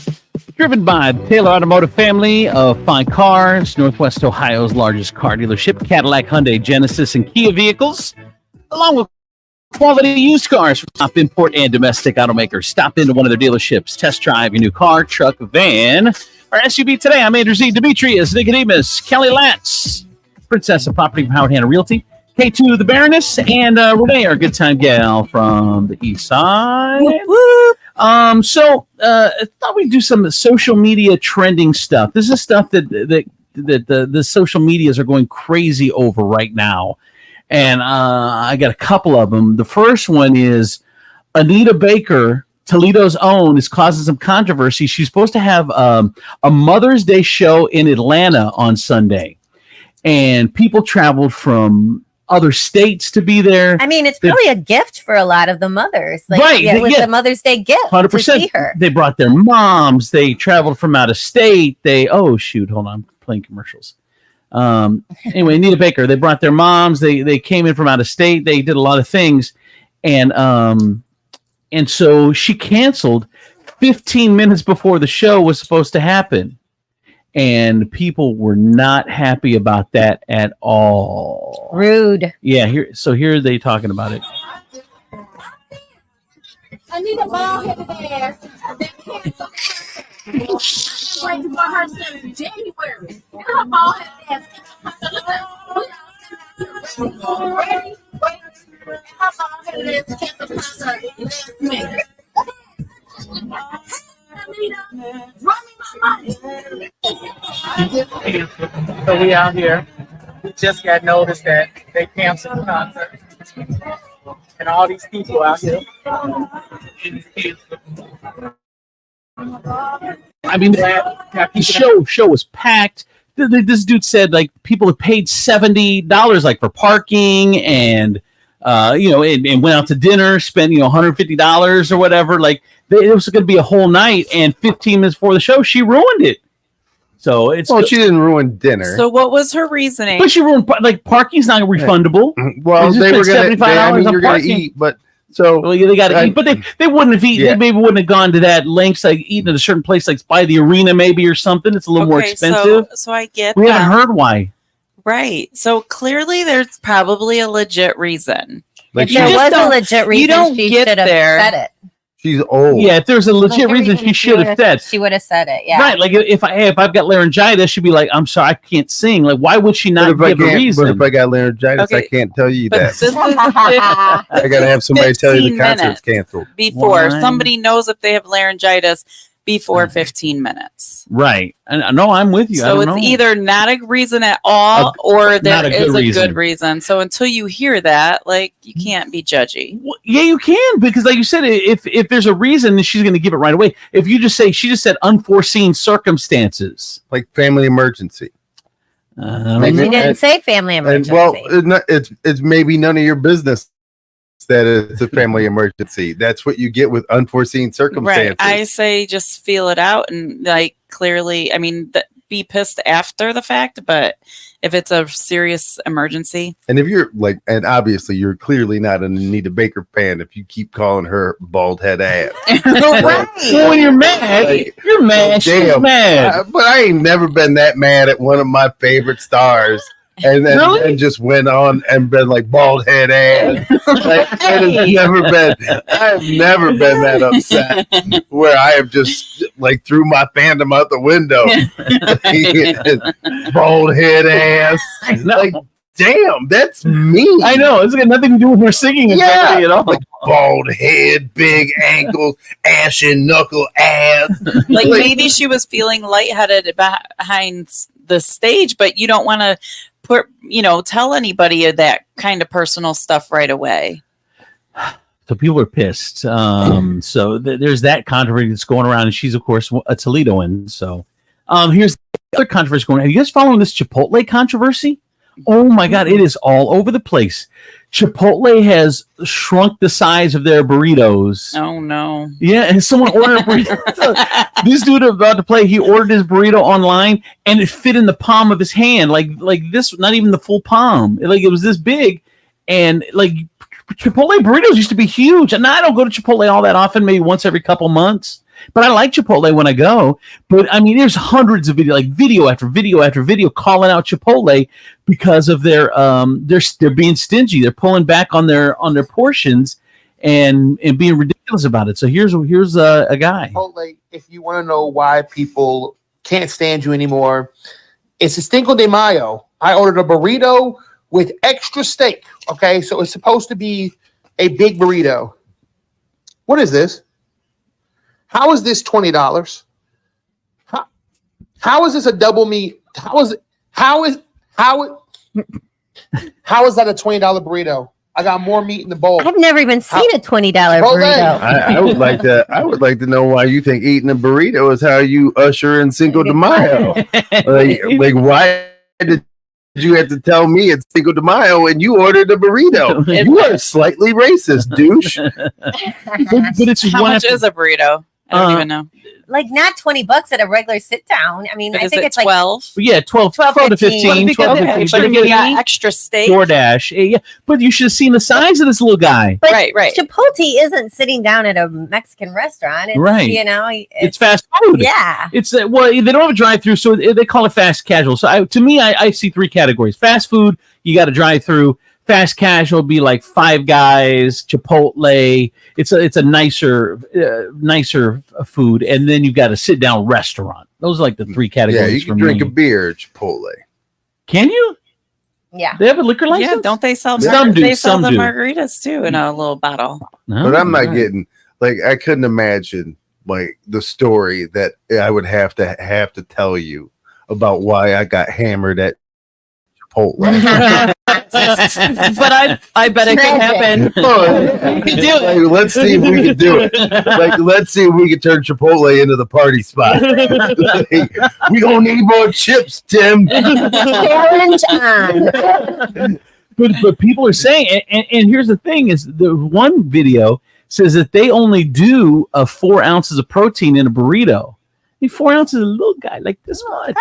Speaker 8: Driven by the Taylor Automotive family of fine cars, Northwest Ohio's largest car dealership, Cadillac, Hyundai, Genesis, and Kia vehicles, along with quality used cars from top import and domestic automakers. Stop into one of their dealerships, test drive your new car, truck, van, or SUV today. I'm Andrew Z. Demetrius, Nicodemus, Kelly Lantz, Princess of Property from Howard Hanna Realty, K2 the Baroness, and Renee, our good time gal from the east side. I thought we'd do some social media trending stuff. This is stuff that the social medias are going crazy over right now. And I got a couple of them. The first one is Anita Baker, Toledo's own, is causing some controversy. She's supposed to have a Mother's Day show in Atlanta on Sunday. And people traveled from other states to be there.
Speaker 5: I mean, it's probably a gift for a lot of the mothers. Like,
Speaker 8: right.
Speaker 5: It was a Mother's Day gift
Speaker 8: 100%.
Speaker 5: to see her.
Speaker 8: They brought their moms. They traveled from out of state. Hold on. I'm playing commercials. Anyway, Anita Baker, they brought their moms. They came in from out of state. They did a lot of things. And so she canceled 15 minutes before the show was supposed to happen. And people were not happy about that at all.
Speaker 5: Rude.
Speaker 8: Yeah, here are they talking about it.
Speaker 2: I need a bald-headed ass. Wait for her in January. And her bald-headed ass. Ready? Wait. And her bald-headed ass kept the concert last minute.
Speaker 6: So we out here. We just got noticed that they canceled the concert. And all these people out here.
Speaker 8: I mean, the show was packed. This dude said like people have paid $70 like for parking and and went out to dinner, spent $150 or whatever. Like it was going to be a whole night, and 15 minutes before the show, she ruined it. So
Speaker 7: she didn't ruin dinner.
Speaker 11: So what was her reasoning?
Speaker 8: But she ruined parking's not refundable.
Speaker 7: Well, they were going to. I mean, you're going to eat, but
Speaker 8: they got to eat. But they wouldn't have eaten.
Speaker 7: Yeah.
Speaker 8: They maybe wouldn't have gone to that lengths like eating at a certain place, like by the arena maybe or something. It's a little more expensive.
Speaker 11: So I get.
Speaker 8: We haven't heard why.
Speaker 11: Right. So clearly, there's probably a legit reason.
Speaker 5: If there was a legit reason,
Speaker 11: you don't
Speaker 5: she
Speaker 11: get
Speaker 5: should have
Speaker 11: there.
Speaker 5: said it.
Speaker 7: She's old.
Speaker 8: Yeah, if there's a legit reason, she should have said.
Speaker 5: She would have said it. Yeah.
Speaker 8: Right. Like if I've got laryngitis, she'd be like, "I'm sorry, I can't sing." Like, why would she not give a reason?
Speaker 7: But if I got laryngitis, I can't tell you that. I got to have somebody tell you the
Speaker 11: 15
Speaker 7: concert's
Speaker 11: minutes
Speaker 7: canceled.
Speaker 11: Before
Speaker 8: Why?
Speaker 11: somebody knows if they have laryngitis before 15 minutes.
Speaker 8: Right. And no, I'm with you.
Speaker 11: So it's either not a reason at all, or there is a good reason. So until you hear that, like, you can't be judgy.
Speaker 8: Well, yeah, you can, because like you said, if there's a reason, then she's going to give it right away. If you just say, she just said unforeseen circumstances.
Speaker 7: Like family emergency.
Speaker 5: She didn't say family emergency.
Speaker 7: It's maybe none of your business that it's a family emergency. That's what you get with unforeseen circumstances.
Speaker 11: Right. I say just feel it out and like clearly, I mean, be pissed after the fact, but if it's a serious emergency.
Speaker 7: And if you're like, and obviously you're clearly not an Anita Baker fan if you keep calling her bald head ass.
Speaker 8: Right. Well, when you're mad, you're mad. She's mad.
Speaker 7: But I ain't never been that mad at one of my favorite stars and then
Speaker 8: Really?
Speaker 7: and just went on and been like bald head ass. Like, I've never been that upset where I have just like threw my fandom out the window. Bald head ass. Like, damn, that's me.
Speaker 8: I know. It's got nothing to do with her singing ability at all.
Speaker 7: Like bald head, big ankles, ashen knuckle ass.
Speaker 11: Like maybe she was feeling lightheaded behind the stage, but you don't want to tell anybody of that kind of personal stuff right away.
Speaker 8: So people are pissed. So there's that controversy that's going around, and she's of course a Toledoan. So here's the other controversy going on. Are you guys following this Chipotle controversy? Oh my God, it is all over the place. Chipotle has shrunk the size of their burritos.
Speaker 11: Oh no.
Speaker 8: Yeah, and someone ordered a burrito. This dude about to play, he ordered his burrito online and it fit in the palm of his hand. Like this, not even the full palm. Like it was this big. And like Chipotle burritos used to be huge. And I don't go to Chipotle all that often, maybe once every couple months. But I like Chipotle when I go. But I mean, there's hundreds of video after video after video calling out Chipotle because of their they're being stingy. They're pulling back on their portions and being ridiculous about it. So here's a guy.
Speaker 10: Chipotle, if you want to know why people can't stand you anymore, it's a Cinco de Mayo. I ordered a burrito with extra steak. Okay, so it's supposed to be a big burrito. What is this? How is this $20? How is this a double meat? How is that a $20 burrito? I got more meat in the bowl.
Speaker 5: I've never even seen a $20 burrito.
Speaker 7: I would like to. I would like to know why you think eating a burrito is how you usher in Cinco de Mayo. like why did you have to tell me it's Cinco de Mayo and you ordered a burrito? You are slightly racist, douche.
Speaker 8: But it's
Speaker 11: How much is a burrito? I don't even know.
Speaker 5: Like not $20 at a regular sit down. I mean,
Speaker 11: But
Speaker 5: I
Speaker 11: is
Speaker 5: think
Speaker 11: it
Speaker 5: it's like
Speaker 11: 12.
Speaker 8: Yeah, 12 to 15. 12 to 15.
Speaker 11: But if you got extra steak.
Speaker 8: DoorDash. Yeah, but you should have seen the size of this little guy.
Speaker 5: But
Speaker 11: right.
Speaker 5: Chipotle isn't sitting down at a Mexican restaurant. It's,
Speaker 8: Right.
Speaker 5: You know,
Speaker 8: It's fast food.
Speaker 5: Yeah.
Speaker 8: It's well, they don't have a drive-through, so they call it fast casual. So to me, I see three categories: fast food, you got to drive through. Fast casual would be like Five Guys, Chipotle. It's a nicer food, and then you've got a sit-down restaurant. Those are like the three categories.
Speaker 7: Yeah, you can drink a beer at Chipotle.
Speaker 8: Can you?
Speaker 5: Yeah.
Speaker 8: They have a liquor license?
Speaker 11: Yeah, don't they sell
Speaker 8: Some do,
Speaker 11: they sell
Speaker 8: some
Speaker 11: the
Speaker 8: do.
Speaker 11: margaritas too in a little bottle.
Speaker 7: But I'm not getting I couldn't imagine like the story that I would have to tell you about why I got hammered at Chipotle.
Speaker 9: But I bet it could happen.
Speaker 7: You can do it. Like, let's see if we can do it. Like, let's see if we can turn Chipotle into the party spot. Like, we gonna need more chips, Tim.
Speaker 5: Orange on.
Speaker 8: But people are saying, and here's the thing: is the one video says that they only do 4 ounces of protein in a burrito. I mean, 4 ounces is a little guy like this much.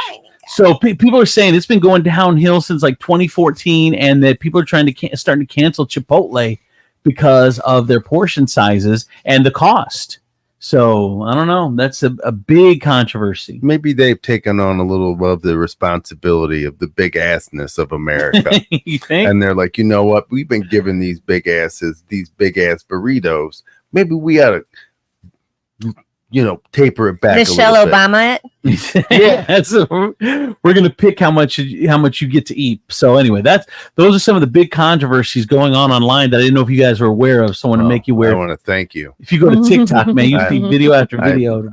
Speaker 8: So people are saying it's been going downhill since like 2014, and that people are starting to cancel Chipotle because of their portion sizes and the cost. So I don't know. That's a big controversy.
Speaker 7: Maybe they've taken on a little of the responsibility of the big assness of America.
Speaker 8: You think?
Speaker 7: And they're like, you know what? We've been giving these big ass burritos. Maybe we ought to, taper it back.
Speaker 5: Michelle
Speaker 7: a little
Speaker 5: Obama
Speaker 7: bit.
Speaker 8: Yeah, we're gonna pick how much you get to eat. So anyway, those are some of the big controversies going on online that I didn't know if you guys were aware of. So I want to make you aware.
Speaker 7: I want to thank you.
Speaker 8: If you go to TikTok, man, you see video after video.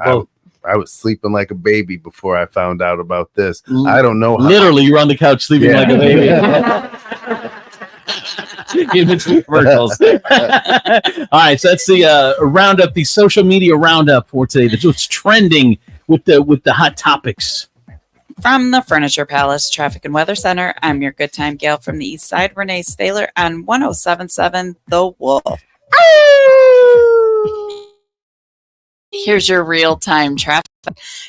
Speaker 7: I was sleeping like a baby before I found out about this. I don't know how.
Speaker 8: Literally, you're on the couch sleeping like a baby. Commercials. All right, so that's the roundup, the social media roundup for today. That's what's trending with the hot topics.
Speaker 11: From the Furniture Palace Traffic and Weather Center, I'm your good time gal from the East Side, Renee Staler on 107.7 The Wolf. Here's your real-time traffic.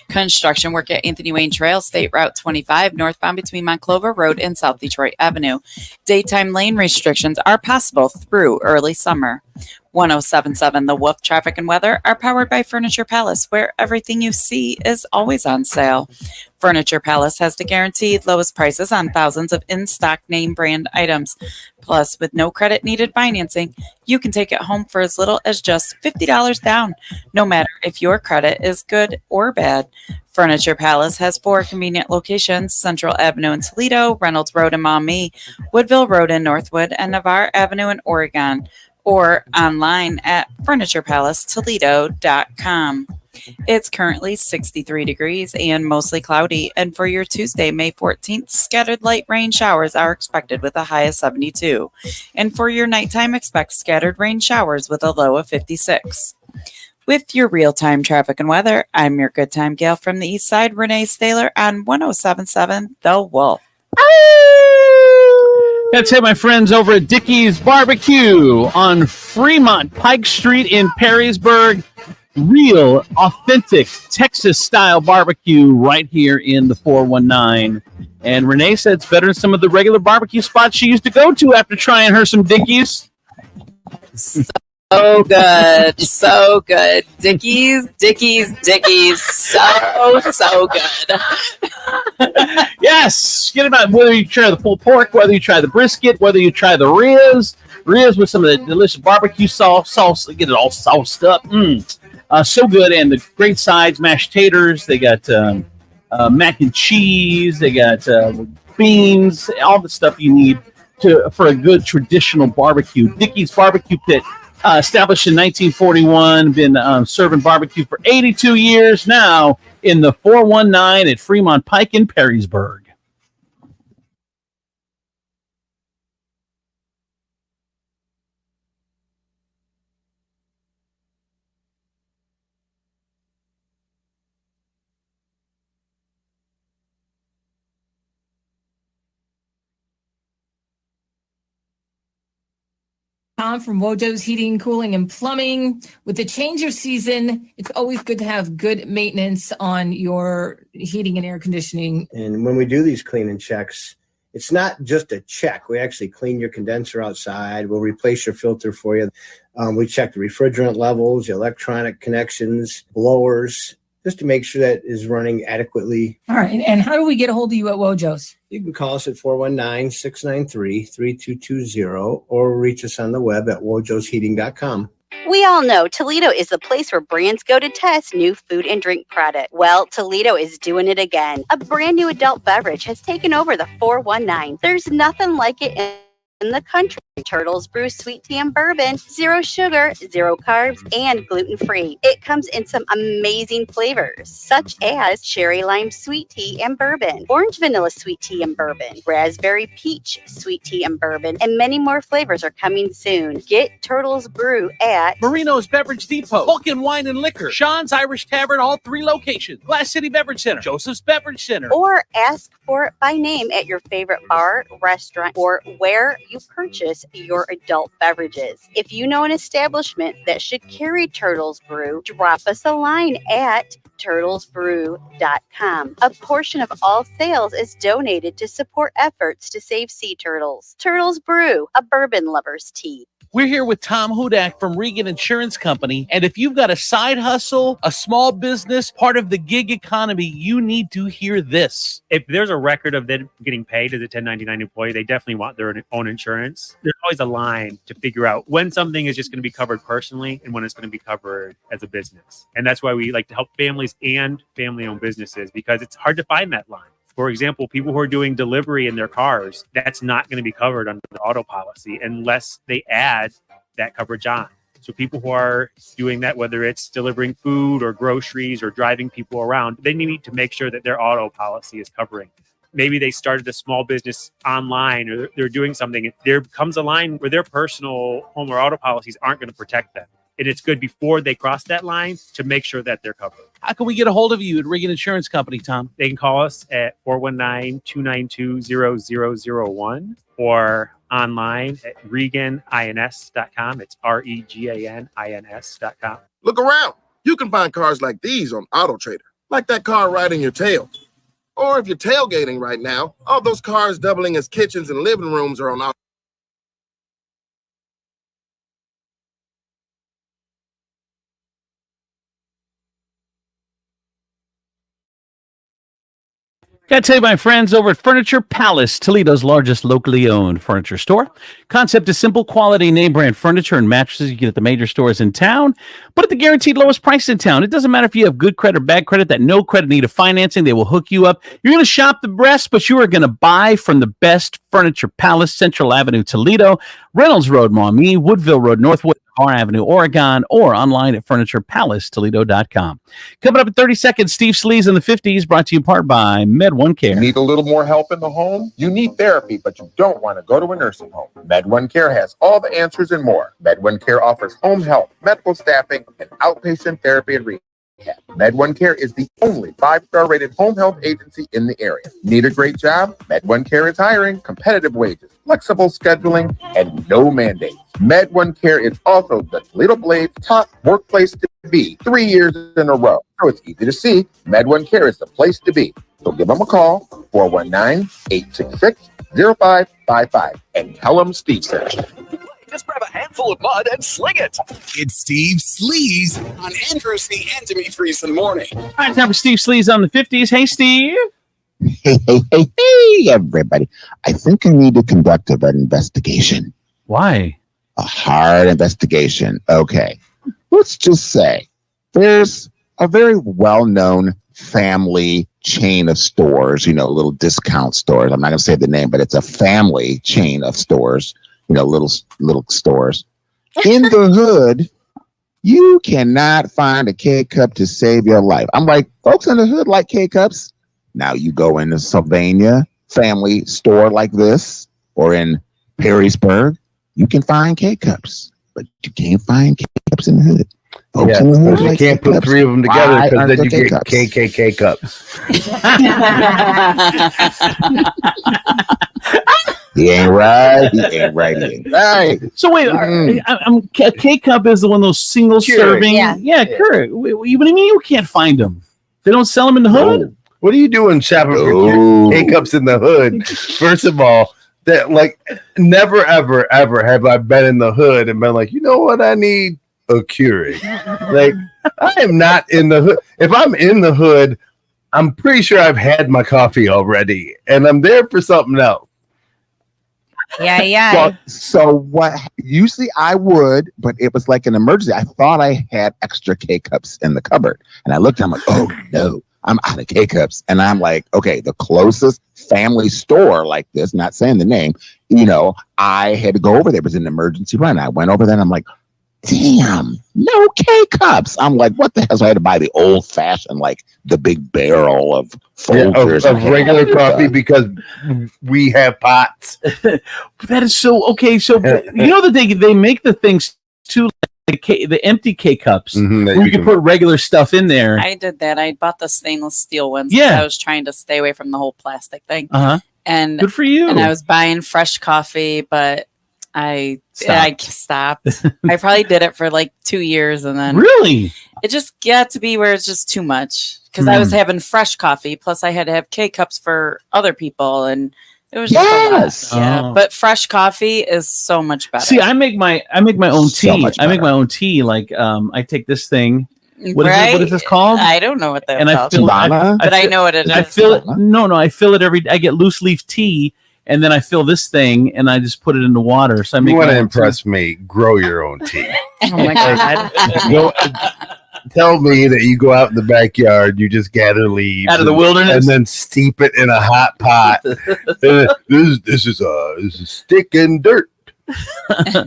Speaker 11: Construction work at Anthony Wayne Trail, State Route 25, northbound between Monclova Road and South Detroit Avenue. Daytime lane restrictions are possible through early summer. 107.7 The Wolf Traffic and Weather are powered by Furniture Palace, where everything you see is always on sale. Furniture Palace has the guaranteed lowest prices on thousands of in-stock name brand items. Plus, with no credit needed financing, you can take it home for as little as just $50 down, no matter if your credit is good or bad. Furniture Palace has 4 convenient locations: Central Avenue in Toledo, Reynolds Road in Maumee, Woodville Road in Northwood, and Navarre Avenue in Oregon, or online at FurniturePalaceToledo.com. It's currently 63 degrees and mostly cloudy, and for your Tuesday, May 14th, scattered light rain showers are expected with a high of 72. And for your nighttime, expect scattered rain showers with a low of 56. With your real-time traffic and weather, I'm your good time gal from the east side, Renee Staler on 1077 The Wolf.
Speaker 8: That's it, my friends, over at Dickey's Barbecue on Fremont Pike Street in Perrysburg. Real, authentic Texas-style barbecue right here in the 419. And Renee said it's better than some of the regular barbecue spots she used to go to after trying her some Dickey's.
Speaker 11: So good. So good. Dickies. So good.
Speaker 8: Yes. Get about whether you try the pulled pork, whether you try the brisket, whether you try the ribs with some of the delicious barbecue sauce, get it all sauced up. So good. And the great sides, mashed taters. They got mac and cheese. They got beans, all the stuff you need for a good traditional barbecue. Dickey's Barbecue Pit. Established in 1941, been serving barbecue for 82 years now in the 419 at Fremont Pike in Perrysburg.
Speaker 12: Tom from Wojo's Heating, Cooling, and Plumbing. With the change of season, it's always good to have good maintenance on your heating and air conditioning.
Speaker 13: And when we do these cleaning checks, it's not just a check. We actually clean your condenser outside. We'll replace your filter for you. We check the refrigerant levels, the electronic connections, blowers, just to make sure that is running adequately.
Speaker 12: All right. And how do we get a hold of you at Wojo's?
Speaker 13: You can call us at 419-693-3220 or reach us on the web at wojosheating.com.
Speaker 14: We all know Toledo is the place where brands go to test new food and drink product. Well, Toledo is doing it again. A brand new adult beverage has taken over the 419. There's nothing like it in the country. Turtles Brew Sweet Tea and Bourbon, 0 sugar, 0 carbs, and gluten-free. It comes in some amazing flavors, such as cherry lime sweet tea and bourbon, orange vanilla sweet tea and bourbon, raspberry peach sweet tea and bourbon, and many more flavors are coming soon. Get Turtles Brew at
Speaker 8: Marino's Beverage Depot, Vulcan Wine and Liquor, Sean's Irish Tavern, all 3 locations, Glass City Beverage Center, Joseph's Beverage Center,
Speaker 14: or ask for it by name at your favorite bar, restaurant, or where you purchase your adult beverages. If you know an establishment that should carry Turtles Brew, drop us a line at turtlesbrew.com. A portion of all sales is donated to support efforts to save sea turtles. Turtles Brew, a bourbon lover's tea.
Speaker 8: We're here with Tom Hudak from Regan Insurance Company. And if you've got a side hustle, a small business, part of the gig economy, you need to hear this.
Speaker 16: If there's a record of them getting paid as a 1099 employee, they definitely want their own insurance. There's always a line to figure out when something is just going to be covered personally and when it's going to be covered as a business. And that's why we like to help families and family-owned businesses, because it's hard to find that line. For example, people who are doing delivery in their cars, that's not going to be covered under the auto policy unless they add that coverage on. So people who are doing that, whether it's delivering food or groceries or driving people around, they need to make sure that their auto policy is covering. Maybe they started a small business online or they're doing something. There comes a line where their personal home or auto policies aren't going to protect them. And it's good before they cross that line to make sure that they're covered.
Speaker 8: How can we get a hold of you at Regan Insurance Company, Tom?
Speaker 16: They can call us at 419-292-0001 or online at reganins.com. It's REGANINS.com.
Speaker 27: Look around. You can find cars like these on AutoTrader, like that car riding your tail. Or if you're tailgating right now, all those cars doubling as kitchens and living rooms are on AutoTrader.
Speaker 8: Got to tell you, my friends over at Furniture Palace, Toledo's largest locally owned furniture store. Concept is simple, quality name brand furniture and mattresses you get at the major stores in town, but at the guaranteed lowest price in town. It doesn't matter if you have good credit or bad credit, that no credit need of financing. They will hook you up. You're going to shop the best, but you are going to buy from the best. Furniture Palace, Central Avenue, Toledo, Reynolds Road, Maumee, Woodville Road, Northwood, Bar Avenue, Oregon, or online at FurniturePalaceToledo.com. Coming up in 30 seconds, Steve Sleaze in the 50s, brought to you in part by Med1 Care.
Speaker 17: Need a little more help in the home? You need therapy, but you don't want to go to a nursing home. Med1 Care has all the answers and more. Med1 Care offers home health, medical staffing, and outpatient therapy and rehab. Med1 Care is the only 5-star rated home health agency in the area. Need a great job? Med1 Care is hiring, competitive wages, flexible scheduling, and no mandates. Med1 Care is also the Toledo Blade's top workplace to be 3 years in a row. So it's easy to see. Med1 Care is the place to be. So give them a call, 419-866-0555, and tell them Steve sent you.
Speaker 24: Just grab a handful of mud and sling it. It's Steve Sleaze on Andrews and Demetrius in the morning.
Speaker 8: All right, time for Steve Sleaze on the 50s. Hey, Steve.
Speaker 18: Hey, everybody. I think I need to conduct an investigation.
Speaker 8: Why?
Speaker 18: A hard investigation. Okay. Let's just say there's a very well-known family chain of stores, little discount stores. I'm not going to say the name, but it's a family chain of stores, little stores. In the hood, you cannot find a K-cup to save your life. I'm like, folks in the hood like K-cups. Now you go in the Sylvania family store like this, or in Perrysburg, you can find K-cups, but you can't find K-cups in the hood. Folks in the hood
Speaker 7: you
Speaker 18: like
Speaker 7: can't put
Speaker 18: K-cups.
Speaker 7: 3 of them together
Speaker 18: Why
Speaker 7: because
Speaker 18: aren't
Speaker 7: then
Speaker 18: there
Speaker 7: you get
Speaker 18: K-cups?
Speaker 7: KKK cups.
Speaker 18: He ain't right. He ain't right. He ain't right.
Speaker 8: So wait, a K-cup is one of those single serving. Yeah, correct. What do you mean you can't find them? They don't sell them in the hood?
Speaker 7: What are you doing shopping for K-cups in the hood? First of all, that never ever have I been in the hood and been like, you know what I need? A Keurig. I am not in the hood. If I'm in the hood, I'm pretty sure I've had my coffee already and I'm there for something else.
Speaker 5: Yeah.
Speaker 18: So what? Usually I would, but it was like an emergency. I thought I had extra K-cups in the cupboard, and I looked. I'm like, oh no, I'm out of K-cups. And I'm like, okay, the closest family store like this, not saying the name, I had to go over there. It was an emergency run. I went over there, and I'm like, damn, no K-cups. I'm like, what the hell? So I had to buy the old fashioned, the big barrel of Folgers
Speaker 7: of regular coffee because we have pots.
Speaker 8: That is so okay. So that they make the things too, the empty K-cups where you can put regular stuff in there.
Speaker 11: I did that. I bought the stainless steel ones.
Speaker 8: Yeah.
Speaker 11: I was trying to stay away from the whole plastic thing.
Speaker 8: And good for you.
Speaker 11: And I was buying fresh coffee, but I stopped. I probably did it for 2 years, and then
Speaker 8: really
Speaker 11: it just got to be where it's just too much because I was having fresh coffee, plus I had to have K-cups for other people, and it was just a lot. Yeah, but fresh coffee is so much better.
Speaker 8: See, I make my own tea. I make my own tea. I take this thing. What is this called?
Speaker 11: I don't know what that's called.
Speaker 8: But
Speaker 11: I know what it is.
Speaker 8: I fill it. No, I fill it I get loose leaf tea. And then I fill this thing, and I just put it in the water. So I make.
Speaker 7: You want to impress me? Grow your own tea.
Speaker 11: Oh my god!
Speaker 7: Tell me that you go out in the backyard, you just gather leaves
Speaker 8: out of the wilderness,
Speaker 7: and then steep it in a hot pot. This is stick and dirt.
Speaker 8: So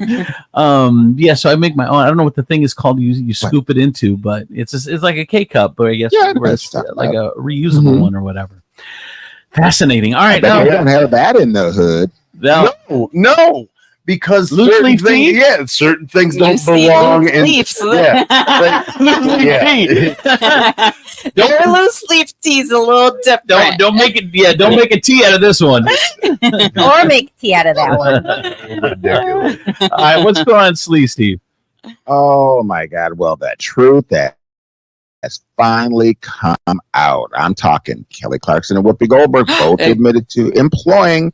Speaker 8: I make my own. I don't know what the thing is called. You scoop it into, but it's like a K-cup, but I guess it's like a reusable one or whatever. Fascinating. All right,
Speaker 18: now you don't have that in the hood.
Speaker 7: No, because certain things don't belong in
Speaker 11: leaves.
Speaker 7: Yeah,
Speaker 11: Your loose leaf tea is a little different.
Speaker 8: Don't make it. Yeah, don't make a tea out of this one,
Speaker 5: or make tea out of that one.
Speaker 8: All right, what's going on, Steve?
Speaker 18: Oh my God! Well, the truth that has finally come out. I'm talking Kelly Clarkson and Whoopi Goldberg both admitted to employing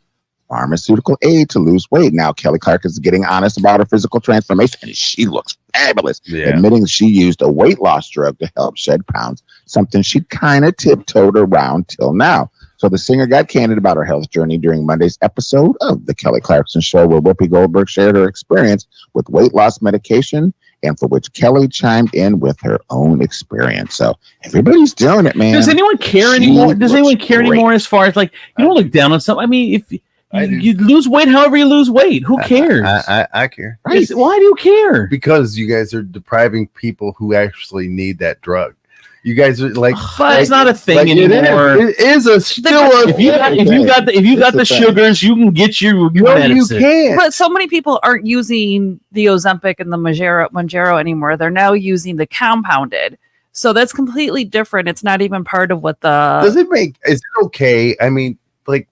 Speaker 18: pharmaceutical aid to lose weight. Now, Kelly Clarkson is getting honest about her physical transformation, and she looks fabulous, admitting she used a weight loss drug to help shed pounds, something she kind of tiptoed around till now. So the singer got candid about her health journey during Monday's episode of The Kelly Clarkson Show, where Whoopi Goldberg shared her experience with weight loss medication, and for which Kelly chimed in with her own experience. So everybody's doing it, man.
Speaker 8: Does anyone care anymore? Does anyone care
Speaker 18: great.
Speaker 8: anymore as far as like, you don't look down on something? I mean, if you lose weight, however you lose weight, who cares?
Speaker 7: I care.
Speaker 8: Right. Why do you care?
Speaker 7: Because you guys are depriving people who actually need that drug. You guys are like,
Speaker 8: but it's not a thing anymore.
Speaker 7: It is still a
Speaker 8: if you got the sugars, you can get your medicine.
Speaker 7: You can.
Speaker 9: But so many people aren't using the Ozempic and the Mounjaro anymore. They're now using the compounded. So that's completely different. It's not even part of what the.
Speaker 7: Is it okay? I mean, like,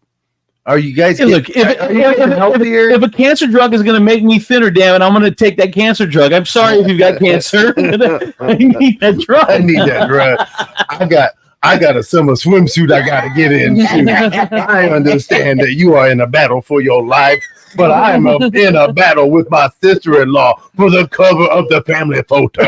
Speaker 7: are you guys?
Speaker 8: Hey, look, if a cancer drug is going to make me thinner, damn it, I'm going to take that cancer drug. I'm sorry if you've got cancer. I need that drug.
Speaker 7: I need that drug. I got a summer swimsuit I got to get into. I understand that you are in a battle for your life, but I'm in a battle with my sister-in-law for the cover of the family photo.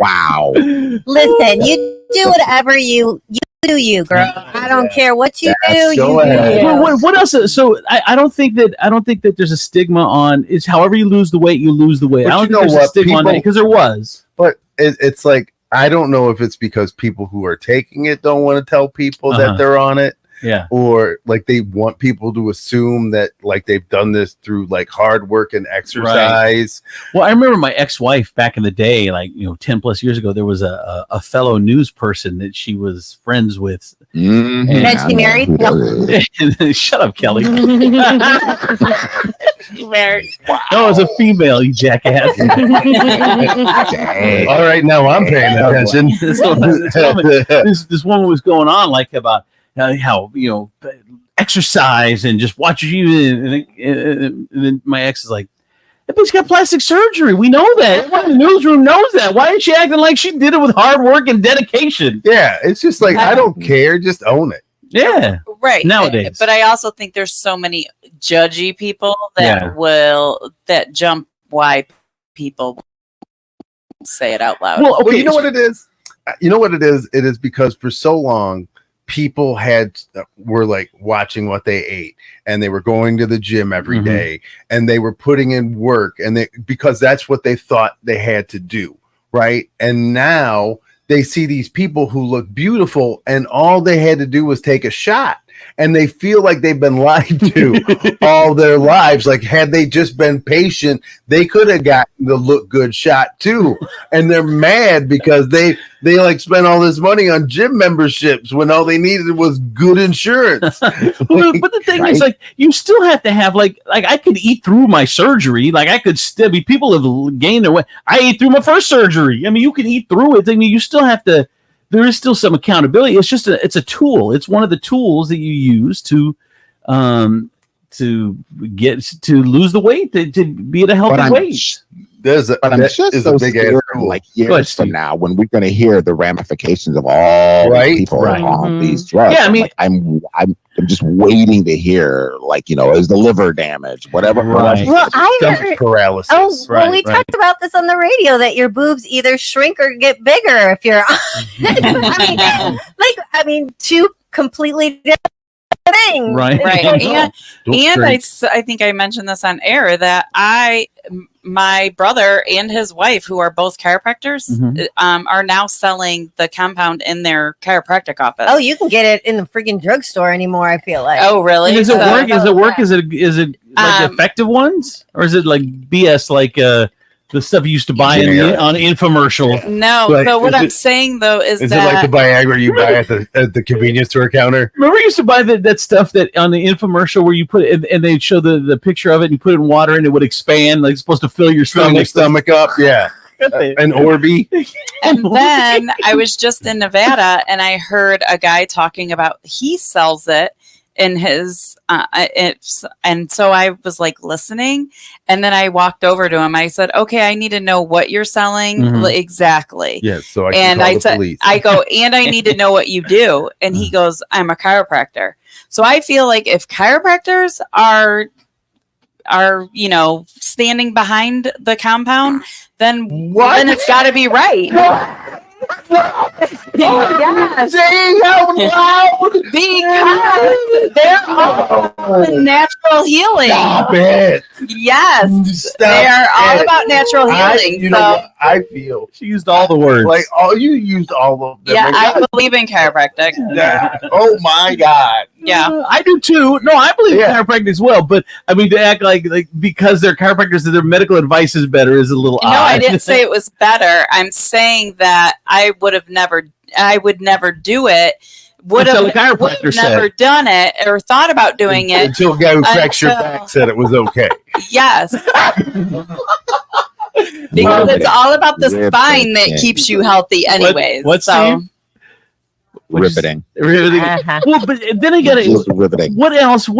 Speaker 18: Wow.
Speaker 5: Listen, you do whatever you do, you girl. I don't care what you do. You do.
Speaker 8: What else? So I don't think that there's a stigma on. It's however you lose the weight, you lose the weight.
Speaker 7: But
Speaker 8: I don't
Speaker 7: you
Speaker 8: think
Speaker 7: know
Speaker 8: there's a
Speaker 7: what?
Speaker 8: stigma on that because there was.
Speaker 7: But it's like, I don't know if it's because people who are taking it don't want to tell people that they're on it.
Speaker 8: Yeah.
Speaker 7: Or like they want people to assume that like they've done this through like hard work and exercise.
Speaker 8: Well, I remember my ex-wife back in the day, like 10 plus years ago, there was a fellow news person that she was friends with.
Speaker 5: Is she married? No.
Speaker 8: Shut up, Kelly.
Speaker 5: Married.
Speaker 8: No, it's a female, you jackass.
Speaker 7: All right, now I'm paying attention.
Speaker 8: This woman was going on like about how exercise and just watch you. And then my ex is like, that bitch got plastic surgery. We know that. Everyone in the newsroom knows that. Why is she acting like she did it with hard work and dedication?
Speaker 7: Yeah, it's just like, I don't care. Just own it.
Speaker 8: Yeah.
Speaker 11: Right.
Speaker 8: Nowadays.
Speaker 11: But I also think there's so many judgy people that jump why people say it out loud.
Speaker 7: Well, you know what it is? You know what it is? It is because for so long, people were like watching what they ate, and they were going to the gym every day, and they were putting in work, and because that's what they thought they had to do, right? And now they see these people who look beautiful, and all they had to do was take a shot, and they feel like they've been lied to all their lives. Like, had they just been patient, they could have gotten the look good shot too. And they're mad because they like spent all this money on gym memberships when all they needed was good insurance.
Speaker 8: But the thing is, like, you still have to have like I could eat through my surgery. Like, I could still be. People have gained their weight. I ate through my first surgery. I mean, you can eat through it. I mean, you still have to. There is still some accountability. It's just it's a tool. It's one of the tools that you use to get to lose the weight, to be at a healthy weight.
Speaker 18: I'm just so scared, like years from now, when we're going to hear the ramifications of all the people on these drugs.
Speaker 8: Yeah, I mean,
Speaker 18: I'm just waiting to hear, like, is the liver damage, whatever.
Speaker 5: Well, I heard
Speaker 7: paralysis.
Speaker 5: Oh, well, we talked about this on the radio that your boobs either shrink or get bigger if you're. I mean, two completely different things.
Speaker 11: Right. And I think I mentioned this on air that my brother and his wife, who are both chiropractors, are now selling the compound in their chiropractic office.
Speaker 5: Oh, you can get it in the freaking drugstore anymore, I feel like.
Speaker 11: Oh, really?
Speaker 8: And does it work? Does it work? Is it like effective ones? Or is it like BS, like the stuff you used to buy on the infomercial?
Speaker 11: No.
Speaker 7: Like,
Speaker 11: so what I'm saying, though, is
Speaker 7: it
Speaker 11: that...
Speaker 7: like the Viagra you buy at the convenience store counter?
Speaker 8: Remember, you used to buy that stuff that on the infomercial where you put it, and they'd show the picture of it, and you put it in water, and it would expand, like it's supposed to fill your stomach
Speaker 7: up. Yeah. An Orby.
Speaker 11: And then I was just in Nevada, and I heard a guy talking about he sells it in his and so I was like listening, and then I walked over to him. I said, okay, I need to know what you're selling exactly.
Speaker 7: Yes, so I can call the police.
Speaker 11: I go, and I need to know what you do. And he goes, I'm a chiropractor. So I feel like if chiropractors are standing behind the compound, then it's got to be right. Yes.
Speaker 7: Saying how loud?
Speaker 11: Because they're all about natural healing.
Speaker 7: Stop it.
Speaker 11: Yes.
Speaker 7: Stop
Speaker 11: they are all
Speaker 7: it.
Speaker 11: about natural healing.
Speaker 7: You know what I feel?
Speaker 8: She used all the words.
Speaker 7: Like, you used all of them.
Speaker 11: Yeah,
Speaker 7: Like,
Speaker 11: I believe in chiropractic.
Speaker 7: oh my God.
Speaker 11: Yeah.
Speaker 8: I do too. No, I believe in chiropractic as well. But I mean, to act like because they're chiropractors that their medical advice is better is a little odd.
Speaker 11: No, I didn't say it was better. I'm saying that I would never do it. Would
Speaker 8: Until
Speaker 11: have
Speaker 8: the chiropractor said.
Speaker 11: never done it or thought about doing it.
Speaker 7: Until a guy who cracks your back said it was okay.
Speaker 11: Yes. Because it's all about the spine that keeps you healthy anyways.
Speaker 8: What's
Speaker 11: so
Speaker 8: Steve?
Speaker 18: Riveting.
Speaker 8: Riveting. Well, but then again,
Speaker 18: Just riveting.
Speaker 8: what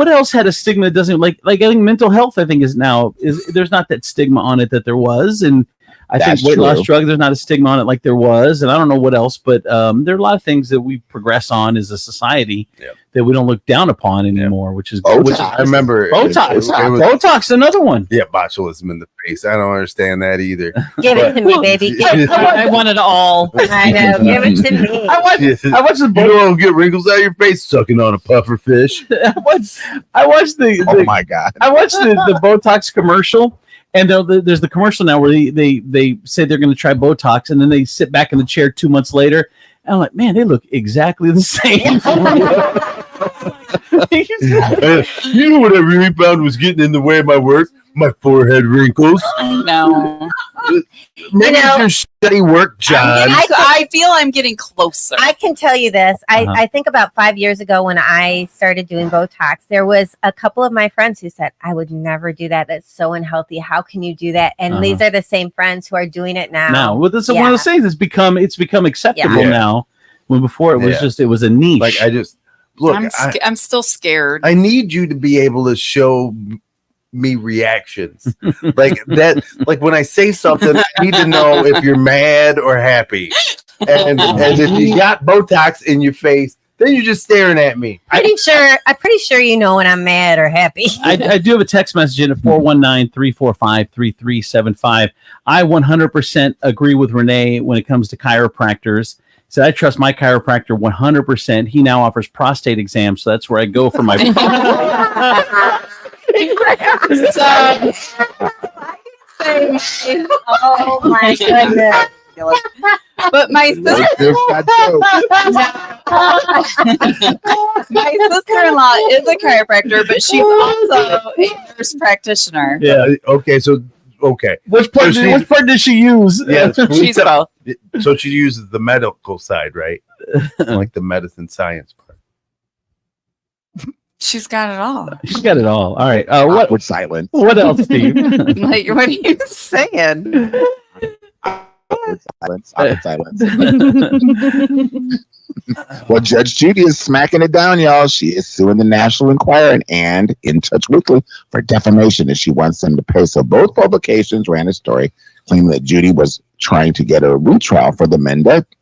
Speaker 8: else had a stigma that doesn't like I think mental health I think is there's not that stigma on it that there was, and I
Speaker 18: That's
Speaker 8: think weight loss
Speaker 18: true.
Speaker 8: drugs there's not a stigma on it like there was, and I don't know what else, but there are a lot of things that we progress on as a society that we don't look down upon anymore, which is good.
Speaker 7: Botox. I remember
Speaker 8: Botox.
Speaker 7: it was-
Speaker 8: Botox, another one.
Speaker 7: Yeah, botulism in the face. I don't understand that either.
Speaker 5: Give it to me, baby.
Speaker 9: I want it all.
Speaker 5: I know. Give it to me.
Speaker 8: I watched the
Speaker 7: You don't get wrinkles out of your face sucking on a puffer fish.
Speaker 8: I watched the
Speaker 18: Oh my God.
Speaker 8: I watched the Botox commercial, and there's the commercial now where they say they're going to try Botox, and then they sit back in the chair 2 months later, and I'm like, man, they look exactly the same.
Speaker 7: You know what I really found was getting in the way of my work? My forehead wrinkles.
Speaker 11: no.
Speaker 7: Maybe it's your steady work, John.
Speaker 11: I feel I'm getting closer.
Speaker 5: I can tell you this. I think about 5 years ago when I started doing Botox, there was a couple of my friends who said, I would never do that. That's so unhealthy. How can you do that? And these are the same friends who are doing it now.
Speaker 8: Now, well, this is one of those things. It's become acceptable
Speaker 7: Yeah.
Speaker 8: now. When before it was
Speaker 7: Yeah.
Speaker 8: it was a niche.
Speaker 7: Like I just look.
Speaker 11: I'm still scared.
Speaker 7: I need you to be able to show me reactions like that. Like when I say something, I need to know if you're mad or happy. And if you got Botox in your face, then you're just staring at me.
Speaker 5: I'm pretty sure you know when I'm mad or happy.
Speaker 8: I do have a text message in at 419-345-3375. I 100% agree with Renee when it comes to chiropractors. So I trust my chiropractor 100%. He now offers prostate exams, so that's where I go for my.
Speaker 5: Oh my goodness.
Speaker 11: But my sister-in-law is a chiropractor, but she's also a nurse practitioner.
Speaker 7: Yeah. Okay. So okay.
Speaker 8: Which part did she use?
Speaker 7: Yeah,
Speaker 11: She's both.
Speaker 7: So she uses the medical side, right? Like the medicine science part.
Speaker 11: She's got it all.
Speaker 8: She's got it all. All right.
Speaker 18: Awkward silence.
Speaker 8: What else, Steve?
Speaker 11: Like, what are you saying?
Speaker 18: Awkward silence. Awkward silence. Well, Judge Judy is smacking it down, y'all. She is suing the National Enquirer and In Touch Weekly for defamation, and she wants them to pay. So both publications ran a story claiming that Judy was trying to get a retrial for the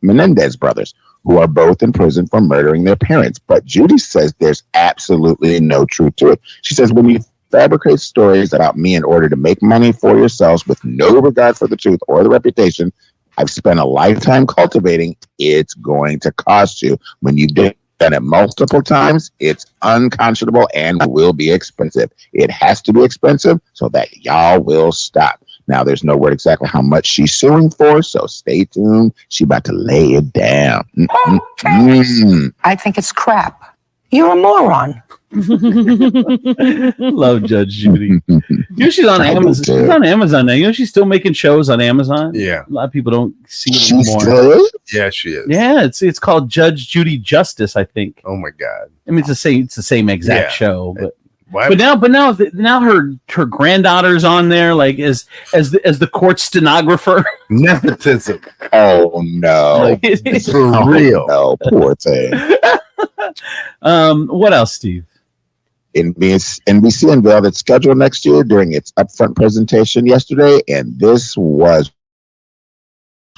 Speaker 18: Menendez brothers, who are both in prison for murdering their parents. But Judy says there's absolutely no truth to it. She says, when you fabricate stories about me in order to make money for yourselves with no regard for the truth or the reputation I've spent a lifetime cultivating, it's going to cost you. When you've done it multiple times, it's unconscionable and will be expensive. It has to be expensive so that y'all will stop. Now, there's no word exactly how much she's suing for, so stay tuned. She about to lay it down.
Speaker 15: I think it's crap. You're a moron.
Speaker 8: Love Judge Judy. You know, she's on Amazon. She's on Amazon now. You know, she's still making shows on Amazon.
Speaker 7: Yeah.
Speaker 8: A lot of people don't see it
Speaker 18: She
Speaker 8: anymore.
Speaker 18: still is?
Speaker 7: Yeah, she is.
Speaker 8: Yeah, it's called Judge Judy Justice, I think.
Speaker 7: Oh my God.
Speaker 8: I mean, it's the same exact
Speaker 7: Yeah.
Speaker 8: show, but
Speaker 7: Why?
Speaker 8: but now her granddaughter's on there, like as the court stenographer.
Speaker 7: Nepotism.
Speaker 18: Oh no.
Speaker 7: It's for real.
Speaker 18: No, poor thing.
Speaker 8: What else, Steve?
Speaker 18: NBC unveiled its schedule next year during its upfront presentation yesterday, and this was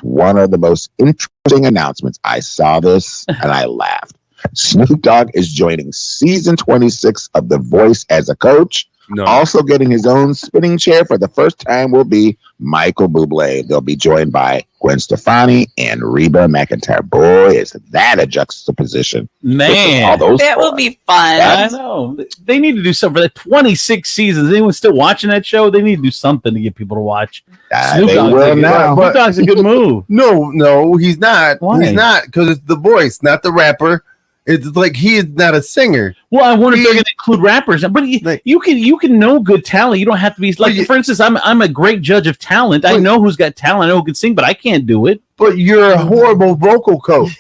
Speaker 18: one of the most interesting announcements. I saw this and I laughed. Snoop Dogg is joining season 26 of The Voice as a coach,
Speaker 7: No.
Speaker 18: Also getting his own spinning chair for the first time will be Michael Bublé. They'll be joined by Gwen Stefani and Reba McEntire. Boy, is that a juxtaposition.
Speaker 8: Man,
Speaker 18: all those
Speaker 11: That will be fun.
Speaker 8: I know. They need to do something for the 26 seasons. Anyone still watching that show? They need to do something to get people to watch. Snoop
Speaker 7: They
Speaker 8: Dogg's
Speaker 7: will
Speaker 8: a good-
Speaker 7: now.
Speaker 8: Snoop Dogg's a good move.
Speaker 7: No, he's not.
Speaker 8: Why?
Speaker 7: He's not, because it's the voice, not the rapper. It's like he is not a singer.
Speaker 8: Well, I wonder if they're going to include rappers, but you can know good talent. You don't have to be like, for instance, I'm a great judge of talent. I know who's got talent. I know who can sing, but I can't do it.
Speaker 7: But you're a horrible vocal coach.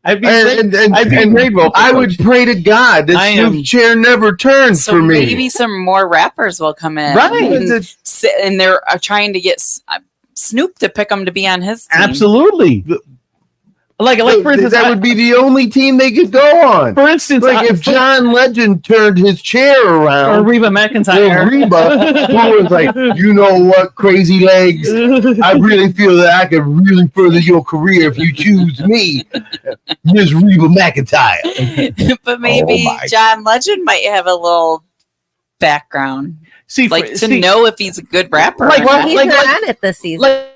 Speaker 8: I'd be
Speaker 7: and
Speaker 8: great vocal
Speaker 7: I
Speaker 8: coach.
Speaker 7: would pray to God that Snoop's chair never turns
Speaker 11: So
Speaker 7: for me.
Speaker 11: maybe some more rappers will come in,
Speaker 8: Right.
Speaker 11: And they're trying to get Snoop to pick them to be on his team.
Speaker 8: Absolutely. Like for instance,
Speaker 7: that would be the only team they could go on.
Speaker 8: For instance,
Speaker 7: like if John Legend turned his chair around,
Speaker 8: or Reba McEntire,
Speaker 7: or Reba, who was like, you know what, crazy legs, I really feel that I could really further your career if you choose me, Miss Reba McEntire.
Speaker 11: But maybe John Legend might have a little background.
Speaker 8: See,
Speaker 11: know if he's a good rapper.
Speaker 5: Well, he's not on it this season.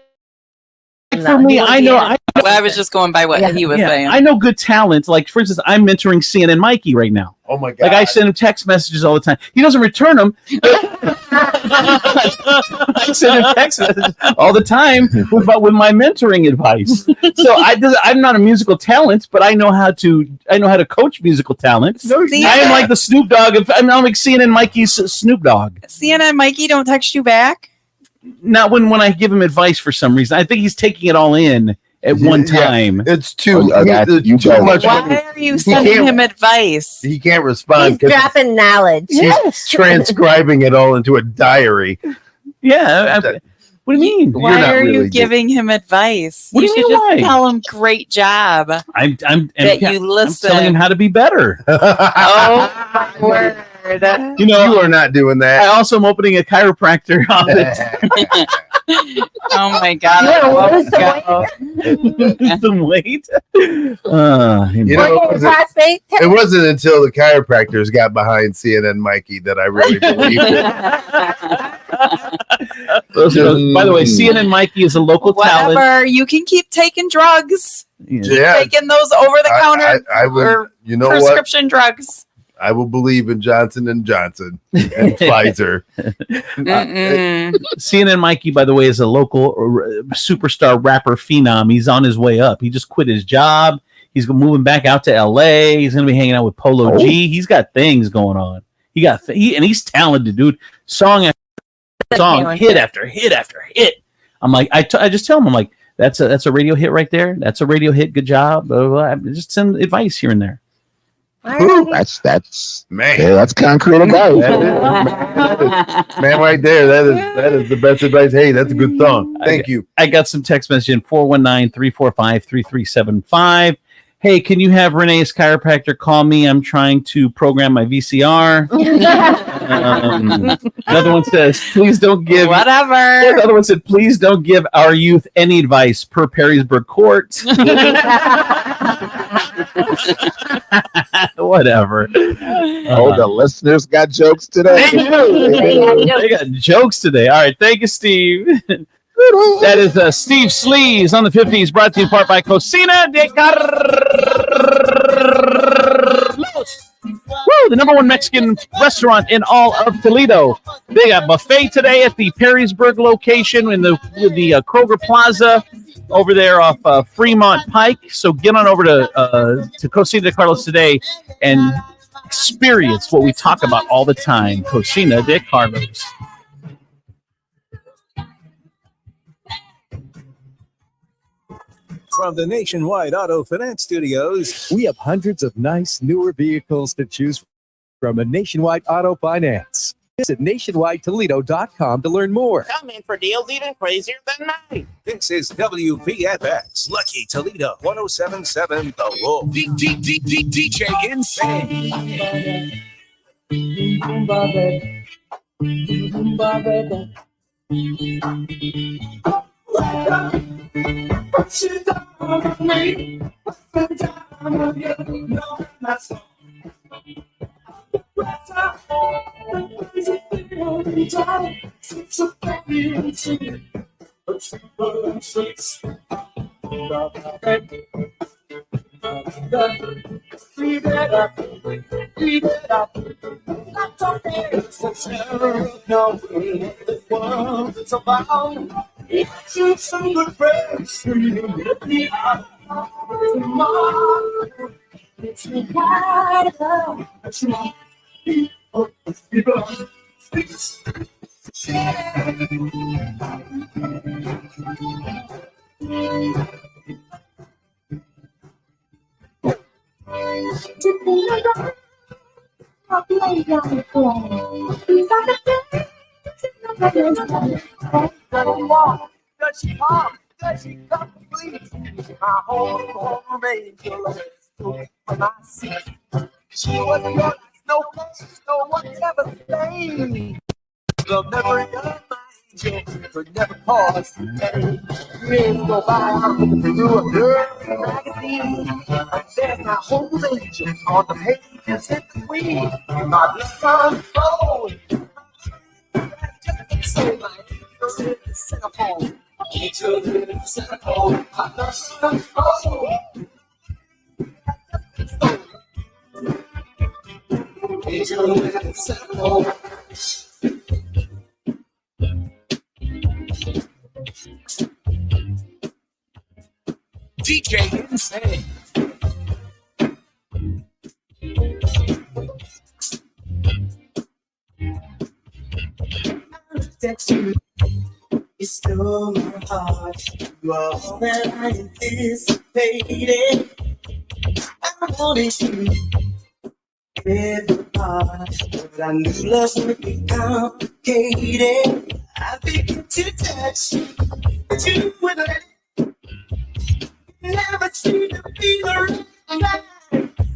Speaker 8: For me, I know.
Speaker 11: I was just going by what he was saying.
Speaker 8: I know good talent. Like, for instance, I'm mentoring CNN Mikey right now.
Speaker 7: Oh my god!
Speaker 8: Like, I send him text messages all the time. He doesn't return them. I send him text messages all the time with my mentoring advice. So I'm not a musical talent, but I know how to coach musical talent. I am like the Snoop Dogg. I'm like CNN Mikey's Snoop Dogg.
Speaker 11: CNN Mikey don't text you back?
Speaker 8: Not when I give him advice for some reason. I think he's taking it all in at one time.
Speaker 7: It's too much.
Speaker 11: Why are you sending him advice?
Speaker 7: He can't respond
Speaker 5: He's
Speaker 7: because
Speaker 5: dropping knowledge.
Speaker 7: he's transcribing it all into a diary.
Speaker 8: Yeah. What do you mean?
Speaker 11: Why are you giving him advice?
Speaker 8: What do
Speaker 11: you
Speaker 8: you
Speaker 11: should
Speaker 8: mean
Speaker 11: just
Speaker 8: why?
Speaker 11: tell him great job.
Speaker 8: I'm
Speaker 11: you listen.
Speaker 8: I'm telling him how to be better.
Speaker 11: Oh my word.
Speaker 8: You know,
Speaker 7: you are not doing that.
Speaker 8: I also am opening a chiropractor office.
Speaker 11: Oh my god!
Speaker 5: Yeah, what was
Speaker 8: Some weight.
Speaker 7: You know, it wasn't until the chiropractors got behind CNN Mikey that I really believed it.
Speaker 8: By the way, CNN Mikey is a local talent.
Speaker 11: Whatever. You can keep taking drugs.
Speaker 7: Yeah.
Speaker 11: Taking those over the counter
Speaker 7: I would,
Speaker 11: or
Speaker 7: you know
Speaker 11: prescription drugs.
Speaker 7: I will believe in Johnson & Johnson and Pfizer.
Speaker 8: CNN Mikey, by the way, is a local superstar rapper phenom. He's on his way up. He just quit his job. He's moving back out to LA. He's going to be hanging out with Polo G. He's got things going on. And he's talented, dude. Song after song, hit after hit after hit. I'm like, I just tell him, I'm like, that's a radio hit right there. That's a radio hit. Good job. Blah, blah, blah. Just send advice here and there.
Speaker 18: That's
Speaker 7: man.
Speaker 18: Yeah, that's concrete advice.
Speaker 7: Man, right there. That is the best advice. Hey, that's a good song. Thank you.
Speaker 8: I got some text message in 419-345-3375. Hey, can you have Renee's chiropractor call me? I'm trying to program my VCR. Another one says, please don't give.
Speaker 11: Whatever.
Speaker 8: Another one said, please don't give our youth any advice per Perrysburg court. Whatever.
Speaker 18: The listeners got jokes today.
Speaker 8: They got jokes today. All right. Thank you, Steve. That is Steve Sleeves on the 50s, brought to you in part by Cocina de Carlos. Woo, the number one Mexican restaurant in all of Toledo. They got buffet today at the Perrysburg location in the Kroger Plaza over there off Fremont Pike. So get on over to Cocina de Carlos today and experience what we talk about all the time. Cocina de Carlos.
Speaker 1: From the Nationwide Auto Finance Studios, we have hundreds of nice, newer vehicles to choose from at Nationwide Auto Finance. Visit nationwidetoledo.com to learn more.
Speaker 19: Come in for deals even crazier than mine.
Speaker 1: This is WPFX, Lucky Toledo, 1077 The Wolf. DJ Insane.
Speaker 2: Does she come? Does she come, please? My home angel for my seat. She was young, no face, no one ever stain. The memory of my angel could never cause pain. Years go by, through a girl magazine. And there's my home angel on the pages in between. My blood runs cold. Just so my angel is the centerfold. Angel is the centerfold. My blood runs cold. Angel is the centerfold. DJ Insane. That you stole my heart. You are all that I anticipated. I wanted you every part, but I knew love would be complicated. I began to touch you, but you wouldn't let it. Never seemed to be the right time.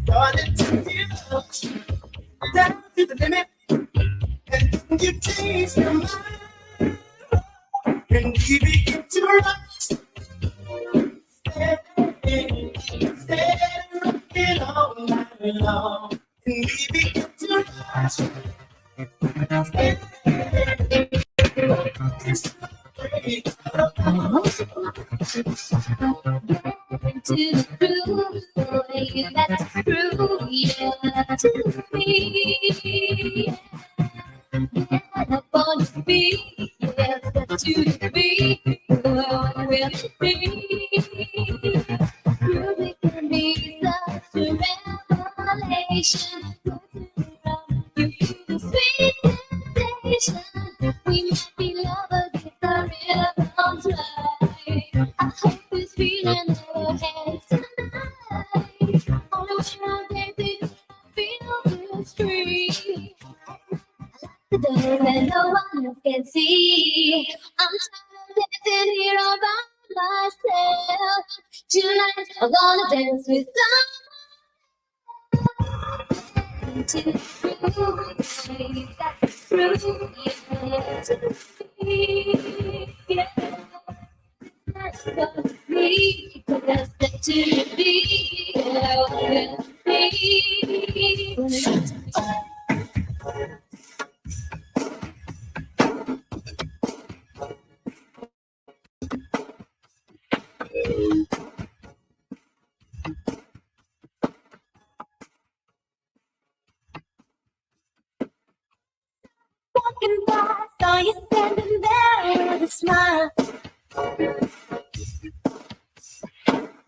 Speaker 2: Started to give up, down to the limit, and you changed your mind, and we began to rush. Stay rocking all night long, and we began to rush. To the truth, boy, that's true, yeah, to me. Yeah, I want to be, yes, that's to be, well, will it be? Truly can be such a revelation. You feel the sweet sensation. We might be lovers if the rhythm's right. I hope this feeling never ends tonight. Only one day feel this free. The days that no one else can see. I'm tired of dancing here all by myself. Tonight I'm gonna dance with someone. To you, that's true, yeah, to me, yeah. That's what me, that's the to be, yeah, with me. Walking by, saw you standing there with a smile.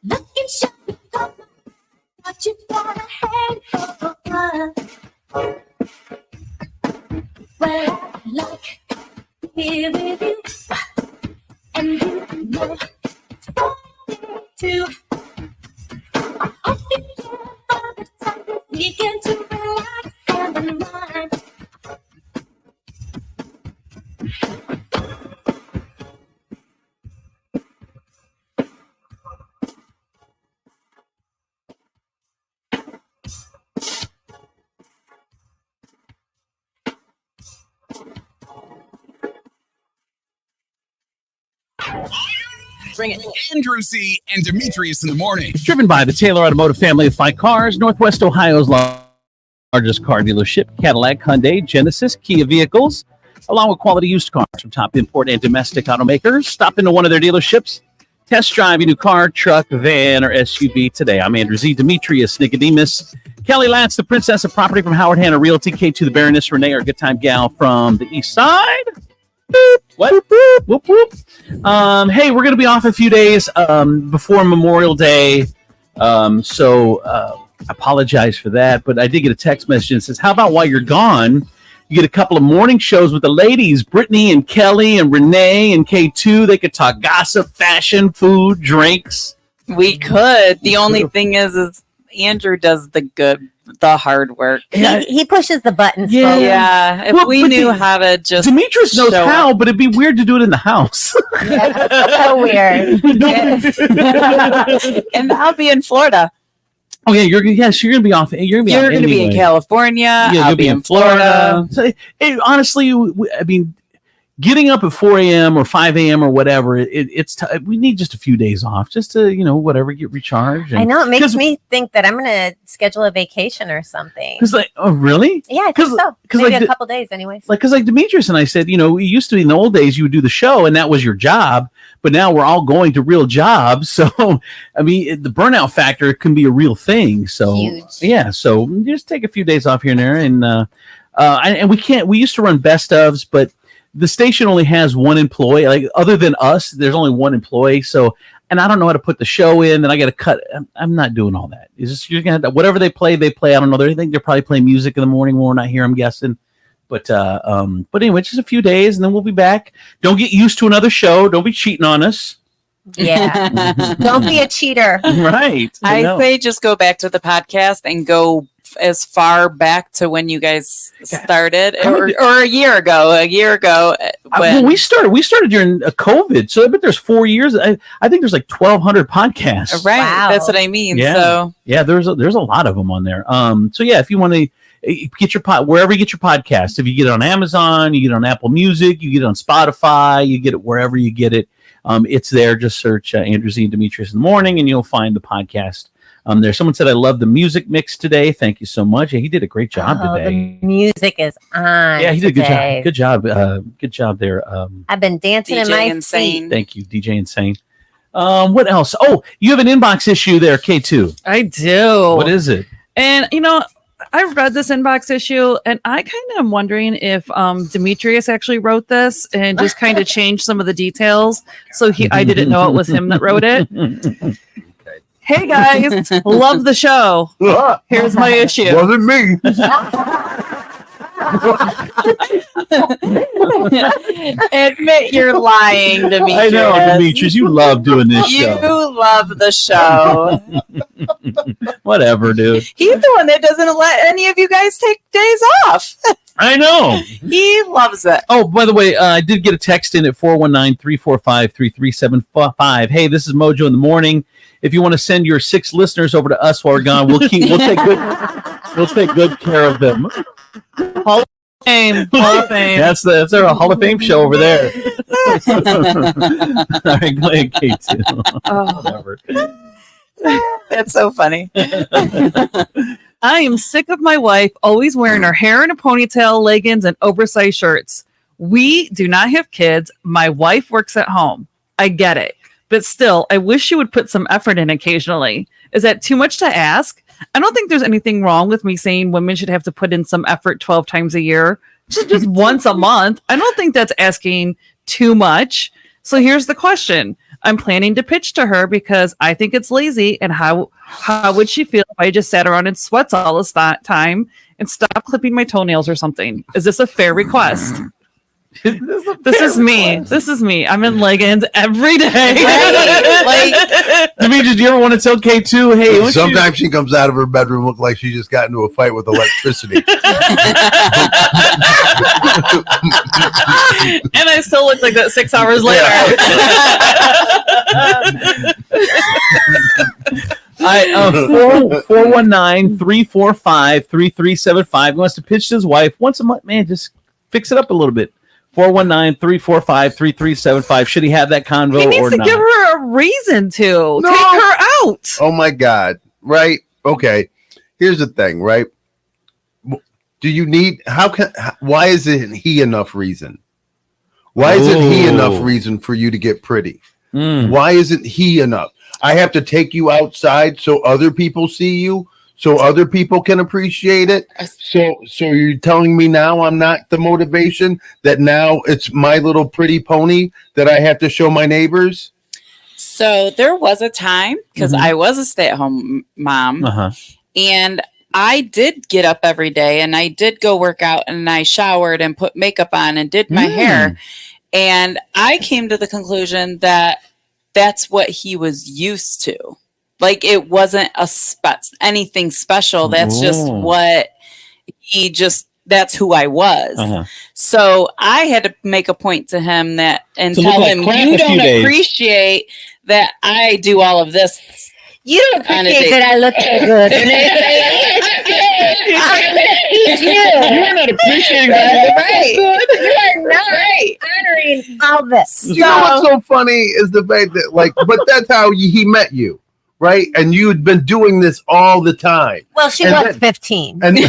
Speaker 2: Looking sharp, you got my thought you got a head for a while. Well, I like to be with you, and you know something too. I hope you care for the time that we get to relax and unwind.
Speaker 24: Bring it. Andrew C. and Demetrius in the morning.
Speaker 8: Driven by the Taylor Automotive family of 5 cars, Northwest Ohio's largest car dealership, Cadillac, Hyundai, Genesis, Kia vehicles, along with quality used cars from top import and domestic automakers. Stop into one of their dealerships. Test drive your new car, truck, van, or SUV today. I'm Andrew Z. Demetrius, Nicodemus, Kelly Latz, the Princess of Property from Howard Hanna Realty, K2, the Baroness Renee, our good time gal from the East Side. Boop, what? Boop, boop, boop. Hey, we're going to be off a few days before Memorial Day, so apologize for that. But I did get a text message that says, how about while you're gone, you get a couple of morning shows with the ladies, Brittany and Kelly and Renee and K2. They could talk gossip, fashion, food, drinks.
Speaker 11: We could. The only thing is Andrew does the hard work.
Speaker 5: He pushes the buttons.
Speaker 11: Yeah. If we knew how to just
Speaker 8: Demetrius knows
Speaker 11: show
Speaker 8: how,
Speaker 11: up.
Speaker 8: but it'd be weird to do it in the house.
Speaker 5: So weird.
Speaker 11: And I'll be in Florida.
Speaker 8: Oh yeah, you're gonna be off. You're
Speaker 11: You're gonna be in California.
Speaker 8: Yeah,
Speaker 11: I'll be in Florida.
Speaker 8: So, honestly, I mean, getting up at 4 a.m. or 5 a.m. or whatever, it's we need just a few days off, just to whatever, get recharged.
Speaker 5: I know, it makes me think that I'm gonna schedule a vacation or something.
Speaker 8: Because oh really?
Speaker 5: Yeah, I think so. Maybe a couple days, anyways.
Speaker 8: Because Demetrius and I said, we used to be in the old days, you would do the show and that was your job, but now we're all going to real jobs. So, I mean, the burnout factor can be a real thing. So,
Speaker 5: huge.
Speaker 8: Yeah. So just take a few days off here and there. And we used to run best ofs, but the station only has one employee. Like other than us, there's only one employee. So, and I don't know how to put the show in. Then I got to cut. I'm not doing all that. It's just, you're gonna have to, whatever they play. I don't know. I think they're probably playing music in the morning when we're not here, I'm guessing. But anyway, just a few days and then we'll be back. Don't get used to another show. Don't be cheating on us.
Speaker 5: Yeah. Don't be a cheater.
Speaker 8: Right.
Speaker 11: I say just go back to the podcast and go as far back to when you guys started, or a year ago.
Speaker 8: Well, we started during COVID, so I bet there's 4 years. I think there's like 1,200 podcasts.
Speaker 11: Right, that's what I mean.
Speaker 8: Yeah,
Speaker 11: So
Speaker 8: yeah, there's a lot of them on there. So yeah, if you want to get your wherever you get your podcast, if you get it on Amazon, you get it on Apple Music, you get it on Spotify, you get it wherever you get it. It's there. Just search Andrew Z and Demetrius in the Morning, and you'll find the podcast. There. Someone said, I love the music mix today. Thank you so much. Yeah, he did a great job today.
Speaker 5: The music is on.
Speaker 8: Yeah, he did
Speaker 5: today.
Speaker 8: a good job. Good job there.
Speaker 5: I've been dancing in my seat.
Speaker 8: Thank you, DJ Insane. What else? Oh, you have an inbox issue there, K2.
Speaker 9: I do.
Speaker 8: What is it?
Speaker 9: And I read this inbox issue, and I kind of am wondering if Demetrius actually wrote this and just kind of changed some of the details. So I didn't know it was him that wrote it. Hey guys, love the show. Here's my issue.
Speaker 7: Wasn't me.
Speaker 11: admit you're lying, Demetrius.
Speaker 8: I know, Demetrius. You love doing this
Speaker 11: You
Speaker 8: show.
Speaker 11: love the show.
Speaker 8: Whatever, dude.
Speaker 11: He's the one that doesn't let any of you guys take days off.
Speaker 8: I know.
Speaker 11: He loves it.
Speaker 8: Oh, by the way, I did get a text in at 419-345-3375. Hey, this is Mojo in the Morning. If you want to send your 6 listeners over to us while we're gone, we'll take good care of them.
Speaker 9: Hall of Fame. Hall of Fame.
Speaker 8: That's our Hall of Fame show over there. All right, go ahead, K2. Whatever.
Speaker 11: That's so funny.
Speaker 9: I am sick of my wife always wearing her hair in a ponytail, leggings, and oversized shirts. We do not have kids. My wife works at home. I get it. But still, I wish she would put some effort in occasionally. Is that too much to ask? I don't think there's anything wrong with me saying women should have to put in some effort 12 times a year. Just once a month. I don't think that's asking too much. So here's the question. I'm planning to pitch to her because I think it's lazy. And how would she feel if I just sat around in sweats all this time and stopped clipping my toenails or something? Is this a fair request? This is me. This is me. I'm in leggings every day.
Speaker 11: Right.
Speaker 8: Demetrius, do you ever want to tell K2, hey,
Speaker 7: sometimes she comes out of her bedroom look like she just got into a fight with electricity.
Speaker 9: And I still look like that 6 hours later.
Speaker 8: I 419-345-3375. He wants to pitch to his wife once a month. Man, just fix it up a little bit. 419-345-3375. Should he have that convo
Speaker 9: He needs
Speaker 8: or
Speaker 9: to
Speaker 8: not?
Speaker 9: give her a reason to
Speaker 7: No.
Speaker 9: take her out.
Speaker 7: Oh my God. Right? Okay. Here's the thing, right? Do you need? Why isn't he enough reason? Why isn't he enough reason for you to get pretty? Why isn't he enough? I have to take you outside so other people see you, so other people can appreciate it. So you're telling me now I'm not the motivation, that now it's My Little Pretty Pony that I have to show my neighbors?
Speaker 11: So there was a time, because I was a stay-at-home mom, and I did get up every day and I did go work out and I showered and put makeup on and did my hair. And I came to the conclusion that that's what he was used to. Like, it wasn't anything special. That's just what that's who I was. So I had to make a point to him and tell him, you don't appreciate that I do all of this.
Speaker 5: You don't appreciate that I look so good.
Speaker 7: You're not appreciating that.
Speaker 5: Right. You are not honoring all this.
Speaker 7: You know what's so funny is the fact that, like, but that's how he met you, right? And you had been doing this all the time.
Speaker 5: Well, she was 15.
Speaker 7: And
Speaker 11: So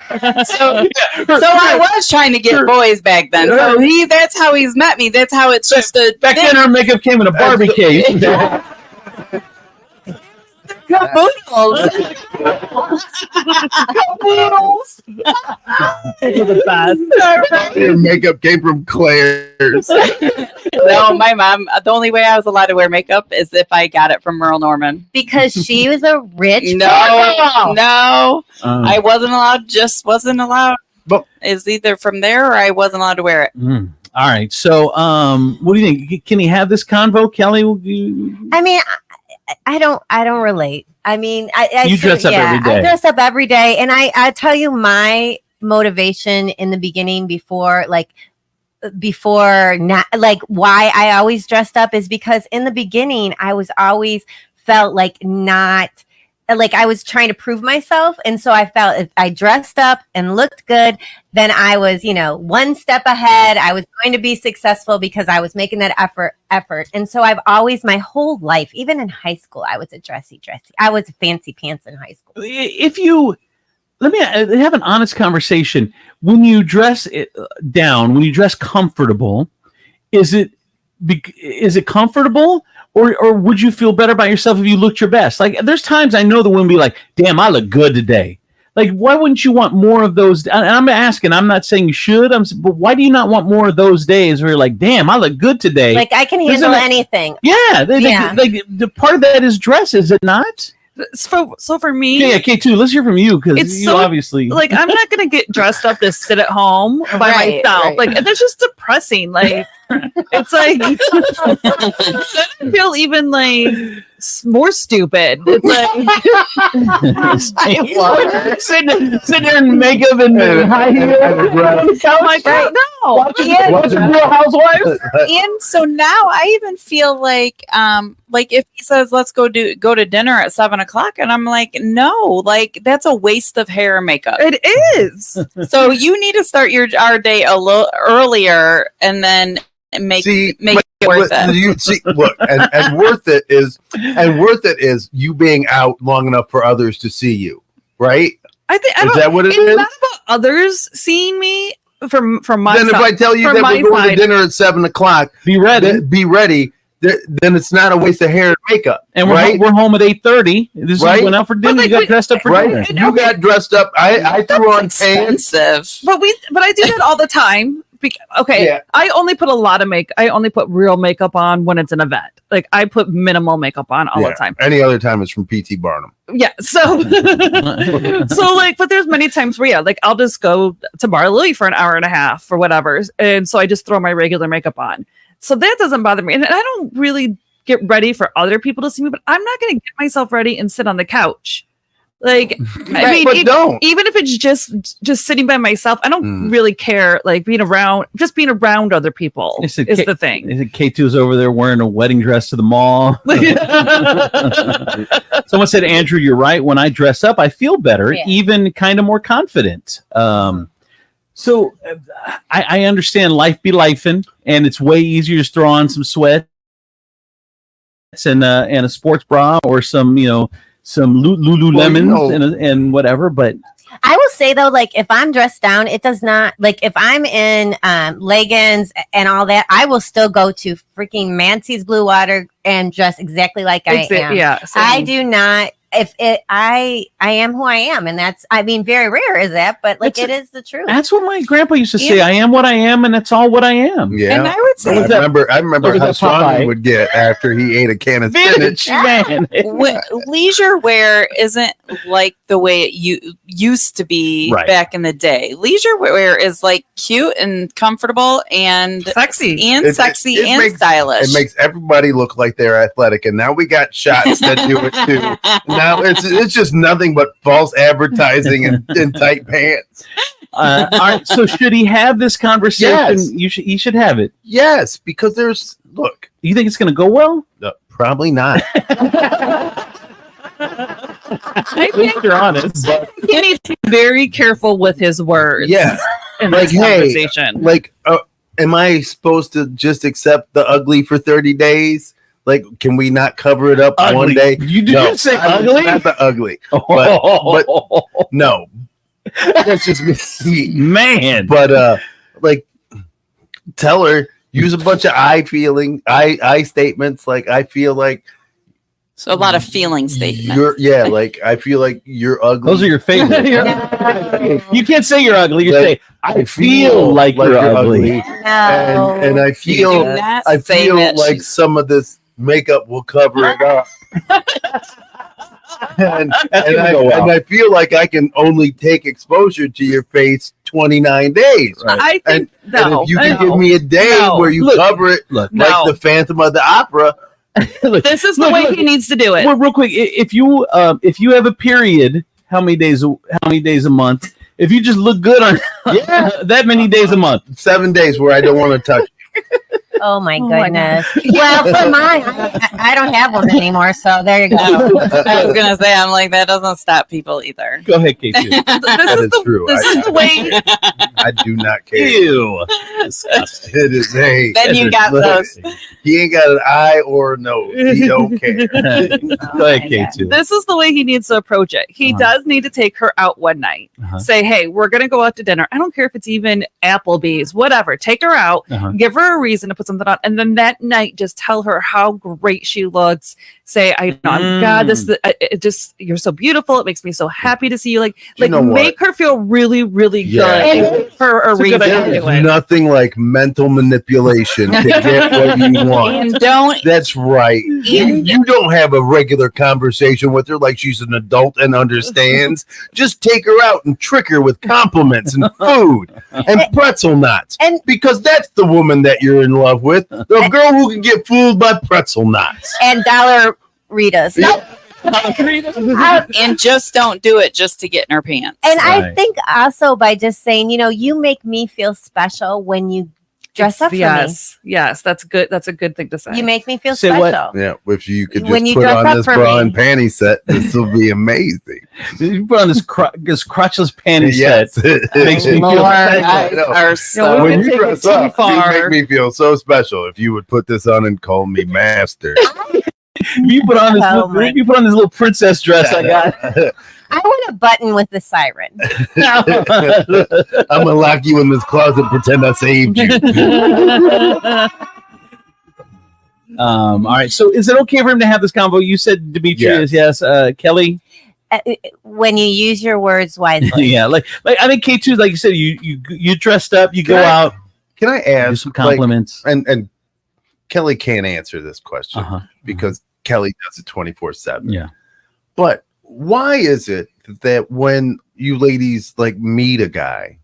Speaker 11: I was trying to get boys back then. So that's how he's met me. That's how it's just a
Speaker 8: back then. Her makeup came in a Barbie case.
Speaker 11: Caboodles.
Speaker 9: Caboodles. The best.
Speaker 7: Your makeup came from Claire's.
Speaker 11: No, my mom. The only way I was allowed to wear makeup is if I got it from Merle Norman.
Speaker 5: Because she was a rich
Speaker 11: No, I wasn't allowed. Just wasn't allowed. It's either from there or I wasn't allowed to wear it.
Speaker 8: All right. So, what do you think? Can he have this convo, Kelly?
Speaker 5: I mean, I don't relate. I mean,
Speaker 8: You dress up every day.
Speaker 5: I dress up every day, and I tell you my motivation in the beginning before not like why I always dressed up is because in the beginning I was always felt like not like I was trying to prove myself. And so I felt if I dressed up and looked good, then I was, one step ahead. I was going to be successful because I was making that effort. And so I've always, my whole life, even in high school, I was a dressy. I was fancy pants in high school.
Speaker 8: Let me have an honest conversation. When you dress down, when you dress comfortable, is it comfortable? Or would you feel better about yourself if you looked your best? Like, there's times I know the women be like, damn, I look good today. Like, why wouldn't you want more of those? And I'm asking, I'm not saying you should, but why do you not want more of those days where you're like, damn, I look good today?
Speaker 5: Like, I can handle anything.
Speaker 8: Yeah. The part of that is dress, is it not?
Speaker 9: So for me,
Speaker 8: yeah, K2, let's hear from you, because you obviously
Speaker 9: like I'm not gonna get dressed up to sit at home by myself.
Speaker 5: Right.
Speaker 9: Like that's just depressing. Like it's like I feel even like more stupid. It's like
Speaker 8: sitting there in makeup and high heels.
Speaker 9: Oh my god, no!
Speaker 8: Real Housewives.
Speaker 11: And so now I even feel like if he says let's go to dinner at 7:00, and I'm like, no, like that's a waste of hair and makeup.
Speaker 9: It is.
Speaker 11: So you need to start our day a little earlier and then make it worth it.
Speaker 7: You see, look, and worth it is you being out long enough for others to see you, right?
Speaker 9: I think
Speaker 7: is that what it is?
Speaker 9: It's not about others seeing me from my
Speaker 7: Then
Speaker 9: side.
Speaker 7: if I tell you that we're going to dinner at 7:00,
Speaker 8: be ready.
Speaker 7: Be ready. Then it's not a waste of hair and makeup,
Speaker 8: and
Speaker 7: right?
Speaker 8: We're home at 8:30. This
Speaker 7: Right?
Speaker 8: is went out for dinner. You got dressed up for dinner.
Speaker 7: You got dressed up. I threw on pants.
Speaker 11: Expensive.
Speaker 9: But I do that all the time.
Speaker 7: Yeah.
Speaker 9: I only put a lot of I only put real makeup on when it's an event. Like I put minimal makeup on all the time.
Speaker 7: Any other time it's from P.T. Barnum.
Speaker 9: Yeah. So but there's many times where like I'll just go to Bar Louie for an hour and a half or whatever, and so I just throw my regular makeup on. So that doesn't bother me, and I don't really get ready for other people to see me. But I'm not going to get myself ready and sit on the couch. Like, I mean, even if it's just sitting by myself, I don't really care. Like being around other people is the thing.
Speaker 8: Is it K2's over there wearing a wedding dress to the mall? Someone said, Andrew, you're right. When I dress up, I feel better, even kind of more confident. So I understand life be lifing, and it's way easier to just throw on some sweats and a sports bra or some, Lululemons and whatever, but
Speaker 5: I will say though, like if I'm dressed down, it does not like if I'm in leggings and all that, I will still go to freaking Mancy's Blue Water and dress exactly like I am.
Speaker 9: Yeah,
Speaker 5: I do not. If it, I am who I am, and that's, I mean, very rare is that, but like it is the truth.
Speaker 8: That's what my grandpa used to say. I am what I am, and that's all what I am.
Speaker 7: Yeah,
Speaker 11: And I would say
Speaker 7: I remember how strong he would get after he ate a can of spinach.
Speaker 8: Man.
Speaker 11: leisure wear isn't like the way it used to be back in the day. Leisure wear is like cute and comfortable and
Speaker 9: sexy
Speaker 11: and stylish.
Speaker 7: It makes everybody look like they're athletic, and now we got shots that do it too. Now it's just nothing but false advertising and tight pants.
Speaker 8: All right, so should he have this conversation?
Speaker 7: Yes.
Speaker 8: He should have it.
Speaker 7: Yes, because look.
Speaker 8: You think it's going to go well?
Speaker 7: No, probably not.
Speaker 9: I think
Speaker 8: you're honest.
Speaker 9: He needs to be very careful with his words.
Speaker 7: Yeah,
Speaker 9: in
Speaker 7: like
Speaker 9: this conversation.
Speaker 7: am I supposed to just accept the ugly for 30 days? Like, can we not cover it up one day?
Speaker 8: You did say ugly?
Speaker 7: Not the ugly, but no. That's just me,
Speaker 8: man.
Speaker 7: But like, tell her, use a bunch of I statements. Like, I feel like.
Speaker 11: So a lot of feeling statements.
Speaker 7: Like I feel like you're ugly.
Speaker 8: Those are your favorite. You can't say you're ugly. You say I feel like you're ugly.
Speaker 5: No.
Speaker 7: And I feel like some of this makeup will cover it up. and I feel like I can only take exposure to your face 29 days.
Speaker 9: I think
Speaker 7: and if you can give me a day where you cover it like the Phantom of the Opera.
Speaker 9: This is the way he needs to do it.
Speaker 8: Real quick, if you have a period, how many days a month? If you just look good on that many days a month,
Speaker 7: 7 days where I don't want to touch.
Speaker 5: Oh my goodness. Well, for mine, I don't have one anymore, so there you go.
Speaker 11: I was gonna say, I'm like, that doesn't stop people either.
Speaker 8: Go ahead, Kate.
Speaker 7: That is true.
Speaker 9: This is the way.
Speaker 7: I do not care.
Speaker 8: Ew.
Speaker 7: It is
Speaker 11: Then you got those.
Speaker 7: He ain't got an eye or a nose. He don't care.
Speaker 8: Go ahead, Kate. Too.
Speaker 9: This is the way he needs to approach it. He does need to take her out one night. Say, hey, we're gonna go out to dinner. I don't care if it's even Applebee's, whatever. Take her out. Give her a reason to put something on, and then that night just tell her how great she looks. Say, God, you're so beautiful. It makes me so happy to see you. Like make her feel really, really good for a reason.
Speaker 7: There's nothing like mental manipulation to get what you want.
Speaker 11: And don't.
Speaker 7: That's right. You don't have a regular conversation with her like she's an adult and understands. Just take her out and trick her with compliments and food and pretzel knots. Because that's the woman that you're in love with. The girl who can get fooled by pretzel knots.
Speaker 5: And dollar Ritas.
Speaker 11: And just don't do it just to get in her pants.
Speaker 5: And I think also by just saying, you make me feel special when you dress up for me.
Speaker 9: Yes, that's good. That's a good thing to say.
Speaker 5: You make me feel
Speaker 8: Say
Speaker 5: special.
Speaker 8: what?
Speaker 7: Yeah, if you could
Speaker 5: When
Speaker 7: just
Speaker 5: you
Speaker 7: put
Speaker 5: dress
Speaker 7: on
Speaker 5: up
Speaker 7: this
Speaker 5: for
Speaker 7: bra
Speaker 5: me.
Speaker 7: and panty set, this will be amazing.
Speaker 8: You put on this crotchless panty
Speaker 7: Yes.
Speaker 8: set. Makes me feel
Speaker 11: Lord,
Speaker 8: special.
Speaker 11: are so.
Speaker 7: When you dress up, you make me feel so special. If you would put this on and call me master.
Speaker 8: You put on this little princess dress I got.
Speaker 5: I want a button with the siren.
Speaker 7: I'm gonna lock you in this closet and pretend I saved you.
Speaker 8: All right. So is it okay for him to have this convo? You said Demetrius, yes. Kelly.
Speaker 5: When you use your words wisely.
Speaker 8: Yeah, like I think K2, like you said, you dressed up, you go out.
Speaker 7: Can I ask
Speaker 8: do some compliments?
Speaker 7: And Kelly can't answer this question because Kelly does it 24/7.
Speaker 8: Yeah.
Speaker 7: But why is it that when you ladies like meet a guy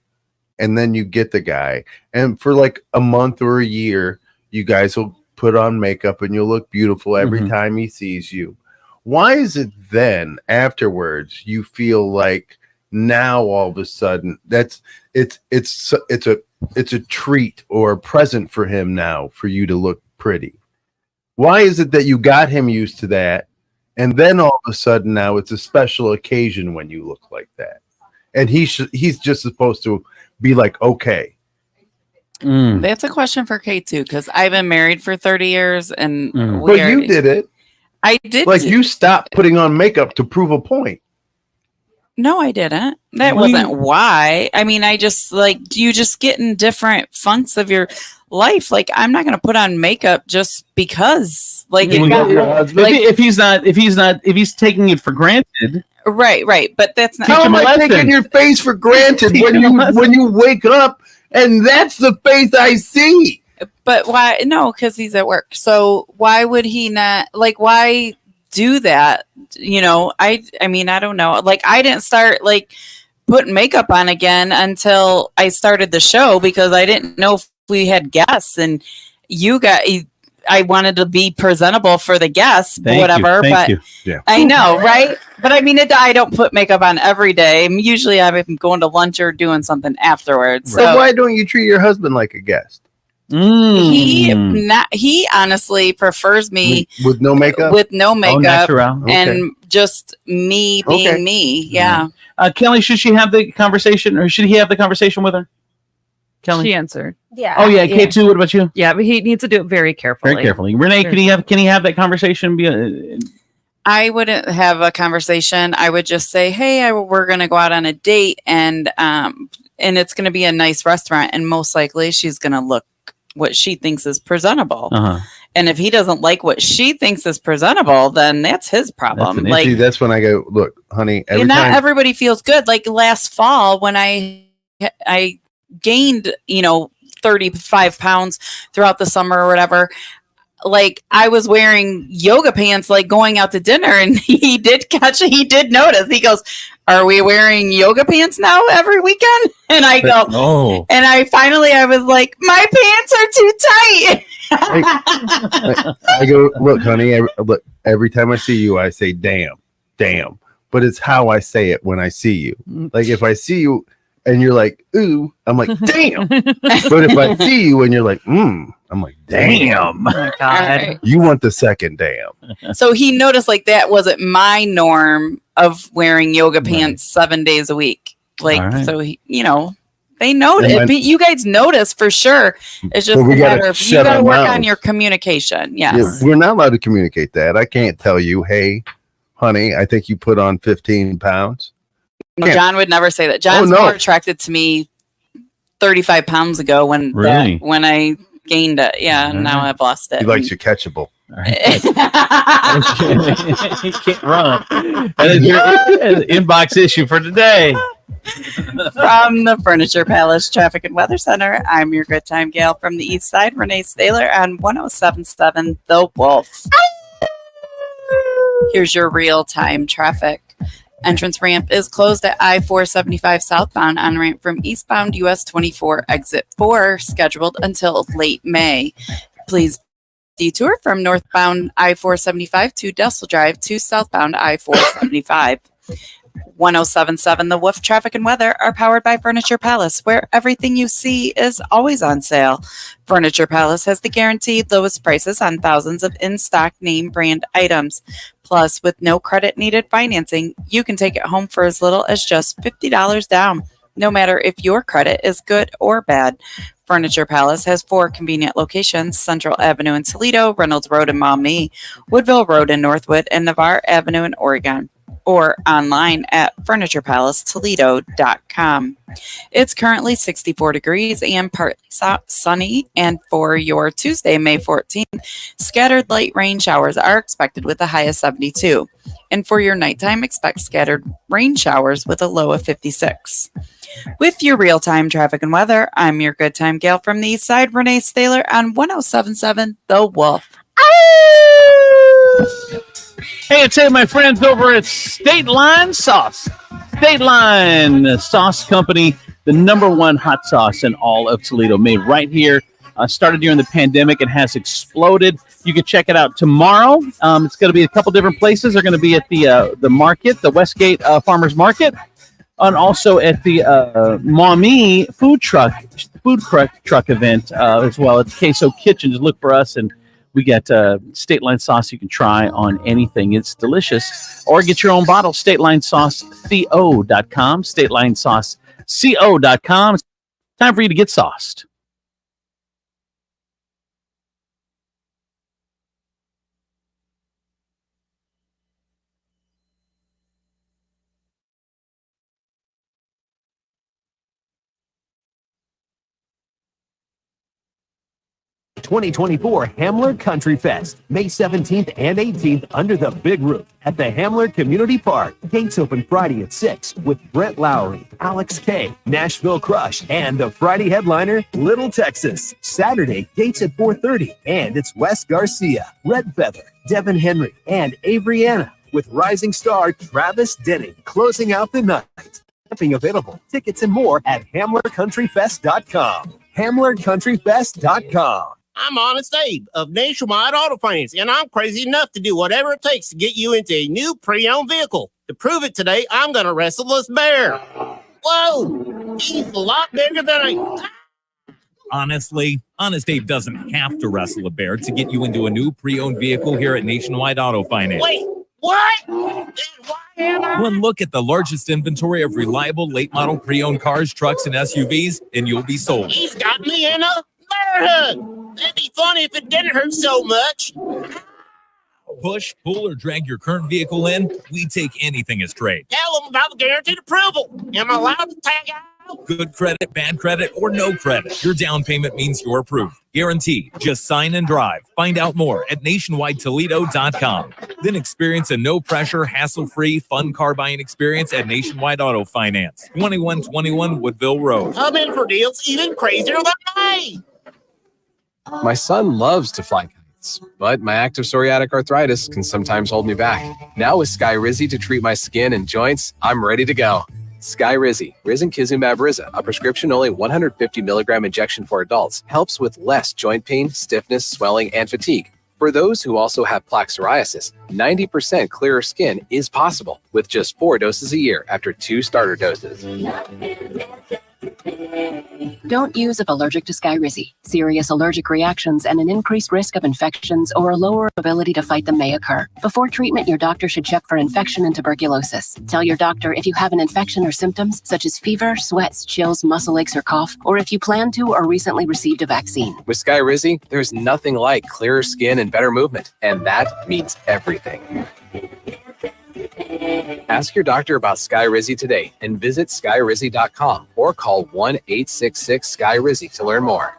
Speaker 7: and then you get the guy and for like a month or a year, you guys will put on makeup and you'll look beautiful every time he sees you? Why is it then afterwards you feel like now all of a sudden it's a treat or a present for him now for you to look pretty? Why is it that you got him used to that, and then all of a sudden now it's a special occasion when you look like that, and he's just supposed to be like, okay.
Speaker 11: That's a question for Kate too, because I've been married for 30 years, and
Speaker 7: But you did it.
Speaker 11: I did.
Speaker 7: Like you stopped putting on makeup to prove a point.
Speaker 11: No, I didn't. That wasn't why. I mean, I just you just get in different funks of your life. Like, I'm not going to put on makeup just because. Like,
Speaker 8: if he's taking it for granted.
Speaker 11: Right. But that's not.
Speaker 7: How am I taking your face for granted when you wake up and that's the face I see?
Speaker 11: But why? No, because he's at work. So why would he not? Like, why do that? I mean, I don't know. Like, I didn't start putting makeup on again until I started the show because I didn't know if we had guests, and I wanted to be presentable for the guests, whatever.
Speaker 8: Thank you.
Speaker 7: Yeah.
Speaker 11: I know, right? But I mean, I don't put makeup on every day. Usually, I'm going to lunch or doing something afterwards.
Speaker 7: So why don't you treat your husband like a guest?
Speaker 11: He honestly prefers me
Speaker 7: with no makeup,
Speaker 11: and just me being me. Yeah.
Speaker 8: Kelly, should she have the conversation, or should he have the conversation with her? Kelly,
Speaker 9: She answered.
Speaker 5: Yeah.
Speaker 8: Oh yeah, K2. What about you?
Speaker 9: Yeah, but he needs to do it very carefully.
Speaker 8: Very carefully. Renee, can he have that conversation?
Speaker 11: I wouldn't have a conversation. I would just say, "Hey, we're going to go out on a date, and it's going to be a nice restaurant, and most likely she's going to look what she thinks is presentable. And if he doesn't like what she thinks is presentable, then that's his problem.
Speaker 7: That's when I go, look, honey.
Speaker 11: Not everybody feels good. Like last fall when I gained 35 pounds throughout the summer or whatever. Like I was wearing yoga pants, like going out to dinner, and he did notice. He goes, "Are we wearing yoga pants now every weekend?" And I go,
Speaker 8: "Oh."
Speaker 11: And I was like, "My pants are too tight."
Speaker 7: I go, look, honey. Look, every time I see you, I say, "Damn." But it's how I say it when I see you. Like if I see you and you're like, "Ooh," I'm like, "Damn." But if I see you and you're like, I'm like, "Damn."
Speaker 11: Oh my God.
Speaker 7: You want the second damn.
Speaker 11: So he noticed that wasn't my norm of wearing yoga pants 7 days a week. So he, they notice. You guys notice for sure. It's just a matter of you got to work on your communication. Yes.
Speaker 7: Yeah, we're not allowed to communicate that. I can't tell you, "Hey, honey, I think you put on 15 pounds.
Speaker 11: No, John would never say that. John's more attracted to me 35 pounds ago when I gained it. Yeah, now I've lost it.
Speaker 7: He likes your catchable.
Speaker 8: He can't run. That is your inbox issue for today.
Speaker 11: From the Furniture Palace Traffic and Weather Center, I'm your good time gal from the East Side, Renee Staler on 107.7 The Wolf. Here's your real-time traffic. Entrance ramp is closed at I-475 southbound on ramp from eastbound US 24 exit 4, scheduled until late May. Please detour from northbound I-475 to Dessel Drive to southbound I-475. 107.7 The Wolf Traffic and Weather are powered by Furniture Palace, where everything you see is always on sale. Furniture Palace has the guaranteed lowest prices on thousands of in-stock name brand items. Plus, with no credit needed financing, you can take it home for as little as just $50 down, no matter if your credit is good or bad. Furniture Palace has 4 convenient locations: Central Avenue in Toledo, Reynolds Road in Maumee, Woodville Road in Northwood, and Navarre Avenue in Oregon, or online at FurniturePalaceToledo.com. It's currently 64 degrees and partly sunny, and for your Tuesday, May 14th, scattered light rain showers are expected with a high of 72. And for your nighttime, expect scattered rain showers with a low of 56. With your real-time traffic and weather, I'm your good time gal from the East Side, Renee Staler on 107.7 The Wolf.
Speaker 8: Hey, it's my friends over at State Line Sauce. State Line Sauce Company, the #1 hot sauce in all of Toledo, made right here. Started during the pandemic and has exploded. You can check it out tomorrow. It's going to be a couple different places. They're going to be at the market, the Westgate Farmers Market, and also at the Maumee food truck event as well. It's Queso Kitchen. Just look for us, and we got State Line sauce you can try on anything. It's delicious. Or get your own bottle, StatelineSauceCO.com, StatelineSauceCO.com. It's time for you to get sauced.
Speaker 1: 2024 Hamler Country Fest, May 17th and 18th under the big roof at the Hamler Community Park. Gates open Friday at 6 with Brett Lowry, Alex K, Nashville Crush, and the Friday headliner, Little Texas. Saturday, gates at 4:30, and it's Wes Garcia, Red Feather, Devin Henry, and Avriana with rising star Travis Denning closing out the night. Camping available. Tickets and more at HamlerCountryFest.com. HamlerCountryFest.com.
Speaker 19: I'm Honest Abe of Nationwide Auto Finance, and I'm crazy enough to do whatever it takes to get you into a new pre-owned vehicle. To prove it today, I'm going to wrestle this bear. Whoa! He's a lot bigger than I...
Speaker 3: Honestly, Honest Abe doesn't have to wrestle a bear to get you into a new pre-owned vehicle here at Nationwide Auto Finance.
Speaker 19: Wait, what? Then why am I...
Speaker 3: One look at the largest inventory of reliable late-model pre-owned cars, trucks, and SUVs, and you'll be sold.
Speaker 19: He's got me in a bear hug. That'd be funny if it didn't hurt so much.
Speaker 3: Push, pull, or drag your current vehicle in, we take anything as trade.
Speaker 19: Tell them about the guaranteed approval. Am I allowed to tag out?
Speaker 3: Good credit, bad credit, or no credit. Your down payment means you're approved. Guaranteed. Just sign and drive. Find out more at nationwidetoledo.com. Then experience a no-pressure, hassle-free, fun car buying experience at Nationwide Auto Finance. 2121 Woodville Road.
Speaker 19: I'm in for deals even crazier than me.
Speaker 4: My son loves to fly kites, but my active psoriatic arthritis can sometimes hold me back. Now with Skyrizi to treat my skin and joints, I'm ready to go. Skyrizi, risankizumab Riza, a prescription-only 150 milligram injection for adults, helps with less joint pain, stiffness, swelling, and fatigue. For those who also have plaque psoriasis, 90% clearer skin is possible with just 4 doses a year after 2 starter doses.
Speaker 20: Don't use if allergic to Skyrizi. Serious allergic reactions and an increased risk of infections or a lower ability to fight them may occur. Before treatment, your doctor should check for infection and tuberculosis. Tell your doctor if you have an infection or symptoms such as fever, sweats, chills, muscle aches, or cough, or if you plan to or recently received a vaccine.
Speaker 4: With Skyrizi, there's nothing like clearer skin and better movement, and that means everything. Ask your doctor about Skyrizi today and visit skyrizi.com or call 1-866-SKYRIZI to learn more.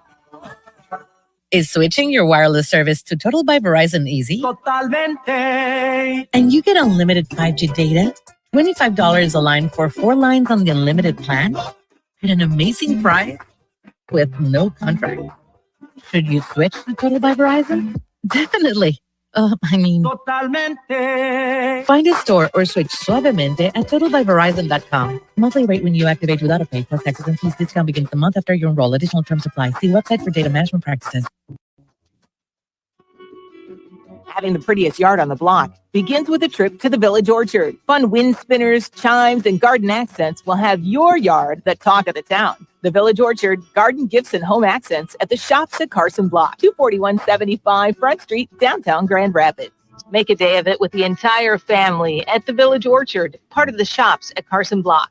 Speaker 21: Is switching your wireless service to Total by Verizon easy? Totalmente. And you get unlimited 5G data, $25 a line for 4 lines on the unlimited plan, at an amazing price with no contract. Should you switch to Total by Verizon? Definitely. Totalmente. Find a store or switch suavemente at totalbyverizon.com. Monthly rate when you activate without a pay plus taxes and fees. Discount begins the month after you enroll. Additional terms apply. See website for data management practices.
Speaker 26: Having the prettiest yard on the block begins with a trip to the Village Orchard. Fun wind spinners, chimes, and garden accents will have your yard the talk of the town. The Village Orchard, garden gifts and home accents at the Shops at Carson Block, 24175 Front Street, downtown Grand Rapids. Make a day of it with the entire family at the Village Orchard, part of the Shops at Carson Block.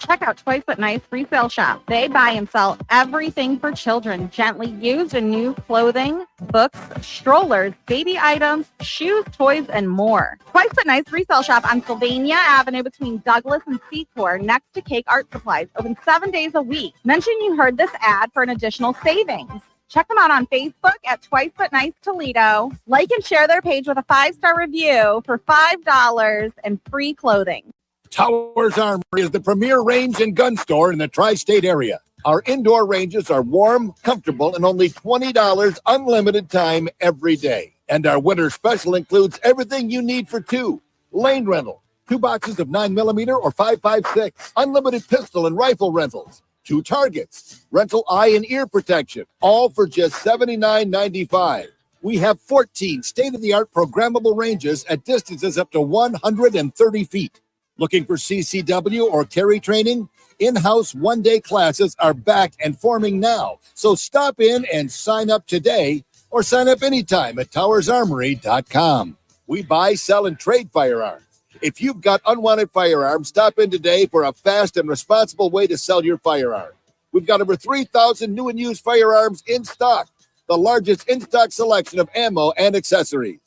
Speaker 22: Check out Twice But Nice Resale Shop. They buy and sell everything for children, gently used and new clothing, books, strollers, baby items, shoes, toys, and more. Twice But Nice Resale Shop on Sylvania Avenue between Douglas and Seacourt next to Cake Art Supplies. Open 7 days a week. Mention you heard this ad for an additional savings. Check them out on Facebook at Twice But Nice Toledo. Like and share their page with a 5-star review for $5 and free clothing.
Speaker 27: Towers Armory is the premier range and gun store in the tri-state area. Our indoor ranges are warm, comfortable, and only $20 unlimited time every day. And our winter special includes everything you need for 2. Lane rental, 2 boxes of 9mm or 5.56, unlimited pistol and rifle rentals, 2 targets, rental eye and ear protection, all for just $79.95. We have 14 state-of-the-art programmable ranges at distances up to 130 feet. Looking for CCW or carry training? In-house one-day classes are back and forming now. So stop in and sign up today or sign up anytime at towersarmory.com. We buy, sell, and trade firearms. If you've got unwanted firearms, stop in today for a fast and responsible way to sell your firearm. We've got over 3,000 new and used firearms in stock, the largest in-stock selection of ammo and accessories.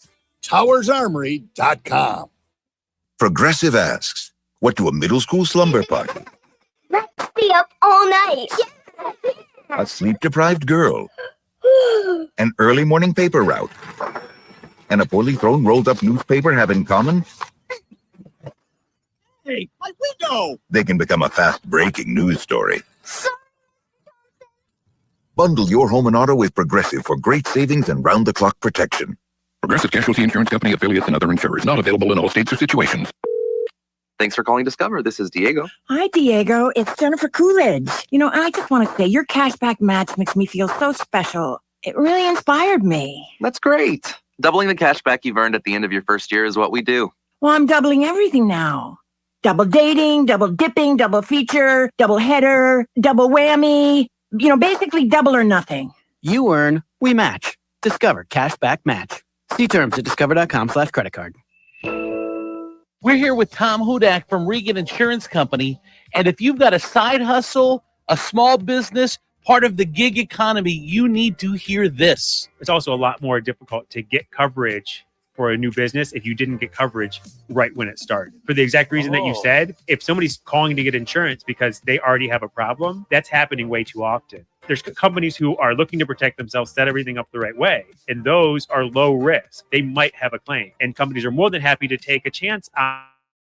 Speaker 27: towersarmory.com.
Speaker 23: Progressive asks, what do a middle school slumber party,
Speaker 2: Let's stay up all night. Yes,
Speaker 23: a sleep-deprived girl, an early morning paper route, and a poorly thrown rolled-up newspaper have in common?
Speaker 19: Hey, like we know.
Speaker 23: They can become a fast-breaking news story. Bundle your home and auto with Progressive for great savings and round-the-clock protection.
Speaker 6: Progressive Casualty Insurance Company, affiliates, and other insurers. Not available in all states or situations.
Speaker 10: Thanks for calling Discover. This is Diego.
Speaker 12: Hi, Diego. It's Jennifer Coolidge. I just want to say your cashback match makes me feel so special. It really inspired me.
Speaker 10: That's great. Doubling the cashback you've earned at the end of your first year is what we do.
Speaker 12: Well, I'm doubling everything now. Double dating, double dipping, double feature, double header, double whammy. Basically double or nothing.
Speaker 13: You earn, we match. Discover Cashback Match. See terms at discover.com/creditcard.
Speaker 8: We're here with Tom Hudak from Regan Insurance Company. And if you've got a side hustle, a small business, part of the gig economy, you need to hear this.
Speaker 14: It's also a lot more difficult to get coverage for a new business if you didn't get coverage right when it started. For the exact reason that you said, if somebody's calling to get insurance because they already have a problem, that's happening way too often. There's companies who are looking to protect themselves, set everything up the right way, and those are low risk. They might have a claim, and companies are more than happy to take a chance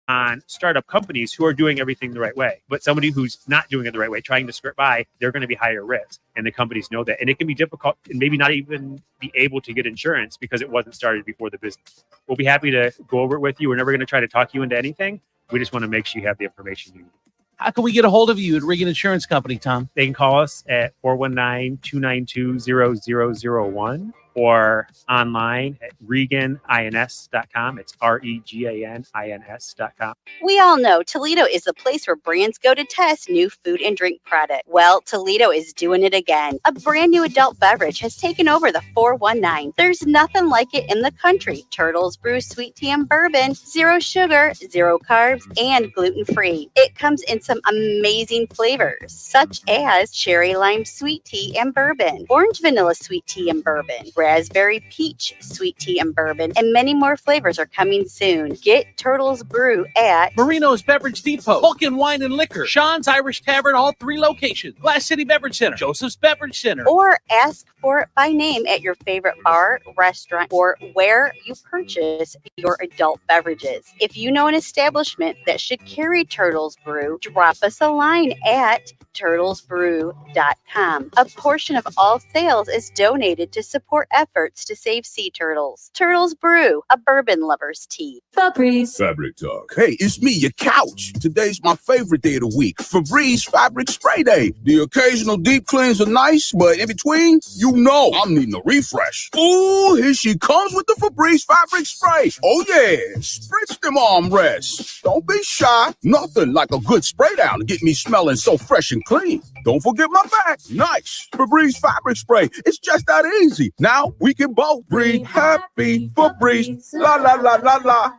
Speaker 14: on startup companies who are doing everything the right way. But somebody who's not doing it the right way, trying to skirt by, they're going to be higher risk. And the companies know that. And it can be difficult and maybe not even be able to get insurance because it wasn't started before the business. We'll be happy to go over it with you. We're never going to try to talk you into anything. We just want to make sure you have the information you need.
Speaker 8: How can we get a hold of you at Regan Insurance Company, Tom?
Speaker 14: They can call us at 419-292-0001 or online at reganins.com. It's REGANINS.com.
Speaker 16: We all know Toledo is the place where brands go to test new food and drink product. Well, Toledo is doing it again. A brand new adult beverage has taken over the 419. There's nothing like it in the country. Turtles Brew Sweet Tea and Bourbon, 0 sugar, 0 carbs, and gluten-free. It comes in some amazing flavors, such as cherry lime sweet tea and bourbon, orange vanilla sweet tea and bourbon, raspberry peach sweet tea and bourbon, and many more flavors are coming soon. Get Turtles Brew at
Speaker 8: Marino's Beverage Depot, Vulcan Wine and Liquor, Sean's Irish Tavern, all 3 locations, Glass City Beverage Center, Joseph's Beverage Center,
Speaker 16: or ask for it by name at your favorite bar, restaurant, or where you purchase your adult beverages. If you know an establishment that should carry Turtles Brew, drop us a line at turtlesbrew.com. A portion of all sales is donated to support efforts to save sea turtles. Turtles Brew, a bourbon lover's tea.
Speaker 25: Febreze. Fabric Talk. Hey, it's me, your couch. Today's my favorite day of the week. Febreze Fabric Spray Day. The occasional deep cleanse are nice, but in between, I'm needing a refresh. Ooh, here she comes with the Febreze Fabric Spray. Oh yeah, spritz them armrests. Don't be shy. Nothing like a good spray down to get me smelling so fresh and clean. Don't forget my back. Nice. Febreze Fabric Spray. It's just that easy. Now we can both breathe happy. Febreze. La la la la la.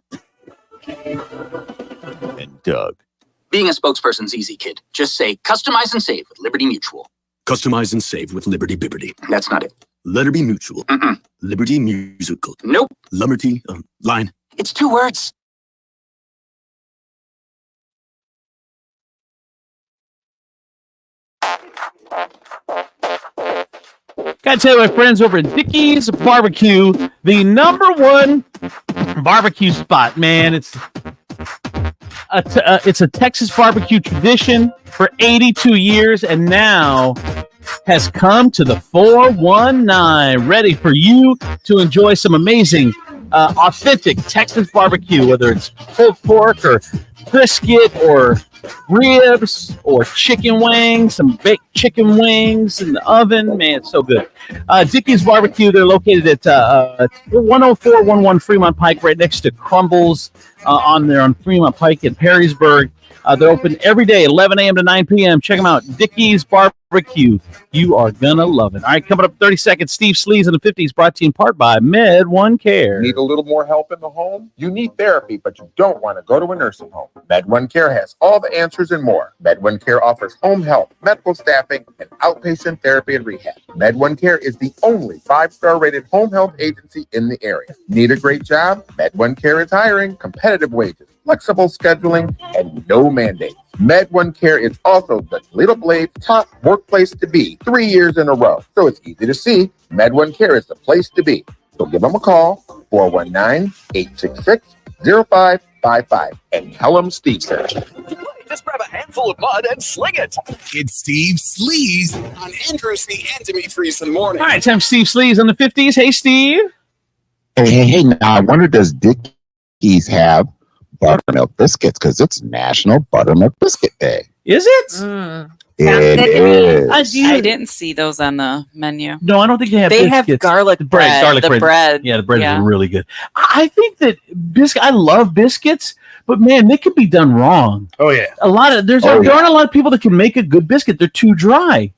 Speaker 28: And Doug. Being a spokesperson's easy, kid. Just say customize and save with Liberty Mutual.
Speaker 29: Customize and save with Liberty Bibberty.
Speaker 28: That's not it.
Speaker 29: Liberty Mutual. Liberty Musical.
Speaker 28: Nope.
Speaker 29: Liberty line.
Speaker 28: It's 2 words.
Speaker 8: Gotta tell you, my friends over at Dickey's Barbecue, the #1 barbecue spot, man. It's a Texas barbecue tradition for 82 years, and now has come to the 419, ready for you to enjoy some amazing, authentic Texas barbecue, whether it's pulled pork or brisket or ribs or chicken wings, some baked chicken wings in the oven. Man, it's so good. Dickey's Barbecue, they're located at 10411 Fremont Pike, right next to Crumbles on Fremont Pike in Perrysburg. They're open every day, 11 a.m. to 9 p.m. Check them out. Dickey's Barbecue. You are going to love it. All right, coming up 30 seconds, Steve Sleaze in the 50s, brought to you in part by Med1 Care.
Speaker 17: Need a little more help in the home? You need therapy, but you don't want to go to a nursing home. Med1 Care has all the answers and more. Med1 Care offers home health, medical staffing, and outpatient therapy and rehab. Med1 Care is the only 5-star rated home health agency in the area. Need a great job? Med1 Care is hiring, competitive wages, flexible scheduling, and no mandates. Med One Care is also the Toledo Blade's top workplace to be 3 years in a row. So it's easy to see. Med One Care is the place to be. So give them a call, 419-866-0555, and tell them Steve sent you.
Speaker 1: Just grab a handful of mud and sling it. It's Steve Sleaze on Andrew C. and Demetrius in the morning.
Speaker 8: All right, time for Steve Sleaze on the 50s. Hey, Steve.
Speaker 3: Hey, now I wonder, does Dickies have buttermilk biscuits? Because it's National Buttermilk Biscuit Day.
Speaker 8: Is it?
Speaker 3: It is.
Speaker 5: I didn't see those on the menu.
Speaker 8: No, I don't think they have
Speaker 5: They have
Speaker 8: biscuits.
Speaker 5: garlic bread.
Speaker 8: Garlic
Speaker 5: The bread.
Speaker 8: Yeah, the bread
Speaker 5: Yeah.
Speaker 8: is really good. I think that I love biscuits, but man, they can be done wrong.
Speaker 7: Oh yeah.
Speaker 8: There aren't a lot of people that can make a good biscuit. They're too dry.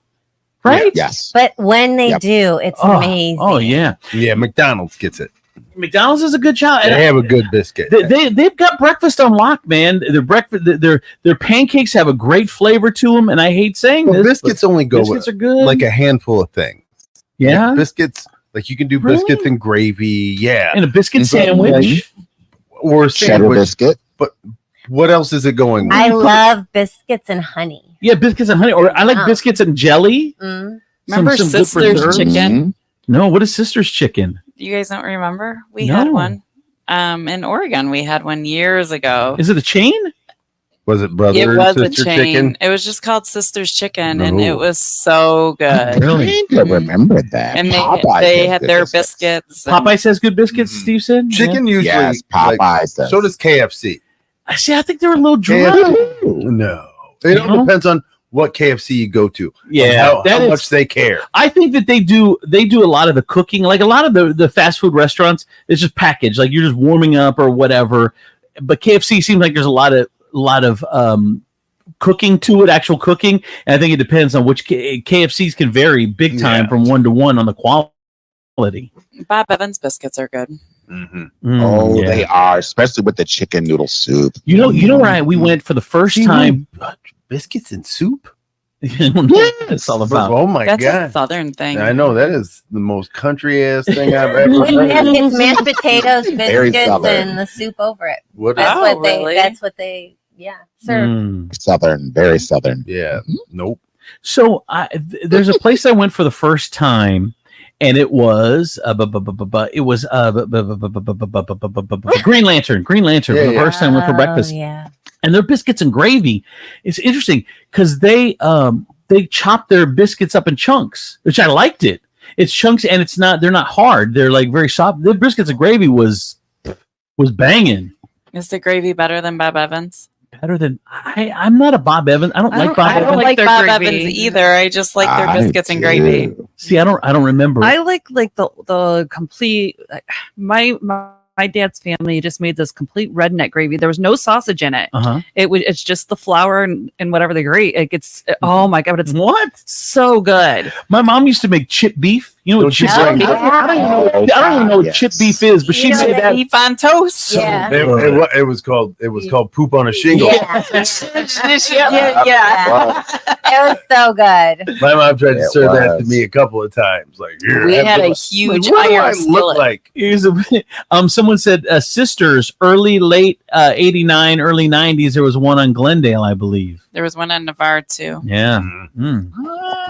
Speaker 8: Right?
Speaker 3: Yes.
Speaker 9: But when they do, it's amazing.
Speaker 8: Oh yeah.
Speaker 7: Yeah, McDonald's gets it.
Speaker 8: McDonald's is a good job.
Speaker 7: They have a good biscuit.
Speaker 8: They've got breakfast on lock, man. Their pancakes have a great flavor to them, and I hate saying
Speaker 7: Well,
Speaker 8: this.
Speaker 7: biscuits only go
Speaker 8: biscuits
Speaker 7: with
Speaker 8: are good.
Speaker 7: like a handful of things.
Speaker 8: Yeah?
Speaker 7: Like biscuits. Like you can do
Speaker 8: Really?
Speaker 7: biscuits and gravy. Yeah,
Speaker 8: And a biscuit sandwich.
Speaker 7: or a
Speaker 3: Cheddar
Speaker 7: sandwich.
Speaker 3: biscuit.
Speaker 7: But what else is it going with?
Speaker 9: I love biscuits and honey.
Speaker 8: Yeah, biscuits and honey, or I like
Speaker 9: Oh.
Speaker 8: biscuits and jelly.
Speaker 5: Remember
Speaker 8: good
Speaker 5: Sister's
Speaker 8: preserves.
Speaker 5: Chicken?
Speaker 8: No, what is Sister's Chicken?
Speaker 5: You guys don't remember? We
Speaker 8: No.
Speaker 5: had one. In Oregon, we had one years ago.
Speaker 8: Is it a chain?
Speaker 7: Was it brother
Speaker 5: It
Speaker 7: and
Speaker 5: was a
Speaker 7: sister
Speaker 5: chain.
Speaker 7: chicken?
Speaker 5: It was just called Sister's Chicken, and
Speaker 7: No.
Speaker 5: it was so good.
Speaker 3: I remember that.
Speaker 5: And
Speaker 3: Popeyes
Speaker 5: they
Speaker 3: has
Speaker 5: had
Speaker 3: good
Speaker 5: their
Speaker 3: biscuits.
Speaker 5: biscuits. and-
Speaker 8: Popeye says good biscuits, Steve said?
Speaker 7: Chicken
Speaker 8: Yeah.
Speaker 7: usually.
Speaker 3: Yes,
Speaker 7: like,
Speaker 3: Popeyes does.
Speaker 7: so does KFC.
Speaker 8: See, I think they're a little dry.
Speaker 7: No, it all
Speaker 8: No?
Speaker 7: depends on what KFC you go to.
Speaker 8: Yeah,
Speaker 7: how
Speaker 8: that is-
Speaker 7: much they care.
Speaker 8: I think that they do a lot of the cooking. Like a lot of the fast food restaurants, it's just packaged. Like you're just warming up or whatever. But KFC seems like there's a lot of cooking to it, actual cooking. And I think it depends on which KFCs can vary big time from one to one on the quality.
Speaker 5: Bob Evans biscuits are good.
Speaker 3: Oh,
Speaker 8: yeah.
Speaker 3: they are, especially with the chicken noodle soup.
Speaker 8: You know where we went for the first time.
Speaker 7: Biscuits and soup.
Speaker 8: It's all about.
Speaker 7: Oh my
Speaker 5: That's
Speaker 7: god,
Speaker 5: a southern thing.
Speaker 7: I know that is the most country ass thing I've ever
Speaker 9: It's
Speaker 7: heard.
Speaker 9: mashed potatoes,
Speaker 3: Very
Speaker 9: biscuits,
Speaker 3: southern.
Speaker 9: and the soup over it.
Speaker 7: What
Speaker 9: That's
Speaker 7: is-
Speaker 9: what they.
Speaker 5: really?
Speaker 9: That's what they. Yeah, serve.
Speaker 3: Southern, very southern.
Speaker 7: Yeah, nope.
Speaker 8: So there's a place I went for the first time, and it was Green Lantern. Green Lantern for the first time I went for breakfast.
Speaker 9: Yeah.
Speaker 8: And their biscuits and gravy. It's interesting because they chop their biscuits up in chunks, which I liked it. It's chunks and they're not hard. They're like very soft. The biscuits and gravy was banging.
Speaker 5: Is the gravy better than Bob Evans?
Speaker 8: Better than I'm not a Bob Evans. I don't like Bob
Speaker 5: I don't
Speaker 8: Evans.
Speaker 5: like
Speaker 22: their
Speaker 5: Bob
Speaker 22: gravy.
Speaker 5: Evans either. I just like their
Speaker 3: I
Speaker 5: biscuits and
Speaker 3: do.
Speaker 5: gravy.
Speaker 8: See, I don't remember.
Speaker 22: I like the complete. My dad's family just made this complete redneck gravy. There was no sausage in it.
Speaker 8: Uh-huh.
Speaker 22: It's just the flour and whatever they grate. It gets oh my god, it's
Speaker 8: what
Speaker 22: so good.
Speaker 8: My mom used to make chip beef. You know what chip
Speaker 9: Oh,
Speaker 8: beef?
Speaker 9: yeah.
Speaker 8: I don't even know what chip beef is, but she made that.
Speaker 5: Beef on toast.
Speaker 9: Yeah.
Speaker 7: It was called poop on a shingle.
Speaker 9: Yeah.
Speaker 5: Yeah.
Speaker 9: It was so good.
Speaker 7: My mom tried to
Speaker 3: It
Speaker 7: serve that to
Speaker 3: was.
Speaker 7: me a couple of times. Like, here,
Speaker 5: We
Speaker 7: have
Speaker 5: had a
Speaker 7: this.
Speaker 5: huge
Speaker 7: Like, what do I
Speaker 5: iron
Speaker 7: look
Speaker 5: skillet.
Speaker 7: like?
Speaker 8: Someone said Sisters, late 89, early 90s. There was one on Glendale, I believe.
Speaker 5: There was one on Navarre too.
Speaker 8: Yeah.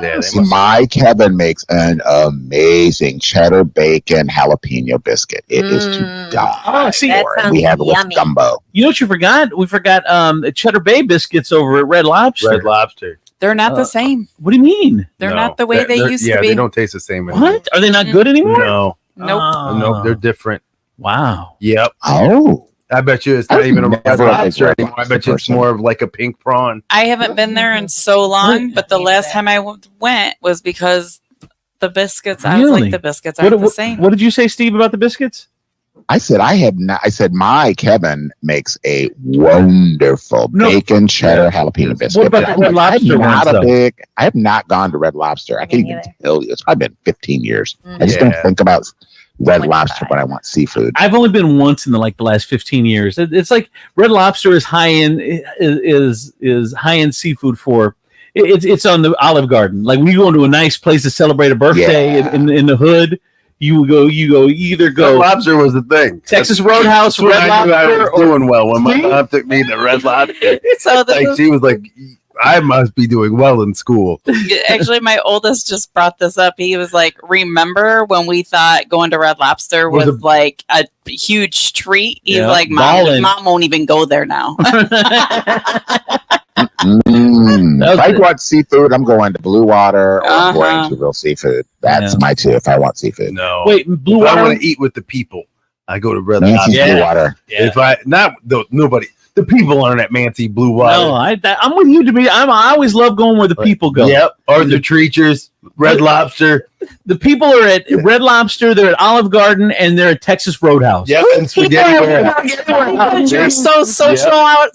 Speaker 7: Yeah, they
Speaker 3: See,
Speaker 7: must-
Speaker 3: my Kevin makes an amazing cheddar bacon jalapeno biscuit. It is to die
Speaker 8: Oh, see,
Speaker 9: That
Speaker 3: for.
Speaker 9: sounds
Speaker 3: We have it with
Speaker 9: yummy.
Speaker 3: gumbo.
Speaker 8: You know what you forgot? We forgot Cheddar Bay biscuits over at Red Lobster.
Speaker 7: Red Lobster.
Speaker 5: They're not the same.
Speaker 8: What do you mean?
Speaker 5: They're
Speaker 7: No.
Speaker 5: not the way they
Speaker 7: They're-
Speaker 5: used
Speaker 7: yeah,
Speaker 5: to be.
Speaker 7: they don't taste the same anymore.
Speaker 8: What? Are they not good anymore?
Speaker 7: No,
Speaker 5: Nope.
Speaker 7: nope, they're different.
Speaker 8: Wow.
Speaker 7: Yep.
Speaker 3: Oh,
Speaker 7: I bet you it's not
Speaker 3: I've
Speaker 7: even a Red
Speaker 3: never had
Speaker 7: Lobster
Speaker 3: Red
Speaker 7: anymore. I
Speaker 3: Lobster
Speaker 7: bet you it's
Speaker 3: person.
Speaker 7: more of like a pink prawn.
Speaker 5: I haven't been there in so long, but the last time I went was because the biscuits. I was
Speaker 8: Really?
Speaker 5: like, the biscuits aren't the same.
Speaker 8: What did you say, Steve, about the biscuits?
Speaker 3: I said I have not. I said my Kevin makes a wonderful
Speaker 8: No.
Speaker 3: bacon cheddar jalapeno biscuit.
Speaker 8: What about the
Speaker 3: I'm
Speaker 8: Red Lobster
Speaker 3: I'm not
Speaker 8: ones,
Speaker 3: a
Speaker 8: though?
Speaker 3: big. I have not gone to Red Lobster. I can't even tell you. It's probably been 15 years. I just don't
Speaker 7: Yeah.
Speaker 3: think about Red Lobster when I want seafood.
Speaker 8: I've only been once in the last 15 years. It's like Red Lobster is high end is high end seafood for. It's on the Olive Garden. Like when you go into a nice place to celebrate a birthday
Speaker 3: Yeah.
Speaker 8: in the hood, You either
Speaker 7: Red
Speaker 8: go
Speaker 7: Lobster was the thing.
Speaker 8: Texas Roadhouse,
Speaker 7: That's when
Speaker 8: Red
Speaker 7: I knew I
Speaker 8: Lobster,
Speaker 7: was doing well when my mom took me to Red Lobster.
Speaker 5: So this
Speaker 7: Like
Speaker 5: is-
Speaker 7: she was like, I must be doing well in school.
Speaker 5: Actually, my oldest just brought this up. He was like, "Remember when we thought going to Red Lobster was like a huge treat?" He's
Speaker 8: Yeah,
Speaker 5: like,
Speaker 8: ballin'.
Speaker 5: "Mom won't even go there now."
Speaker 3: If I want seafood, I'm going to Blue Water or I'm
Speaker 5: Uh-huh.
Speaker 3: going to Real Seafood. That's my two if I want seafood.
Speaker 7: No.
Speaker 8: Wait, Blue
Speaker 7: if I
Speaker 8: Water?
Speaker 7: want to eat with the people, I go to Red
Speaker 3: Nancy's
Speaker 7: Lobster.
Speaker 3: Blue Water.
Speaker 7: If I nobody, the people aren't at Mancy Blue Water.
Speaker 8: No, I'm with you. I always love going where the people go.
Speaker 7: Yep. Or the Treachers, Red Lobster.
Speaker 8: The people are at Red Lobster, they're at Olive Garden, and they're at Texas Roadhouse.
Speaker 7: Yep. And spaghetti warehouse.
Speaker 5: You're so social out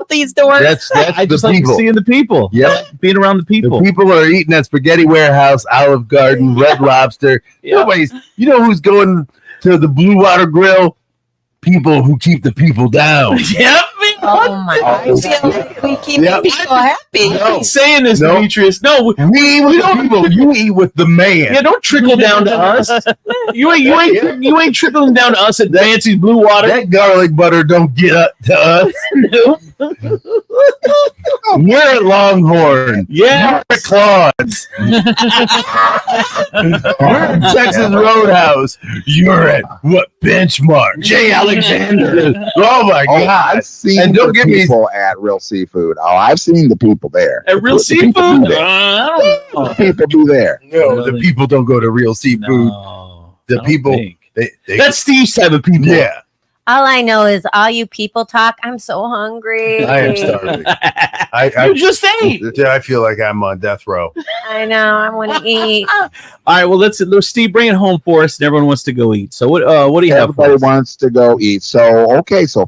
Speaker 5: these doors.
Speaker 7: That's
Speaker 8: I
Speaker 7: the
Speaker 8: just like
Speaker 7: people.
Speaker 8: seeing the people.
Speaker 7: Yep.
Speaker 8: Being around the people.
Speaker 7: The people are eating at Spaghetti Warehouse, Olive Garden, Red Lobster. Nobody's. You know who's going to the Blue Water Grill? People who keep the people down.
Speaker 8: Yep.
Speaker 9: Oh my
Speaker 5: I feel like we keep
Speaker 7: Yep.
Speaker 5: people happy.
Speaker 8: I'm saying this,
Speaker 7: No.
Speaker 8: Demetrius. No,
Speaker 7: We eat with the people. You eat with the man.
Speaker 8: yeah, don't trickle down to us. You ain't trickling down to us at Nancy's Blue Water.
Speaker 7: That garlic butter don't get up to us.
Speaker 8: Nope.
Speaker 7: We're at Longhorn.
Speaker 8: Yeah.
Speaker 7: We're at Claude's. We're at Texas Roadhouse. You're at what benchmark? Jay Alexander. Oh my
Speaker 3: Oh,
Speaker 7: God.
Speaker 3: I've seen
Speaker 7: And don't
Speaker 3: the
Speaker 7: get me
Speaker 3: people at Real Seafood. Oh, I've seen the people there.
Speaker 8: At Real
Speaker 3: The people
Speaker 8: Seafood?
Speaker 3: be there.
Speaker 8: I don't know.
Speaker 3: The people be there.
Speaker 7: No, the people don't go to Real Seafood.
Speaker 8: No, I
Speaker 7: The
Speaker 8: don't
Speaker 7: people
Speaker 8: think.
Speaker 7: they
Speaker 8: That's Steve's type of people.
Speaker 7: yeah.
Speaker 9: All I know is all you people talk. I'm so hungry.
Speaker 7: I am starving.
Speaker 8: You just ate.
Speaker 7: I feel like I'm on death row.
Speaker 9: I know. I want to eat.
Speaker 8: All right, well, let's Steve bring it home for us, and everyone wants to go eat. So what do you have?
Speaker 3: Everybody
Speaker 8: For us?
Speaker 3: wants to go eat. So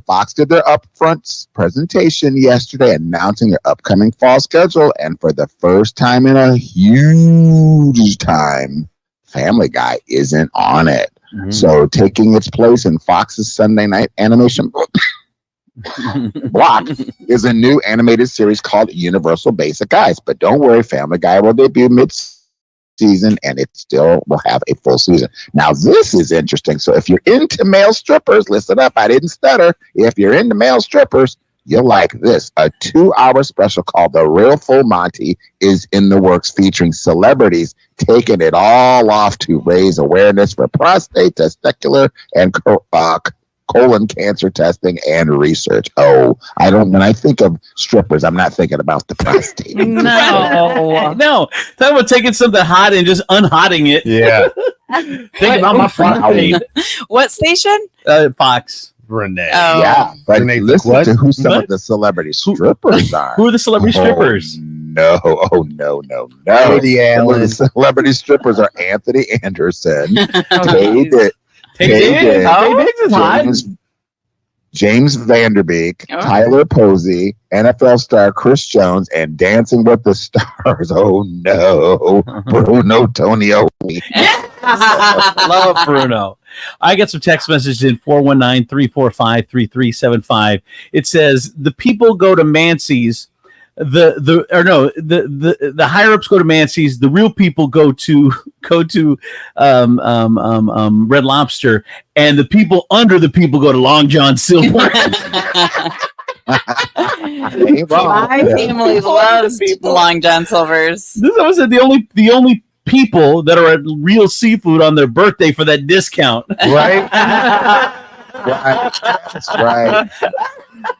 Speaker 3: Fox did their upfront presentation yesterday announcing their upcoming fall schedule. And for the first time in a huge time, Family Guy isn't on it.
Speaker 8: Mhm.
Speaker 3: So taking its place in Fox's Sunday night animation block is a new animated series called Universal Basic Guys. But don't worry, Family Guy will debut mid-season and it still will have a full season. Now, this is interesting. So if you're into male strippers, listen up. I didn't stutter. If you're into male strippers, you'll like this. A 2-hour special called The Real Full Monty is in the works, featuring celebrities taking it all off to raise awareness for prostate, testicular, and colon cancer testing and research. Oh, when I think of strippers, I'm not thinking about the prostate.
Speaker 8: No, talk about taking something hot and just unhotting it.
Speaker 7: Yeah.
Speaker 8: Think about my prostate.
Speaker 5: What station?
Speaker 8: Fox.
Speaker 7: Renee.
Speaker 5: Oh.
Speaker 3: Yeah, but
Speaker 7: Renee,
Speaker 3: listen
Speaker 7: what?
Speaker 3: to who some
Speaker 8: What?
Speaker 3: of the celebrity strippers are.
Speaker 8: Who are the celebrity strippers?
Speaker 3: No.
Speaker 7: Katie
Speaker 3: Some of
Speaker 7: Allen.
Speaker 3: the celebrity strippers are Anthony Anderson, Tay
Speaker 8: Diggs.
Speaker 3: Diggs,
Speaker 8: Diggs is hot.
Speaker 3: James Vanderbeek,
Speaker 5: Oh.
Speaker 3: Tyler Posey, NFL star Chris Jones, and Dancing with the Stars. Oh no, Bruno Tonioli.
Speaker 8: Love Bruno. I got some text messages in 419-345-3375. It says the people go to Mancy's. The higher ups go to Mancy's. The real people go to Red Lobster, and the people under the people go to Long John Silver.
Speaker 3: Ain't wrong.
Speaker 5: My family loves Long John Silver's.
Speaker 8: This was the only people that are at Real Seafood on their birthday for that discount.
Speaker 7: Right?
Speaker 3: Right. That's right.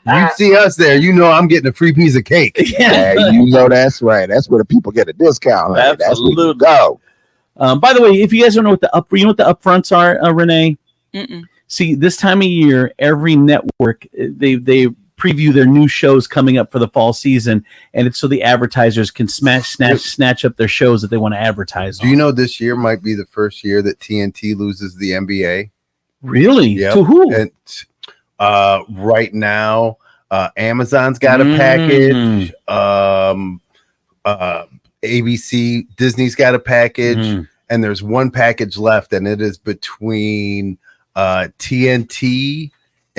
Speaker 7: You see us there, you know I'm getting a free piece of cake.
Speaker 3: Yeah, you know that's right. That's where the people get a discount. Honey. That's where you
Speaker 8: Absolutely.
Speaker 3: go.
Speaker 8: By the way, if you guys don't know what the upfronts are, Renee,
Speaker 5: Mm-mm.
Speaker 8: see, this time of year, every network they preview their new shows coming up for the fall season, and it's so the advertisers can snatch up their shows that they want to advertise
Speaker 7: Do you know this year might be the first year that TNT loses the NBA?
Speaker 8: Really?
Speaker 7: Yep.
Speaker 8: To who?
Speaker 7: And right now, Amazon's got a package. ABC, Disney's got a package, and there's one package left, and it is between TNT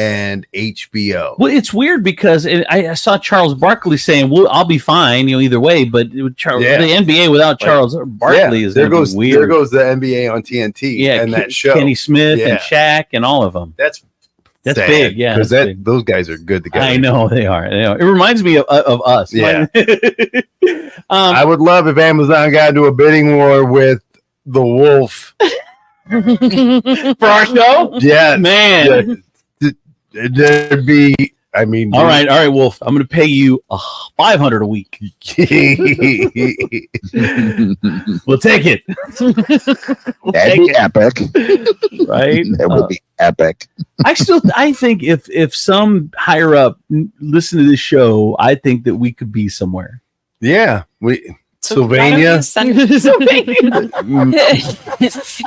Speaker 7: and HBO.
Speaker 8: Well, it's weird because I saw Charles Barkley saying, "Well, I'll be fine, either way." But Charles, the NBA without Charles Barkley is
Speaker 7: there
Speaker 8: gonna
Speaker 7: goes
Speaker 8: be weird.
Speaker 7: There goes the NBA on TNT.
Speaker 8: Yeah,
Speaker 7: and that show,
Speaker 8: Kenny Smith and Shaq and all of them.
Speaker 7: That's
Speaker 8: sad, big, yeah.
Speaker 7: Because those guys are good together.
Speaker 8: I know they are. It reminds me of us.
Speaker 7: Yeah. I would love if Amazon got into a bidding war with the Wolf
Speaker 8: for our show.
Speaker 7: Yeah,
Speaker 8: man.
Speaker 7: There'd be. I mean,
Speaker 8: all right, Wolf. I'm going to pay you $500 a week. We'll take it.
Speaker 3: That'd be epic,
Speaker 8: right?
Speaker 3: That would be epic.
Speaker 8: I think if some higher up listen to this show, I think that we could be somewhere.
Speaker 7: Yeah, Sylvania.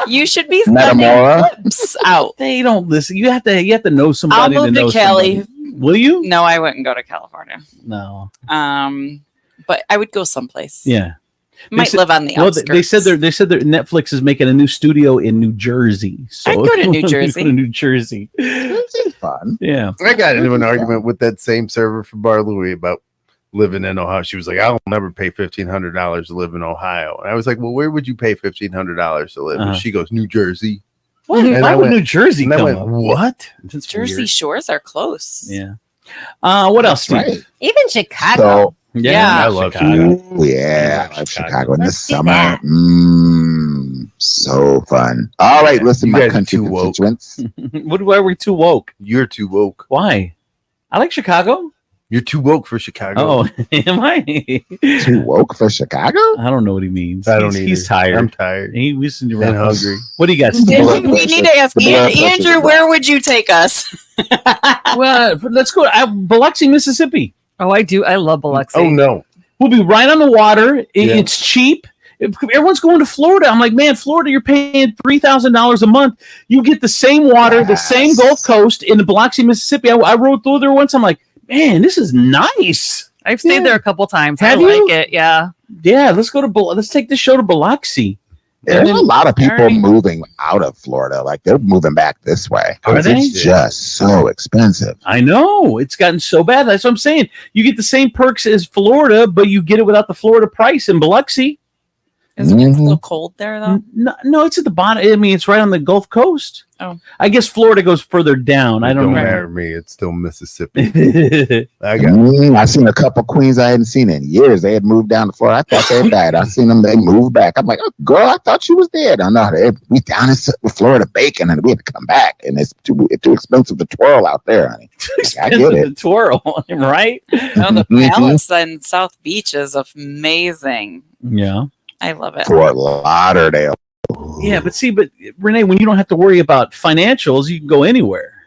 Speaker 5: You should be
Speaker 3: sending
Speaker 5: clips out.
Speaker 8: They don't listen. You have to know somebody.
Speaker 5: I'll move to Cali.
Speaker 8: Somebody. Will you?
Speaker 5: No, I wouldn't go to California.
Speaker 8: No.
Speaker 5: But I would go someplace.
Speaker 8: Yeah.
Speaker 5: Might live on the outskirts.
Speaker 8: They said that Netflix is making a new studio in New Jersey. So
Speaker 5: I'd go to New Jersey.
Speaker 8: New Jersey.
Speaker 3: Fun.
Speaker 8: Yeah.
Speaker 7: I got into an argument with that same server for Bar Louie about living in Ohio. She was like, "I'll never pay $1,500 to live in Ohio." And I was like, "Well, where would you pay $1,500 to live?" And she goes, "New Jersey."
Speaker 8: What?
Speaker 7: And
Speaker 8: Why would New Jersey come up?
Speaker 7: What?
Speaker 8: That's
Speaker 5: Jersey
Speaker 8: weird.
Speaker 5: Shores are close.
Speaker 8: Yeah. What else, Steve?
Speaker 3: Right.
Speaker 9: Even Chicago.
Speaker 8: Yeah,
Speaker 7: I love Chicago.
Speaker 3: Yeah, I love Chicago in the
Speaker 9: Let's do
Speaker 3: summer.
Speaker 9: that.
Speaker 3: So fun. All right, listen,
Speaker 7: You
Speaker 3: my
Speaker 7: guys are
Speaker 3: country
Speaker 7: too woke.
Speaker 3: constituents.
Speaker 8: Why are we too woke?
Speaker 7: You're too woke.
Speaker 8: Why? I like Chicago.
Speaker 7: You're too woke for Chicago.
Speaker 8: Oh, am I?
Speaker 3: Too woke for Chicago?
Speaker 8: I don't know what he means.
Speaker 7: I don't
Speaker 8: He's
Speaker 7: either.
Speaker 8: tired.
Speaker 7: I'm tired.
Speaker 8: He was
Speaker 7: And hungry.
Speaker 8: What do you got, Steve?
Speaker 5: We need to ask Andrew, where would you take us?
Speaker 8: Well, let's go to Biloxi, Mississippi.
Speaker 4: Oh, I do. I love Biloxi.
Speaker 7: Oh no.
Speaker 8: We'll be right on the water. It's cheap. Everyone's going to Florida. I'm like, man, Florida, you're paying $3,000 a month. You get the same water, the same Gulf Coast in the Biloxi, Mississippi. I rode through there once. I'm like, man, this is nice.
Speaker 4: I've stayed there a couple times.
Speaker 8: Have
Speaker 4: I
Speaker 8: you?
Speaker 4: like it. Yeah.
Speaker 8: Yeah, let's go to let's take the show to Biloxi.
Speaker 3: There's a lot of people moving out of Florida. Like they're moving back this way.
Speaker 8: Are they?
Speaker 3: It's just so expensive.
Speaker 8: I know. It's gotten so bad. That's what I'm saying. You get the same perks as Florida, but you get it without the Florida price in Biloxi.
Speaker 5: Is it still cold there, though?
Speaker 8: No, it's at the bottom. I mean, it's right on the Gulf Coast.
Speaker 5: Oh.
Speaker 8: I guess Florida goes further down. I don't know.
Speaker 7: matter to me. It's still Mississippi.
Speaker 3: I seen a couple queens I hadn't seen in years. They had moved down to Florida. I thought they died. I seen them. They moved back. I'm like, oh, girl, I thought you was dead. I know we down in Florida baking, and we had to come back, and it's too expensive to twirl out there, honey. Like, I get it.
Speaker 8: Twirl, right?
Speaker 5: No, the palace in South Beach is amazing.
Speaker 8: Yeah.
Speaker 5: I love it.
Speaker 3: Fort Lauderdale.
Speaker 8: Yeah, but Renee, when you don't have to worry about financials, you can go anywhere.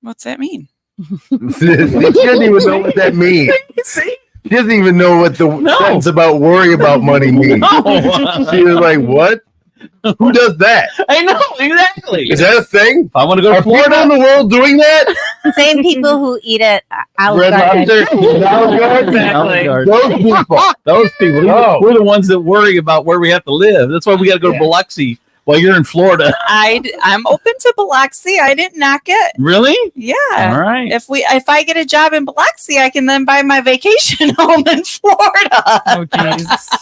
Speaker 5: What's that mean?
Speaker 7: She doesn't even know what that means.
Speaker 8: See?
Speaker 7: She doesn't even know what the sentence about worry about money means. She was like, what? Who does that?
Speaker 8: I know, exactly.
Speaker 7: Is that a thing?
Speaker 8: I want to go to
Speaker 7: Are
Speaker 8: Florida.
Speaker 7: people in the world doing that?
Speaker 9: Same people who eat at Olive
Speaker 7: Red
Speaker 9: Garden.
Speaker 7: Lobster?
Speaker 8: Exactly.
Speaker 7: Those people.
Speaker 8: Those people.
Speaker 7: Oh.
Speaker 8: We're the ones that worry about where we have to live. That's why we got to go to Biloxi while you're in Florida.
Speaker 5: I'm open to Biloxi. I didn't knock it.
Speaker 8: Really?
Speaker 5: Yeah.
Speaker 8: All right.
Speaker 5: If I get a job in Biloxi, I can then buy my vacation home in Florida.
Speaker 4: Oh, jeez.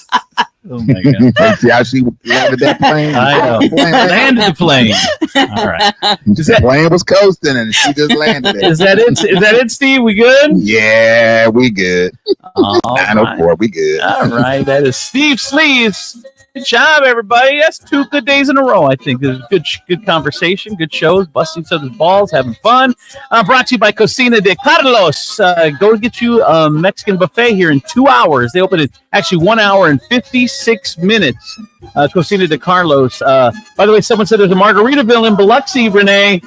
Speaker 8: Oh my God.
Speaker 3: See how she landed that plane?
Speaker 8: I know. Landed the plane. All right.
Speaker 3: The plane was coasting and she just landed it.
Speaker 8: Is that it? Is that it, Steve? We good?
Speaker 3: Yeah, we good.
Speaker 8: All
Speaker 3: 904, we good.
Speaker 8: All right. That is Steve Sleeves. Good job, everybody. That's 2 good days in a row, I think. It was good conversation, good shows, busting each other's balls, having fun. Brought to you by Cocina de Carlos. Go get you a Mexican buffet here in 2 hours. They open in actually 1 hour and 56 minutes. Cocina de Carlos. By the way, someone said there's a Margaritaville in Biloxi, Renee.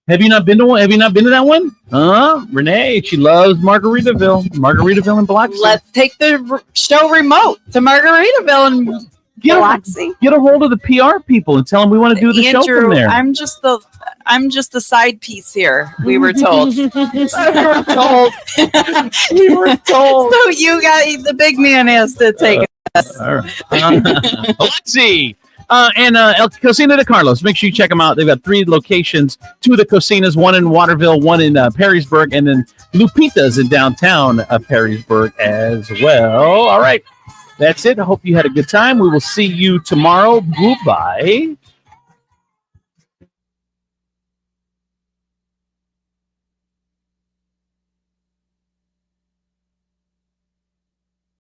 Speaker 8: Have you not been to one? Have you not been to that one? Renee, she loves Margaritaville. Margaritaville in Biloxi.
Speaker 5: Let's take the show remote to Margaritaville and Biloxi.
Speaker 8: Get a hold of the PR people and tell them we want to do the show from there.
Speaker 5: I'm just the side piece here. We were told.
Speaker 8: We were told. We were told.
Speaker 5: So you got the big man has to take us.
Speaker 8: All right. Biloxi. And El Cocina de Carlos. Make sure you check them out. They've got 3 locations, 2 of the Cocinas, one in Waterville, one in Perrysburg, and then Lupita's in downtown Perrysburg as well. All right. That's it. I hope you had a good time. We will see you tomorrow. Goodbye.